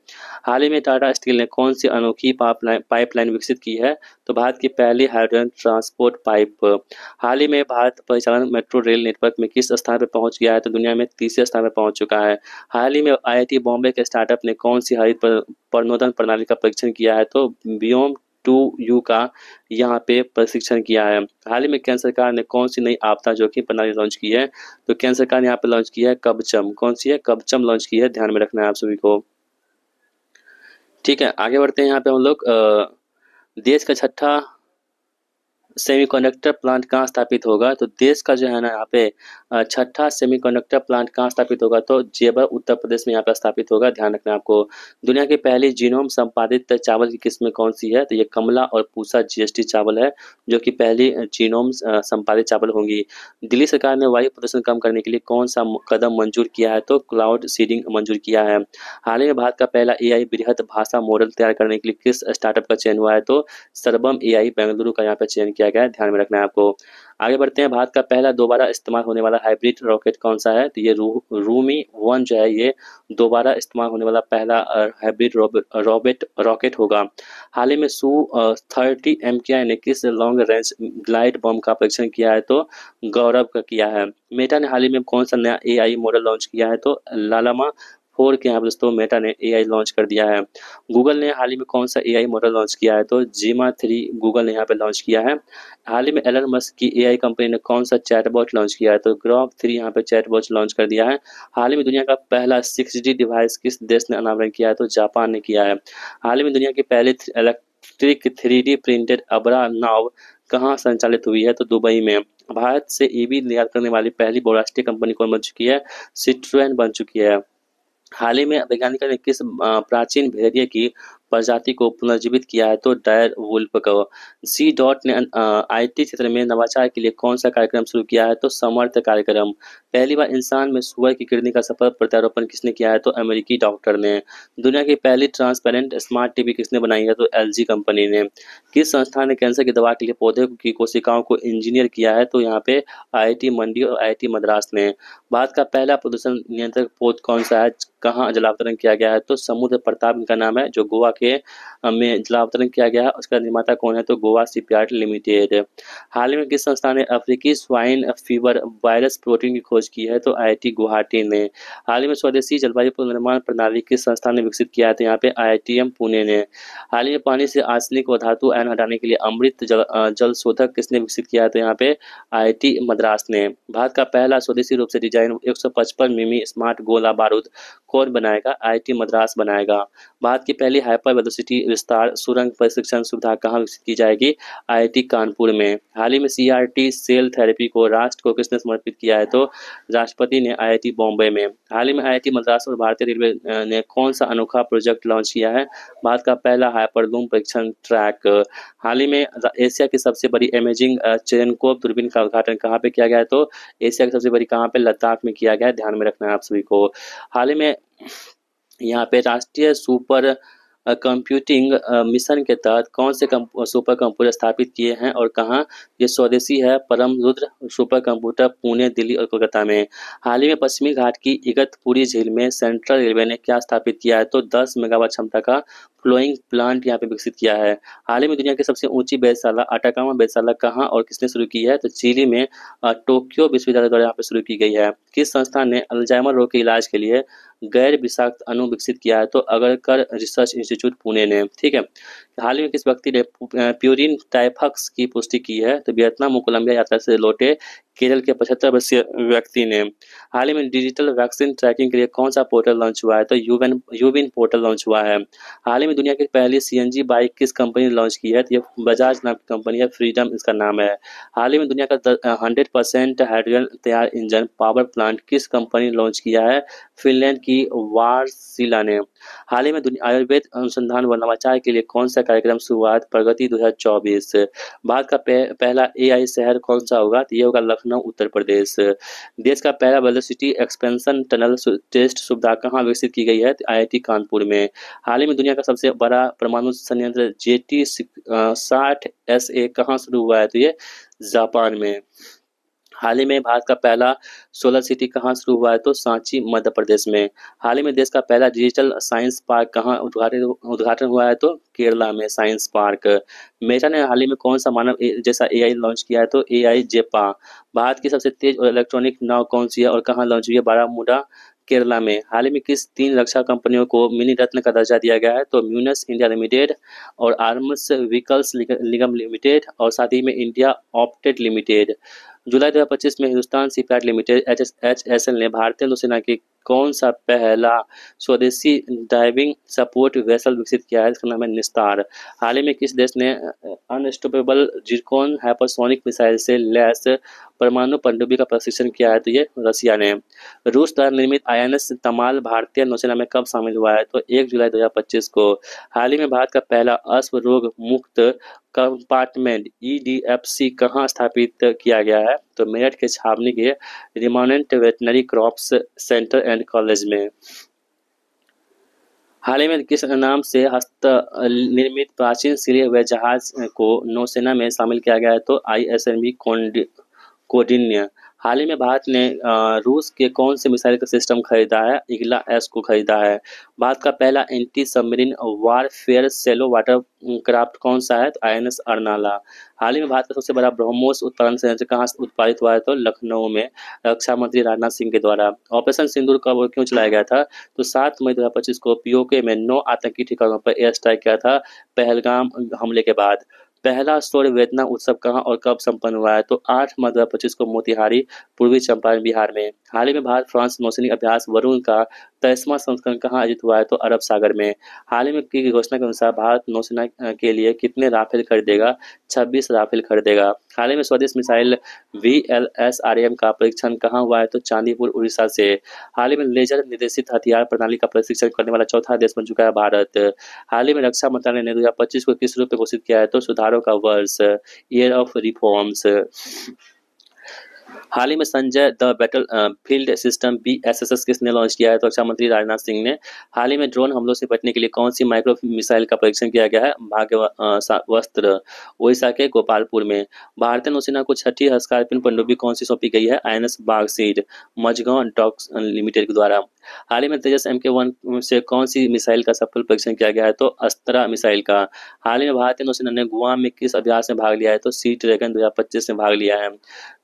हाल ही में टाटा स्टील ने कौन सी अनोखी पाइपलाइन विकसित की है? तो भारत की पहली हाइड्रोजन ट्रांसपोर्ट पाइप। हाल ही में भारत परिचालन मेट्रो रेल नेटवर्क में किस स्थान पर पहुंच गया है? तो दुनिया में तीसरे स्थान पर पहुंच चुका है। हाल ही में IIT बॉम्बे के स्टार्टअप ने कौन सी हरित प्रनोदन प्रणाली का परीक्षण किया है? तो बियोम 2U का यहाँ पे प्रशिक्षण किया है। हाल ही में केंद्र सरकार ने कौन सी नई आपदा जोखिम प्रणाली लॉन्च की है? तो केंद्र सरकार ने यहाँ पे लॉन्च की है कवचम। कौन सी है? कवचम लॉन्च की है। ध्यान में रखना है आप सभी को। ठीक है, आगे बढ़ते हैं। यहाँ पे हम लोग देश का छठा सेमीकंडक्टर प्लांट कहाँ स्थापित होगा? तो देश का जो है ना यहाँ पे छठा सेमीकंडक्टर प्लांट कहाँ स्थापित होगा? तो जेवर उत्तर प्रदेश में यहाँ पे स्थापित होगा। ध्यान रखना है आपको। दुनिया की पहली जीनोम संपादित चावल की किस्में कौन सी है? तो ये कमला और पूसा GST चावल है जो कि पहली जीनोम संपादित चावल होंगी। दिल्ली सरकार ने वायु प्रदूषण कम करने के लिए कौन सा कदम मंजूर किया है? तो क्लाउड सीडिंग मंजूर किया है। हाल ही में भारत का पहला AI बृहत भाषा मॉडल तैयार करने के लिए किस स्टार्टअप का चयन हुआ है? तो सर्वम AI बेंगलुरु का यहाँ पे चयन किया गया है। ध्यान में रखना है आपको। आगे बढ़ते हैं। भारत का पहला दोबारा इस्तेमाल होने वाला हाइब्रिड रॉकेट कौन सा है? तो ये रूमी 1 जो है ये दोबारा इस्तेमाल होने वाला पहला हाइब्रिड रॉकेट होगा। हाल ही में Su-30 MKI ने किस लॉन्ग रेंज ग्लाइड बम का परीक्षण किया है? तो गौरव का किया है। मेटा ने हाल ही में कौन सा नया AI मॉडल लॉन्च किया है? तो लालामा 4 के यहाँ पर दोस्तों मेटा ने AI लॉन्च कर दिया है। गूगल ने हाल ही में कौन सा AI मॉडल लॉन्च किया है? तो जीमा 3 गूगल ने यहाँ पे लॉन्च किया है। हाल ही में एलन मस्क की AI कंपनी ने कौन सा चैटबॉट लॉन्च किया है? तो ग्रॉक 3 यहाँ पे चैटबॉट लॉन्च कर दिया है। हाल ही में दुनिया का पहला 6G डिवाइस किस देश ने अनावरण किया है? तो जापान ने किया है। हाल ही में दुनिया की पहली इलेक्ट्रिक 3D प्रिंटेड अबरा नाव कहाँ संचालित हुई है? तो दुबई में। भारत से EV निर्यात करने वाली पहली बहुराष्ट्रीय कंपनी कौन बन चुकी है? सिट्रोएन बन चुकी है। हाल ही में वैज्ञानिकों ने किस प्राचीन भेड़िए की प्रजाति को पुनर्जीवित किया है? तो डायर वुल्फ को। C. ने IT क्षेत्र में नवाचार के लिए कौन सा कार्यक्रम शुरू किया है? तो समर्थ कार्यक्रम। पहली बार इंसान में सुअर की किडनी का सफल प्रत्यारोपण किसने किया है? तो अमेरिकी डॉक्टर ने। दुनिया की पहली ट्रांसपेरेंट स्मार्ट टीवी किसने बनाई है? तो LG कंपनी ने। किस संस्थान ने कैंसर की दवा के लिए पौधे की कोशिकाओं को इंजीनियर किया है? तो यहाँ पे IIT मंडी और IIT मद्रास ने। भारत का पहला प्रदूषण नियंत्रक पोत कौन सा है? कहाँ जलावतरण किया गया है? तो समुद्र प्रताप इनका नाम है जो गोवा के में जलावतरण किया गया है। उसका निर्माता कौन है? तो गोवा शिपयार्ड लिमिटेड। हाल ही में किस संस्था ने अफ्रीकी स्वाइन फीवर वायरस प्रोटीन की खोज की है? तो IIT गुवाहाटी ने। हाल ही में स्वदेशी जलवायु पुनर्निर्माण प्रणाली किस संस्था ने विकसित किया है? तो यहाँ पे IITM पुणे ने। हाल ही में पानी से आर्सेनिक व धातु आयन हटाने के लिए अमृत जल शोधक किसने विकसित किया है? तो यहाँ पे IIT मद्रास ने। भारत का पहला स्वदेशी रूप से डिजाइन 155 मिमी स्मार्ट गोला बारूद कौन बनाएगा? IIT मद्रास बनाएगा। भारत की पहली हाइपर वेलोसिटी विस्तार सुरंग प्रशिक्षण सुविधा कहाँ विकसित की जाएगी? आईआईटी कानपुर में। हाल ही में सीआरटी सेल थेरेपी को राष्ट्र को किसने समर्पित किया है? तो राष्ट्रपति ने आईआईटी बॉम्बे में। हाल ही में आईआईटी मद्रास और भारतीय रेलवे ने कौन सा अनोखा प्रोजेक्ट लॉन्च किया है? भारत का पहला हाइपरलूम परीक्षण ट्रैक। हाल ही में एशिया की सबसे बड़ी इमेजिंग चेनकोव दूरबीन का उद्घाटन कहाँ पे किया गया है? तो एशिया की सबसे बड़ी कहाँ पे? लद्दाख में किया गया है। ध्यान में रखना है आप सभी को। हाल ही में यहाँ पे राष्ट्रीय सुपर कंप्यूटिंग मिशन के तहत कौन से सुपर कंप्यूटर स्थापित किए हैं और कहाँ? ये स्वदेशी है परम रुद्र सुपर कंप्यूटर पुणे, दिल्ली और कोलकाता में। हाल ही में पश्चिमी घाट की इगतपुरी झील में सेंट्रल रेलवे ने क्या स्थापित किया है? तो 10 मेगावाट क्षमता का फ्लोइंग प्लांट यहाँ पे विकसित किया है। हाल ही में दुनिया की सबसे ऊंची वेधशाला अटाकामा वेधशाला कहाँ और किसने शुरू की है? तो चिली में टोक्यो विश्वविद्यालय द्वारा यहाँ पे शुरू की गई है। किस संस्थान ने अल्जाइमर रोग के इलाज के लिए गैर विषाक्त अणु विकसित किया है? तो अगरकर रिसर्च इंस्टीट्यूट पुणे ने। ठीक है। हाल ही में किस व्यक्ति ने प्यूरिन टाइफक्स की पुष्टि की है? तो वियतनाम और कोलंबिया यात्रा से लौटे केरल के 75 वर्षीय व्यक्ति ने। हाल ही में डिजिटल वैक्सीन ट्रैकिंग के लिए कौन सा पोर्टल लॉन्च हुआ है? तो यूविन पोर्टल लॉन्च हुआ है। हाल ही में दुनिया की पहली सीएनजी बाइक किस कंपनी ने लॉन्च की है? तो ये बजाज नाम की कंपनी है, फ्रीडम इसका नाम है। हाल ही में दुनिया का 100% हाइड्रोजन तैयार इंजन पावर प्लांट किस कंपनी ने लॉन्च किया है? फिनलैंड की वार्सिला ने। हाल ही में आयुर्वेद अनुसंधान व नवाचार के लिए कौन सा कार्यक्रम शुरुआत? प्रगति 2024। भारत का पहला एआई शहर कौन सा होगा? तो ये होगा लखनऊ, उत्तर प्रदेश। देश का पहला वेलोसिटी एक्सपेंशन टनल टेस्ट सुविधा कहाँ विकसित की गई है? तो आईआईटी कानपुर में। हाल ही में दुनिया का सबसे बड़ा परमाणु संयंत्र जेटी 60SA कहाँ शुरू हुआ है? तो ये जापान में। हाल ही में भारत का पहला सोलर सिटी कहाँ शुरू हुआ है? तो सांची, मध्य प्रदेश में। हाल ही में देश का पहला डिजिटल साइंस पार्क कहाँ उद्घाटन हुआ है? तो केरला में साइंस पार्क। मेटा ने हाल ही में कौन सा मानव जैसा एआई लॉन्च किया है? तो एआई जेपा। भारत की सबसे तेज और इलेक्ट्रॉनिक नाव कौन सी है और कहाँ लॉन्च हुई है? बारामूला, केरला में। हाल ही में किस 3 रक्षा कंपनियों को मिनी रत्न का दर्जा दिया गया है? तो म्यूनस इंडिया लिमिटेड और आर्म्स व्हीकल्स निगम लिमिटेड और साथ ही में इंडिया ऑप्टेड लिमिटेड। जुलाई 2025 में हिंदुस्तान शिपयार्ड लिमिटेड HSL ने भारतीय नौसेना की कौन सा पहला स्वदेशी डाइविंग सपोर्ट वेसल विकसित किया है? इसका नाम है निस्तार। हाल ही में किस देश ने अनस्टॉपेबल जिरकॉन हाइपरसोनिक मिसाइल से लैस परमाणु पनडुब्बी का प्रशिक्षण किया है? तो ये रसिया ने। रूस द्वारा निर्मित INS तमाल भारतीय नौसेना में कब शामिल हुआ है? तो 1 जुलाई 2025 को। हाल ही में भारत का पहला अश्व रोग मुक्त कंपार्टमेंट EDFC कहाँ स्थापित किया गया है? तो मेरठ के छावनी के remount veterinary corps centre and college में। हाल ही में किस नाम से हस्त निर्मित प्राचीन सिरे हुए जहाज को नौसेना में शामिल किया गया है? तो ISNV कौंडिन्य। हाल ही में भारत ने रूस के कौन से मिसाइल का सिस्टम खरीदा है? इग्ला S को खरीदा है। भारत का पहला anti submarine warfare shallow water craft कौन सा है? तो INS अर्नाला। हाल ही में भारत का सबसे बड़ा ब्रह्मोस उत्पादन संयंत्र कहाँ उत्पादित हुआ है? तो लखनऊ में, रक्षा मंत्री राजनाथ सिंह के द्वारा। ऑपरेशन सिंदूर कब और क्यों चलाया गया था? तो 7 मई 2025 को POK में 9 आतंकी ठिकानों पर एयर स्ट्राइक किया था पहलगाम हमले के बाद। पहला शौर्य वेदना उत्सव कहाँ और कब संपन्न हुआ है? तो 8 मई 2025 को मोतिहारी, पूर्वी चंपारण, बिहार में। हाल ही में भारत फ्रांस नौसैनिक अभ्यास वरुण का 23वां संस्करण कहाँ आयोजित हुआ है? तो अरब सागर में। हाल ही में की घोषणा के अनुसार भारत नौसेना के लिए कितने राफेल खरीदेगा? 26 राफेल खरीदेगा। हाल ही में स्वदेश मिसाइल VLSRM का परीक्षण कहाँ हुआ है? तो चांदीपुर, उड़ीसा से। हाल ही में लेजर निर्देशित हथियार प्रणाली का परीक्षण करने वाला चौथा देश बन चुका है भारत। हाल ही में रक्षा मंत्रालय ने 2025 को किस रूप में घोषित किया है? तो सुधारों का वर्ष, ईयर ऑफ रिफॉर्म्स। हाल ही में Sanjay the battle field system BSSS किसने लॉन्च किया है? तो रक्षा मंत्री राजनाथ सिंह ने। हाल ही में ड्रोन हमलों से बचने के लिए कौन सी माइक्रो मिसाइल का परीक्षण किया गया है? भाग्यवस्त्र, उड़ीसा के गोपालपुर में। भारतीय नौसेना को 6ठी स्कॉर्पियन पनडुब्बी कौन सी सौंपी गई है? INS बागसीड, मझगांव डॉक्स लिमिटेड के द्वारा। हाल ही में तेजस MK1 से कौन सी मिसाइल का सफल परीक्षण किया गया है? तो अस्त्रा मिसाइल का। हाल ही में भारतीय नौसेना ने गुआम में किस अभ्यास में भाग लिया है? तो सी ड्रैगन 2025 में भाग लिया है।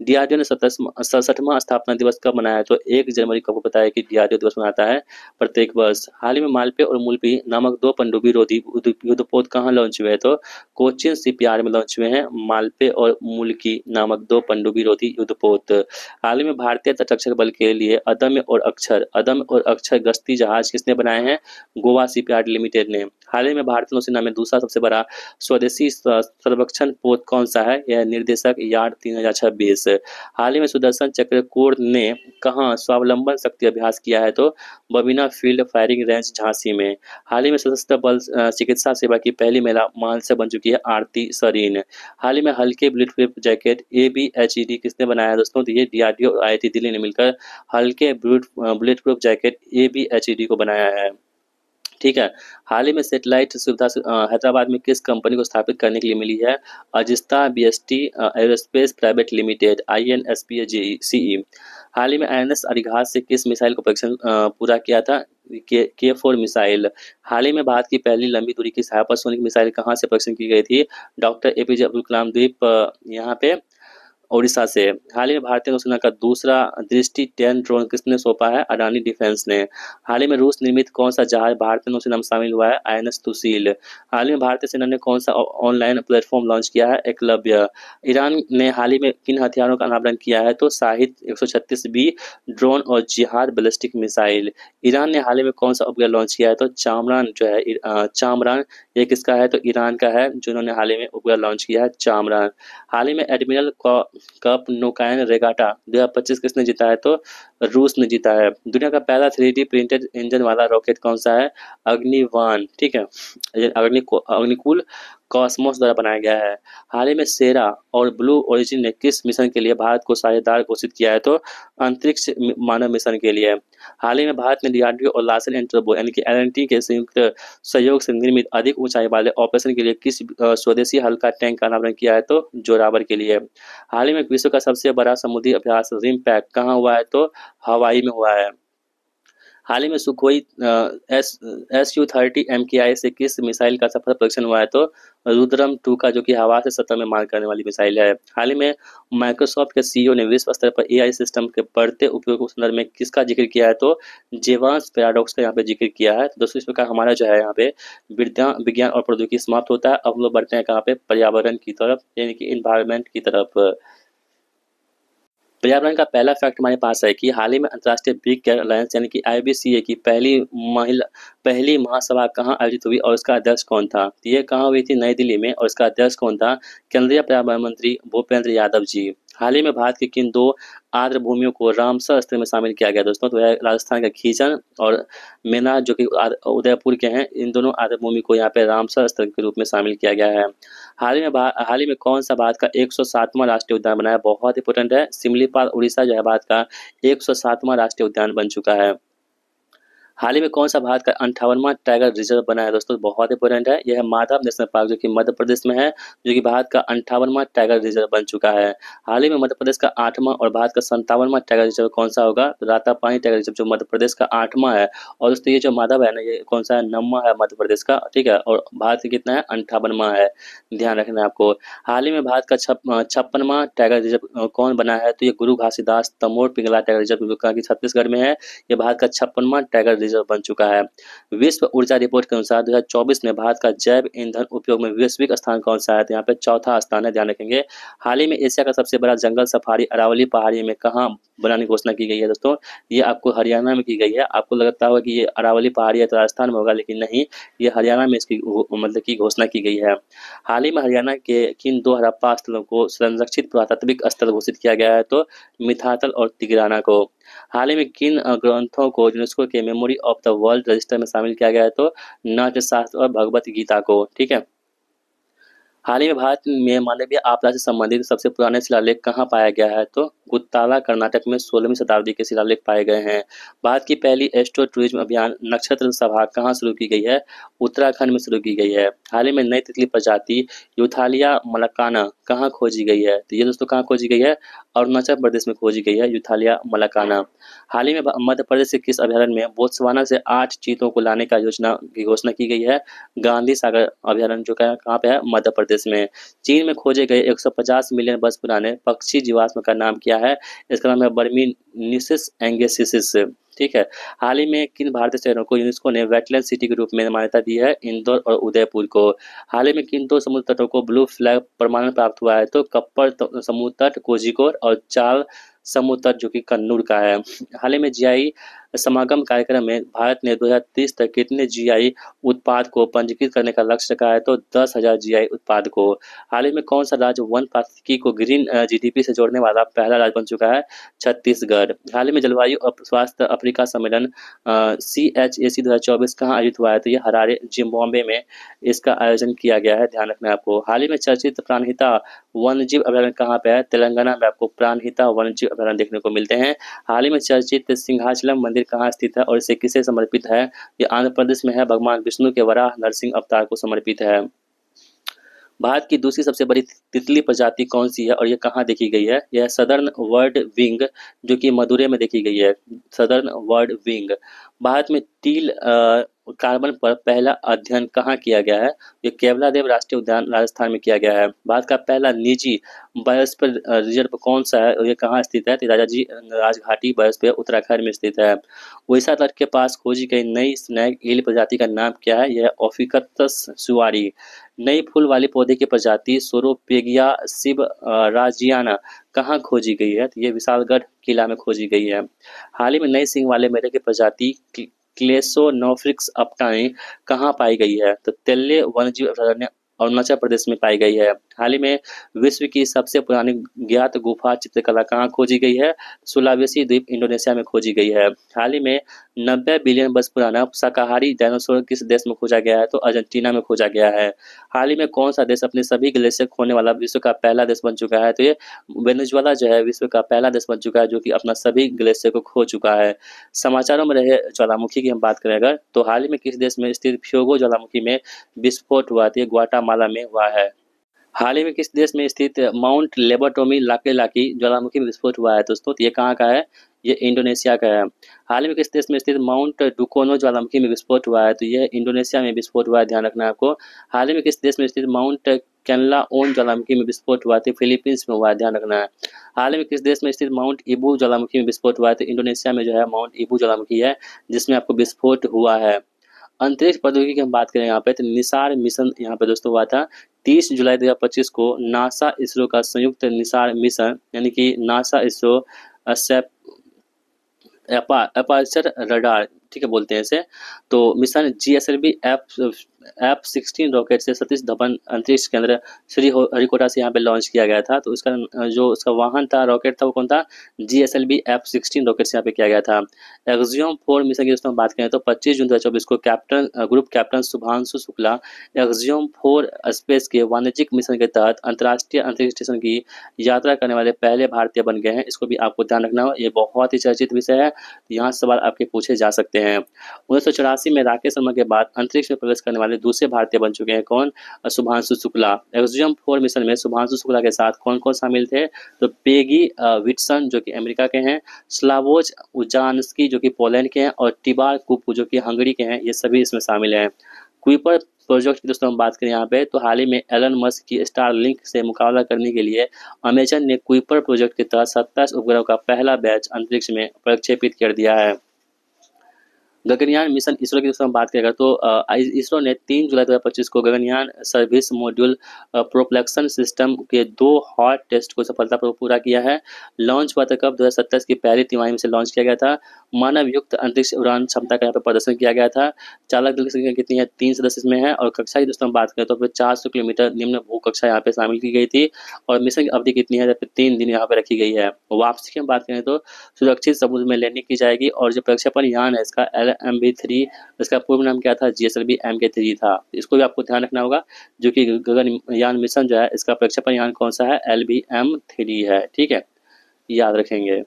DRDO ने 67वां स्थापना दिवस कब मनाया है? तो 1 जनवरी को। आपको पता है कि DRDO दिवस मनाता है प्रत्येक वर्ष। हाल ही में मालपे और मुल्पी नामक 2 पनडुब्बी रोधी युद्धपोत कहाँ लॉन्च हुए हैं? तो कोचीन शिपयार्ड में लॉन्च हुए हैं मालपे और मुल्की नामक 2 पनडुब्बी रोधी युद्धपोत। हाल ही में भारतीय तटरक्षक बल के लिए अदम्य और अक्षर गश्ती जहाज किसने बनाए हैं? गोवा शिपयार्ड लिमिटेड ने। हाल ही में भारतीय नौसेना में दूसरा सबसे बड़ा स्वदेशी सर्वेक्षण पोत कौन सा है? यह निर्देशक यार्ड 3026। हाल ही में सुदर्शन चक्र कोर ने कहाँ स्वावलंबन शक्ति अभ्यास किया है? तो Babina field firing range Jhansi में। हाल ही में सशस्त्र बल चिकित्सा सेवा की पहली महिला मानस बन चुकी है आरती सरीन। हाल ही में हल्के बुलेट प्रूफ जैकेट ABHED किसने बनाया है दोस्तों? तो ये DRDO और IIT दिल्ली ने मिलकर हल्के बुलेट प्रूफ जैकेट ABHED को बनाया है। ठीक है। हाल ही में सैटेलाइट सुविधा हैदराबाद में किस कंपनी को स्थापित करने के लिए मिली है? अजिस्ता BST aerospace private limited INSPAGCE। हाल ही में INS अरिघात से किस मिसाइल को परीक्षण पूरा किया था? K4 missile. हाल ही में भारत की पहली लंबी दूरी की हाइपरसोनिक मिसाइल कहाँ से परीक्षण की गई थी? डॉक्टर APJ अब्दुल कलाम द्वीप यहाँ पे ओडिशा से। हाल ही में भारतीय नौसेना का दूसरा दृष्टि 10 ड्रोन किसने सौंपा है? अडानी डिफेंस ने। हाल ही में रूस निर्मित कौन सा जहाज भारतीय नौसेना में शामिल हुआ है? INS तुसील। हाल ही में भारतीय सेना ने कौन सा ऑनलाइन प्लेटफॉर्म लॉन्च किया है? एकलव्य। ईरान ने हाल ही में किन हथियारों का अनावरण किया है? तो शाहिद 136B ड्रोन और जिहाद बैलिस्टिक मिसाइल। ईरान ने हाल ही में कौन सा उपग्रह लॉन्च किया है? तो चामरान जो है चामरान, ये किसका है? तो ईरान का है, जिन्होंने हाल ही में उपग्रह लॉन्च किया है चामरान। हाल ही में एडमिरल कप नौकायन रेगाटा 2025 किसने जीता है? तो रूस ने जीता है। दुनिया का पहला 3D प्रिंटेड इंजन वाला रॉकेट कौन सा है? अग्निवान। ठीक है, ये अग्निकुल कॉस्मोस द्वारा बनाया गया है। हाल ही में सेरा और ब्लू ओरिजिन ने किस मिशन के लिए भारत को साझेदार घोषित किया है? तो अंतरिक्ष मानव मिशन के लिए। हाल ही में भारत ने DRDO और लार्सन एंड टर्बो यानी कि LNT के संयुक्त सहयोग से निर्मित अधिक ऊंचाई वाले ऑपरेशन के लिए किस स्वदेशी हल्का टैंक का अनावरण किया है? तो जोरावर के लिए। हाल ही में विश्व का सबसे बड़ा समुद्री अभ्यास रिम पैक कहाँ हुआ है? तो हवाई में हुआ है। हाल ही में सुखोई SU-30 MKI से किस मिसाइल का सफल परीक्षण हुआ है? तो रुद्रम 2 का, जो कि हवा से सतह में मार करने वाली मिसाइल है। हाल ही में माइक्रोसॉफ्ट के CEO ने विश्व स्तर पर AI सिस्टम के बढ़ते उपयोग के संदर्भ में किसका जिक्र किया है? तो जेवांस पैराडॉक्स का यहाँ पे जिक्र किया है। तो दोस्तों, इस प्रकार हमारा जो है यहाँ पे विज्ञान और प्रौद्योगिकी समाप्त होता है। अब हम लोग बढ़ते हैं कहाँ पे? पर्यावरण की तरफ, यानी कि इन्वायरमेंट की तरफ। पर्यावरण का पहला फैक्ट हमारे पास है कि हाल ही में अंतर्राष्ट्रीय बिग केयर अलायंस यानी कि IBCA की पहली महासभा कहाँ आयोजित हुई और उसका अध्यक्ष कौन था? ये कहाँ हुई थी? नई दिल्ली में। और इसका अध्यक्ष कौन था? केंद्रीय पर्यावरण मंत्री भूपेंद्र यादव जी। हाल ही में भारत की किन 2 आर्द्र भूमियों को रामसर स्थल में शामिल किया गया दोस्तों? तो है राजस्थान का खींचन और मेना, जो कि उदयपुर के हैं। इन दोनों आर्द्र भूमि को यहाँ पे रामसर स्थल के रूप में शामिल किया गया है। हाल ही में कौन सा भारत का 107वां राष्ट्रीय उद्यान बना है? बहुत इंपॉर्टेंट है। सिमलीपाल उड़ीसा जो है भारत का 107वां राष्ट्रीय उद्यान बन चुका है। हाल ही में कौन सा भारत का 58वां टाइगर रिजर्व बना है दोस्तों? बहुत इंपॉर्टेंट है। यह है माधव नेशनल पार्क, जो कि मध्य प्रदेश में है, जो कि भारत का 58वां टाइगर रिजर्व बन चुका है। हाल ही में मध्य प्रदेश का 8वां और भारत का 57वां टाइगर रिजर्व कौन सा होगा? तो रातापानी टाइगर रिजर्व, जो मध्य प्रदेश का 8वां है। और दोस्तों, ये जो माधव है ना, ये कौन सा है? 9वां है मध्य प्रदेश का। ठीक है, और भारत का कितना है? 58वां है। ध्यान रखना है आपको। हाल ही में भारत का 56वां टाइगर रिजर्व कौन बना है? तो ये गुरु घासीदास तमोर पिंगला टाइगर रिजर्व, जो कि छत्तीसगढ़ में है। ये भारत का 56वां टाइगर रिजर्व बन चुका है। विश्व ऊर्जा रिपोर्ट के अनुसार 2024 में भारत का जैव ईंधन उपयोग में वैश्विक स्थान कौन सा है? तो यहाँ पे चौथा स्थान है, ध्यान रखेंगे। हाल ही में एशिया का सबसे बड़ा जंगल सफारी अरावली पहाड़ी में कहाँ बनाने की घोषणा की गई है दोस्तों? ये आपको हरियाणा में की गई है। आपको लगता होगा कि ये अरावली पहाड़ी है तो राजस्थान में होगा, लेकिन नहीं, ये हरियाणा में इसकी मतलब की घोषणा की गई है। हाल ही में हरियाणा के किन 2 हड़प्पा स्थलों को संरक्षित पुरातात्विक स्थल घोषित किया गया है? तो मिथातल और तिगराना को। हाल ही में किन ग्रंथों को यूनेस्को के memory of the world register में शामिल किया गया है? तो नाट्यशास्त्र और भगवत गीता को। ठीक है। हाल ही में भारत में मानवीय आपदा से संबंधित सबसे पुराने शिलालेख कहाँ पाया गया है? तो गुत्ताला कर्नाटक में 16वीं शताब्दी के शिलालेख पाए गए हैं। भारत की पहली एस्ट्रो टूरिज्म अभियान नक्षत्र सभा कहाँ शुरू की गई है? उत्तराखंड में शुरू की गई है। हाल ही में नई तितली प्रजाति यूथालिया मलाकाना कहाँ खोजी गई है? तो ये दोस्तों कहाँ खोजी गई है? अरुणाचल प्रदेश में खोजी गई है यूथालिया मलाकाना। हाल ही में मध्य प्रदेश के किस अभ्यारण्य में बोत्सवाना से 8 चीतों को लाने का योजना की घोषणा की गई है? गांधी सागर अभ्यारण्य, जो कहाँ पे है? मध्य प्रदेश में। चीन में खोजे गए 150 मिलियन वर्ष पुराने पक्षी जीवाश्म का नाम क्या है? इसका नाम है बर्मीनिसिस एंगेसिस। ठीक है। हाल ही में किन भारतीय शहरों को यूनेस्को ने वेटलैंड सिटी के रूप में मान्यता दी है? इंदौर और उदयपुर को। हाल ही में किन 2 समुद्र तटों को ब्लू फ्लैग प्रमाणन प्राप्त हुआ है? तो कप्पर समुद्र तट कोझिकोड और चाल समूह तट जो कि कन्नूर का है। हाल ही में जीआई समागम कार्यक्रम में भारत ने 2030 तक कितने जीआई उत्पाद को पंजीकृत करने का लक्ष्य रखा है? तो 10,000 जीआई उत्पाद को। हाल ही में कौन सा राज्य वन पारिस्थितिकी को ग्रीन जीडीपी से जोड़ने वाला पहला राज्य बन चुका है? छत्तीसगढ़। हाल ही में जलवायु स्वास्थ्य अफ्रीका सम्मेलन CHAC 2024 कहाँ आयोजित हुआ है? तो ये हरारे जिम्बाब्वे में इसका आयोजन किया गया है, ध्यान रखना है आपको। हाल ही में चर्चित प्राणहिता वन्यजीव अभयारण्य कहाँ पे है? तेलंगाना में आपको प्राणहिता वन्यजीव अभयारण्य देखने को मिलते हैं। हाल ही में चर्चित सिंहाचलम मंदिर कहाँ स्थित है और इसे किसे समर्पित है? ये आंध्र प्रदेश में है, भगवान विष्णु के वराह नरसिंह अवतार को समर्पित है। भारत की दूसरी सबसे बड़ी तितली प्रजाति कौन सी है और ये कहाँ देखी गई है? यह सदर्न वर्ड विंग जो कि मदुरै में देखी गई है, सदर्न वर्ड विंग। भारत में टील कार्बन पर पहला अध्ययन कहाँ किया गया है? ये केवलादेव राष्ट्रीय उद्यान राजस्थान में किया गया है। भारत का पहला निजी बायोस्फीयर रिजर्व कौन सा है और ये कहाँ स्थित है? तो राजाजी राजघाटी बायोस्फीयर उत्तराखंड में स्थित है। उड़ीसा तट के पास खोजी गई नई स्नैग ईल प्रजाति का नाम क्या है? यह ओफिकत्तस सुआरी। नई फूल वाली पौधे की प्रजाति सोरोपेगिया राजियाना कहाँ खोजी गई है? तो ये विशालगढ़ किला में खोजी गई है। हाल ही में नई सींग वाले मेढक की प्रजाति क्लेसोनोफ्रिक्स अपटाई कहाँ पाई गई है? तो तेल्ले वन्यजीव अभयारण्य अरुणाचल प्रदेश में पाई गई है। हाल ही में विश्व की सबसे पुरानी ज्ञात गुफा चित्रकला कहाँ खोजी गई है? सुलावेसी द्वीप इंडोनेशिया में खोजी गई है। हाल ही में 90 बिलियन वर्ष पुराना शाकाहारी डायनासोर किस देश में खोजा गया है? तो अर्जेंटीना में खोजा गया है। हाल ही में कौन सा देश अपने सभी ग्लेशियर खोने वाला विश्व का पहला देश बन चुका है? तो ये वेनेजुएला जो है विश्व का पहला देश बन चुका है जो कि अपना सभी ग्लेशियर को खो चुका है। समाचारों में रहे ज्वालामुखी की हम बात करें अगर, तो हाल ही में किस देश में स्थित फ्योगो ज्वालामुखी में विस्फोट हुआ? तो ये ग्वाटामाला में हुआ है। हाल ही में किस देश में स्थित माउंट लेबोटोमी लाकी ज्वालामुखी में विस्फोट हुआ है दोस्तों? तो ये कहाँ का है? ये इंडोनेशिया का है। हाल ही में किस देश में स्थित माउंट डुकोनो ज्वालामुखी में विस्फोट हुआ है? तो यह इंडोनेशिया में विस्फोट हुआ है, ध्यान रखना है आपको। हाल ही में किस देश में स्थित माउंट कैनलाओन ज्वालामुखी में विस्फोट हुआ? तो फिलीपींस में हुआ है, ध्यान रखना है। हाल ही में किस देश में स्थित माउंट इबू ज्वालामुखी में विस्फोट हुआ है? तो इंडोनेशिया में जो है माउंट इबू ज्वालामुखी है जिसमें आपको विस्फोट हुआ है। अंतरिक्ष प्रौद्योगिकी की हम बात करें यहाँ पे, तो निसार मिशन यहाँ पे दोस्तों हुआ था 30 जुलाई 2025 को। नासा इसरो का संयुक्त निसार मिशन यानी कि नासा इसरो अपर्चर रडार, ठीक है बोलते हैं इसे, तो मिशन GSLV F-16 रॉकेट से सतीश धवन अंतरिक्ष केंद्र श्री हरिकोटा से यहाँ पे लॉन्च किया गया था। तो इसका जो उसका वाहन था, रॉकेट था, वो कौन था? GSLV F-16 रॉकेट से यहाँ पे किया गया था। एक्सियम 4 मिशन की दोस्तों बात करें तो 25 जून 2024 को group captain Shubhanshu Shukla axiom 4 space के वाणिज्यिक मिशन के तहत अंतर्राष्ट्रीय अंतरिक्ष स्टेशन की यात्रा करने वाले पहले भारतीय बन गए हैं। इसको भी आपको ध्यान रखना हो, ये बहुत ही चर्चित विषय है, यहाँ सवाल आपके पूछे जा सकते हैं। 1984 में राकेश शर्मा के बाद अंतरिक्ष में प्रवेश करने वाले दूसरे भारतीय बन चुके हैं, कौन? शुभांशु शुक्ला। एक्सियम 4 मिशन में शुभांशु शुक्ला के साथ कौन कौन शामिल थे? तो पेगी विट्सन जो कि अमेरिका के हैं, स्लावोज उजानस्की जो कि पोलैंड के हैं, और टिबार कुपू जो कि हंगरी के हैं, ये सभी इसमें शामिल हैं। कुइपर प्रोजेक्ट की दोस्तों हम बात करें यहाँ पे, तो हाल ही में एलन मस्क की स्टारलिंक से मुकाबला करने के लिए अमेजन ने कुइपर प्रोजेक्ट के तहत 27 उपग्रहों का पहला बैच अंतरिक्ष में प्रक्षेपित कर दिया है। गगनयान मिशन इसरो की दोस्तों हम बात करेगा तो इसरो ने 3 जुलाई 2025 को Gaganyaan service module propulsion system के 2 हॉट टेस्ट को सफलतापूर्वक पूरा किया है। लॉन्च हुआ था कब? 2027 की पहली तिमाही में से लॉन्च किया गया था। मानव युक्त अंतरिक्ष उड़ान क्षमता का यहाँ पर प्रदर्शन किया गया था। चालक दल की संख्या कितनी है? 3 सदस्य इसमें है। और कक्षा की दोस्तों हम बात करें तो फिर 400 किलोमीटर निम्न भू कक्षा यहाँ पे शामिल की गई थी। और मिशन की अवधि कितनी है? 3 दिन यहाँ पे रखी गई है। वापसी की हम बात करें तो सुरक्षित समुद्र में लैंडिंग की जाएगी। और जो प्रक्षेपण यान है इसका LMV3, इसका पूर्ण नाम क्या था? GSLV MK3 था। इसको भी आपको ध्यान रखना होगा, जो कि गगनयान मिशन जो है इसका प्रक्षेपण यान कौन सा है? LVM3 है, ठीक है, याद रखेंगे।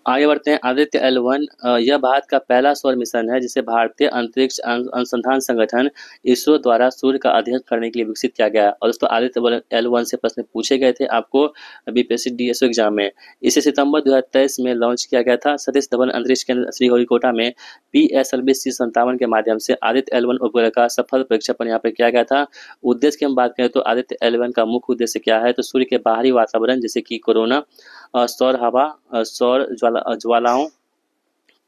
आगे बढ़ते हैं। आदित्य L1 यह भारत का पहला सौर मिशन है जिसे भारतीय अंतरिक्ष अनुसंधान संगठन इसरो द्वारा सूर्य का अध्ययन करने के लिए विकसित किया गया है। और दोस्तों आदित्य L1 से प्रश्न पूछे गए थे आपको BPSC DSO एग्जाम में। इसे सितंबर 2023 में लॉन्च किया गया था। सतीश धवन अंतरिक्ष केंद्र श्रीहरिकोटा में PSLV C57 के माध्यम से आदित्य L1 उपग्रह का सफल प्रक्षेपण यहाँ पर किया गया था। उद्देश्य की हम बात करें तो आदित्य L1 का मुख्य उद्देश्य क्या है? तो सूर्य के बाहरी वातावरण जैसे कि कोरोना, सौर हवा, सौर ज्वालाओं,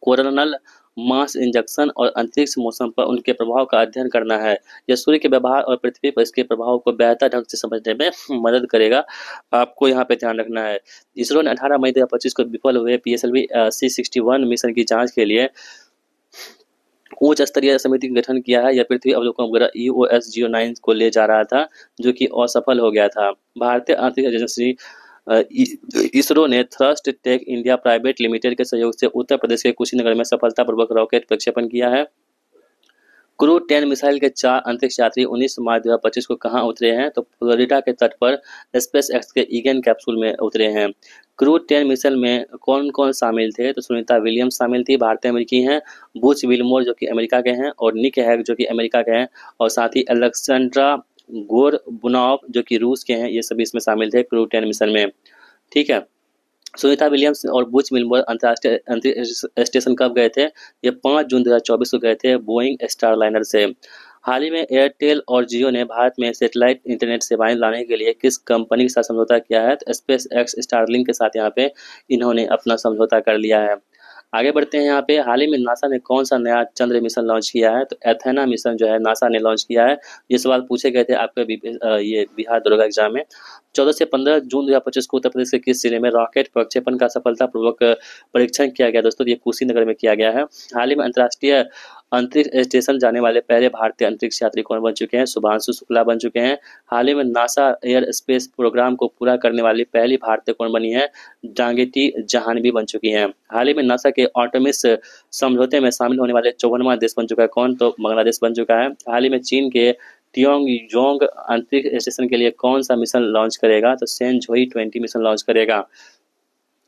कोरोनल मास इंजेक्शन और अंतरिक्ष मौसम पर उनके प्रभाव का अध्ययन करना है। यह सूर्य के व्यवहार और पृथ्वी पर इसके प्रभाव को बेहतर ढंग से समझने में मदद करेगा। आपको यहाँ पे ध्यान रखना है। इसरो ने 18 मई 2025 को विफल हुए PSLV C61 मिशन की जांच के लिए उच्च स्तरीय समिति का गठन किया है। यह पृथ्वी अवलोकन उपग्रह EOS-09 को ले जा रहा था, जो कि असफल हो गया था। भारतीय अंतरिक्ष एजेंसी इसरो ने Thrust Tech India private limited के सहयोग से उत्तर प्रदेश के कुशीनगर में सफलतापूर्वक रॉकेट प्रक्षेपण किया है। क्रू 10 मिसाइल के 4 अंतरिक्ष यात्री 19 मार्च 2025 को कहां उतरे हैं? तो फ्लोरिडा के तट पर स्पेस एक्स के ईगन कैप्सूल में उतरे हैं। क्रू 10 मिसाइल में कौन कौन शामिल थे? तो सुनीता विलियम्स शामिल थी, भारतीय अमेरिकी हैं। बुच विलमोर जो कि अमेरिका के हैं, और निक हैग जो कि अमेरिका के हैं, और साथ ही अलेक्जेंड्रा गोरबुनोव जो कि रूस के हैं। ये सभी इसमें शामिल थे क्रू 10 मिशन में। ठीक है, सुनीता विलियम्स और बुच विल्मोर अंतर्राष्ट्रीय अंतरिक्ष स्टेशन कब गए थे? ये 5 जून 2024 को गए थे बोइंग स्टारलाइनर से। हाल ही में एयरटेल और जियो ने भारत में सैटेलाइट इंटरनेट सेवाएं लाने के लिए किस कंपनी के साथ समझौता किया है? तो स्पेस एक्स स्टारलिंक के साथ यहाँ पे इन्होंने अपना समझौता कर लिया है। आगे बढ़ते हैं। यहाँ पे हाल ही में नासा ने कौन सा नया चंद्र मिशन लॉन्च किया है? तो एथेना मिशन जो है नासा ने लॉन्च किया है। ये सवाल पूछे गए थे आपके ये बिहार दरोगा एग्जाम में। 14 से 15 जून 2025 को उत्तर प्रदेश के किस जिले में रॉकेट प्रक्षेपण का सफलतापूर्वक परीक्षण किया गया? दोस्तों, ये कुशीनगर में किया गया है। हाल ही में अंतर्राष्ट्रीय अंतरिक्ष स्टेशन जाने वाले पहले भारतीय अंतरिक्ष यात्री कौन बन चुके हैं? शुभांशु शुक्ला बन चुके हैं। हाल ही में नासा एयर स्पेस प्रोग्राम को पूरा करने वाली पहली भारतीय कौन बनी है? जांगेटी जहानवी बन चुकी हैं। हाल ही में नासा के आर्टेमिस समझौते में शामिल होने वाले 54वां देश बन चुका है कौन? तो बांग्लादेश बन चुका है। हाल ही में चीन के टियोंगयोंग अंतरिक्ष स्टेशन के लिए कौन सा मिशन लॉन्च करेगा? तो सेंझोई 20 मिशन लॉन्च करेगा।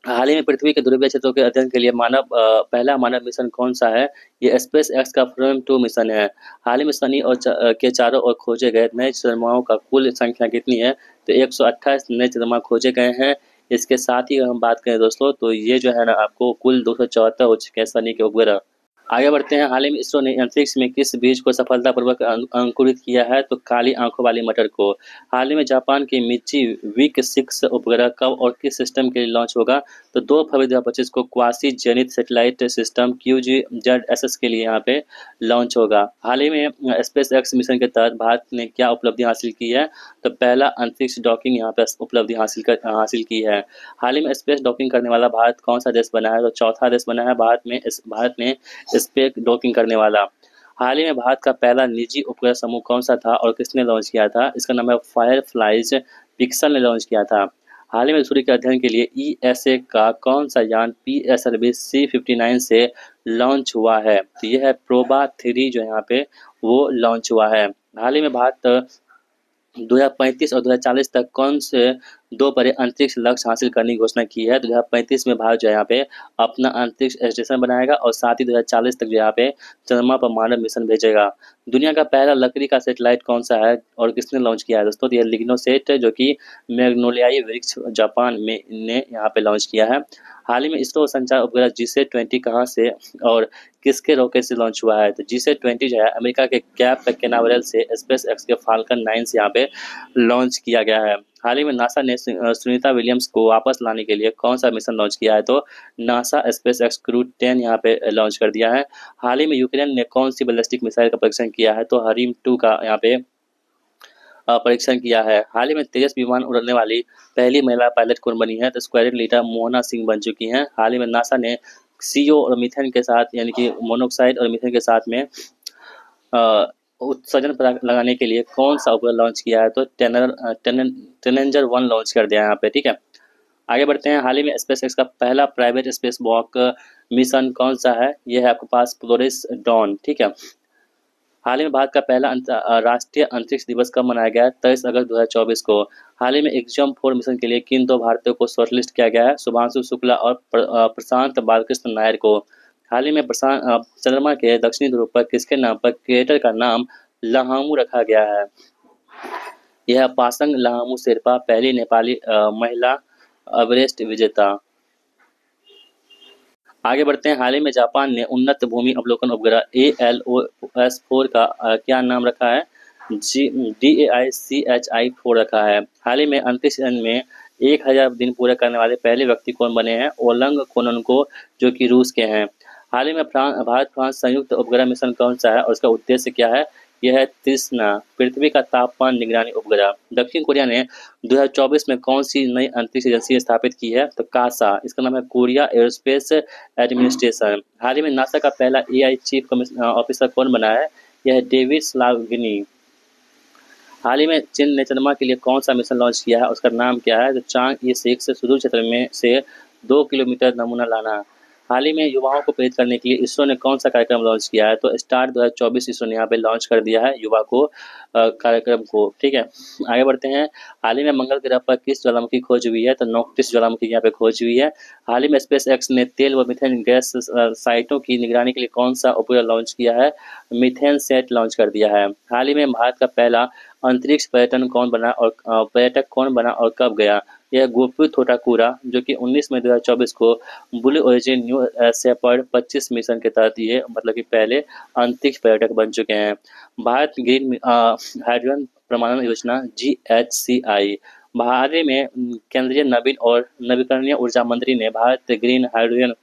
हाल ही में पृथ्वी के ध्रुवीय क्षेत्रों के अध्ययन के लिए पहला मानव मिशन कौन सा है? ये स्पेस एक्स का फ्रेम 2 मिशन है। हाल ही में शनि और के चारों ओर खोजे गए नए चंद्रमाओं का कुल संख्या कितनी है? तो 128 नए चंद्रमा खोजे गए हैं। इसके साथ ही हम बात करें दोस्तों, तो ये जो है ना आपको कुल 274 हो चुके हैं शनि के उपग्रह। आगे बढ़ते हैं। हाल ही में इसरो ने अंतरिक्ष में किस बीज को सफलतापूर्वक अंकुरित किया है? तो काली आंखों वाली मटर को। हाल ही में जापान के मिची वीक 6 उपग्रह कब और किस सिस्टम के लिए लॉन्च होगा? तो 2 फरवरी 2025 को quasi zenith satellite system QGZSS के लिए यहाँ पे लॉन्च होगा। हाल ही में स्पेस एक्स मिशन के तहत भारत ने क्या उपलब्धि हासिल की है? तो पहला अंतरिक्ष डॉकिंग यहाँ पे उपलब्धि हासिल की है। हाल ही में स्पेस डॉकिंग करने वाला भारत कौन सा देश बना है? तो चौथा देश बना है भारत ने स्पेस डॉकिंग करने वाला। हाल ही में भारत का पहला निजी उपग्रह समूह कौन सा था और किसने लॉन्च किया था? इसका नाम है फायरफ्लाइज, पिक्सल ने लॉन्च किया था। हाल ही में सूर्य के अध्ययन के लिए ESA का कौन सा यान PSLV C59 से लॉन्च हुआ है? तो यह है प्रोबा 3 जो यहाँ पे वो लॉन्च हुआ है। हाल ही में भारत 2035 और 2040 तक कौन से 2 बड़े अंतरिक्ष लक्ष्य हासिल करने की घोषणा की है? 2035 में भारत जो है यहाँ पे अपना अंतरिक्ष स्टेशन बनाएगा, और साथ ही 2040 तक जो यहाँ पे चंद्रमा पर मानव मिशन भेजेगा। दुनिया का पहला लकड़ी का सैटेलाइट कौन सा है और किसने लॉन्च किया है? दोस्तों, तो यह लिग्नोसेट जो कि मैग्नोलियाई वृक्ष जापान में ने यहाँ पे लॉन्च किया है। हाल ही में इसरो संचार उपग्रह GSAT-20 कहाँ से और किसके रॉकेट से लॉन्च हुआ है? तो GSAT-20 जो है अमेरिका के कैप कैनावरल से स्पेस एक्स के फाल्कन 9 से यहाँ पे लॉन्च किया गया है। हाल ही में नासा ने सुनीता विलियम्स को वापस लाने के लिए कौन सा मिशन लॉन्च किया है? तो नासा स्पेस एक्स क्रू 10 यहाँ पे लॉन्च कर दिया है। हाल ही में यूक्रेन ने कौन सी बैलिस्टिक मिसाइल का परीक्षण किया है? तो हरीम 2 का यहाँ पे परीक्षण किया है। हाल ही में तेजस विमान उड़ाने वाली पहली महिला पायलट कौन बनी है? तो स्क्वाड्रन लीडर मोहना सिंह बन चुकी हैं। हाल ही में नासा ने CO और मीथेन के साथ, यानी कि मोनोऑक्साइड और मीथेन के साथ में उत्सर्जन पता लगाने के लिए कौन सा उपग्रह लॉन्च किया है? तो टेनेंजर 1 लॉन्च कर दिया है यहाँ पे। ठीक है, आगे बढ़ते हैं। हाल ही में स्पेसएक्स का पहला प्राइवेट स्पेस वॉक मिशन कौन सा है? यह है आपके पास पोलरिस डॉन। ठीक है, हाल ही में भारत का पहला राष्ट्रीय अंतरिक्ष दिवस कब मनाया गया है? 23 अगस्त 2024 को। हाल ही में एक्सम 4 मिशन के लिए किन 2 भारतीयों को शॉर्टलिस्ट किया गया है? शुभांशु शुक्ला और प्रशांत बालकृष्ण नायर को। हाल ही में चंद्रमा के दक्षिणी ध्रुव पर किसके नाम पर क्रिएटर का नाम लहामू रखा गया है? यह पासंग लहामू शेरपा, पहली नेपाली महिला एवरेस्ट विजेता। आगे बढ़ते हैं। हाल ही में जापान ने उन्नत भूमि अवलोकन उपग्रह ALOS-4 का क्या नाम रखा है? DAICHI-4 रखा है। हाल ही में अंतरिक्ष यान में 1000 दिन पूरे करने वाले पहले व्यक्ति कौन बने हैं? ओलंग कोननको जो कि रूस के हैं। हाल ही में भारत फ्रांस संयुक्त उपग्रह मिशन कौन सा है और उसका उद्देश्य क्या है? यह है तृष्णा, पृथ्वी का तापमान निगरानी उपग्रह। दक्षिण कोरिया ने 2024 में कौन सी नई अंतरिक्ष एजेंसी स्थापित की है? तो कासा, इसका नाम है कोरिया एरोस्पेस एडमिनिस्ट्रेशन। हाल ही में नासा का पहला एआई चीफ ऑफिसर कौन बना है? यह है डेविड स्लाविनी। हाल ही में चीन ने चंद्रमा के लिए कौन सा मिशन लॉन्च किया है, उसका नाम क्या है? तो चांग-ई-6 सुदूर क्षेत्र में से 2 किलोमीटर नमूना लाना। हाल ही में युवाओं को प्रेरित करने के लिए इसरो ने कौन सा कार्यक्रम लॉन्च किया है? तो स्टार्ट 2024 इसरो ने यहाँ पे लॉन्च कर दिया है युवा को कार्यक्रम को। ठीक है, आगे बढ़ते हैं। हाल ही में मंगल ग्रह पर किस ज्वालामुखी की खोज हुई है? तो नोक्टिस ज्वालामुखी की यहाँ पे खोज हुई है। हाल ही में स्पेस एक्स ने तेल व मीथेन गैस साइटों की निगरानी के लिए कौन सा उपग्रह लॉन्च किया है? मीथेन सेट लॉन्च कर दिया है। हाल ही में भारत का पहला अंतरिक्ष पर्यटक कौन बना और कब गया? यह गोपी थोटाकुरा, जो कि 19 मई 2024 को blue origin New Shepard 25 mission के तहत ये मतलब कि पहले अंतरिक्ष पर्यटक बन चुके हैं। भारत ग्रीन हाइड्रोजन प्रमाणन योजना GHCI। हाल ही में केंद्रीय नवीन और नवीकरणीय ऊर्जा मंत्री ने भारत ग्रीन हाइड्रोजन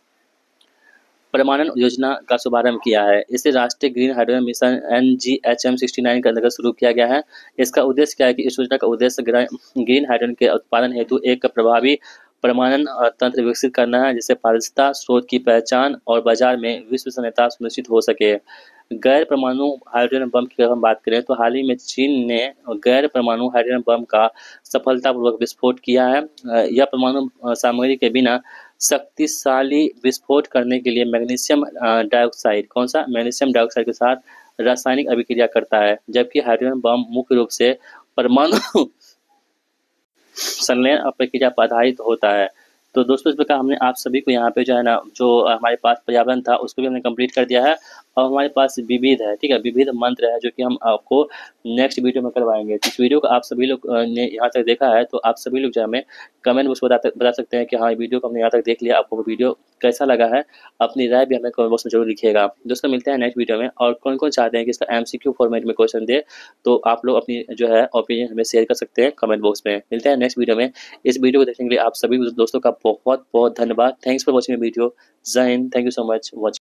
प्रमाणन योजना का शुभारंभ किया है। इसे राष्ट्रीय ग्रीन हाइड्रोजन मिशन NGHM69 के अंतर्गत शुरू किया गया है। इसका उद्देश्य क्या है कि इस योजना का उद्देश्य ग्रीन हाइड्रोजन के उत्पादन हेतु एक प्रभावी प्रमाणन तंत्र विकसित करना है, जिससे पारदर्शिता, स्रोत की पहचान और बाजार में विश्वसनीयता सुनिश्चित हो सके। गैर परमाणु हाइड्रोजन बम की अगर हम बात करें तो हाल ही में चीन ने गैर परमाणु हाइड्रोजन बम का सफलतापूर्वक विस्फोट किया है। यह परमाणु सामग्री के बिना शक्तिशाली विस्फोट करने के लिए मैग्नीशियम डाइऑक्साइड, कौन सा? मैग्नीशियम डाइऑक्साइड के साथ रासायनिक अभिक्रिया करता है, जबकि हाइड्रोजन बम मुख्य रूप से परमाणु संलयन प्रक्रिया पर आधारित होता है। तो दोस्तों, इस प्रकार हमने आप सभी को यहाँ पे जो है ना, जो हमारे पास पर्यावरण था उसको भी हमने कंप्लीट कर दिया है और हमारे पास विविध है, ठीक है, विविध मंत्र है जो कि हम आपको नेक्स्ट वीडियो में करवाएंगे। तो इस वीडियो को आप सभी लोग ने यहाँ तक देखा है तो आप सभी लोग जो है हमें कमेंट बॉक्स में बता सकते हैं कि हाँ, वीडियो को हमने यहाँ तक देख लिया, आपको वीडियो कैसा लगा है। अपनी राय भी हमें कमेंट बॉक्स में जरूर लिखिएगा। दोस्तों, मिलते हैं नेक्स्ट वीडियो में। और कौन-कौन चाहते हैं कि इसका MCQ फॉर्मेट में क्वेश्चन दे, तो आप लोग अपनी जो है ओपिनियन हमें शेयर कर सकते हैं कमेंट बॉक्स में। मिलते हैं नेक्स्ट वीडियो में। इस वीडियो को देखने के लिए आप सभी दोस्तों का बहुत-बहुत धन्यवाद। Thanks for watching video. जय हिंद। Thank you so much watching.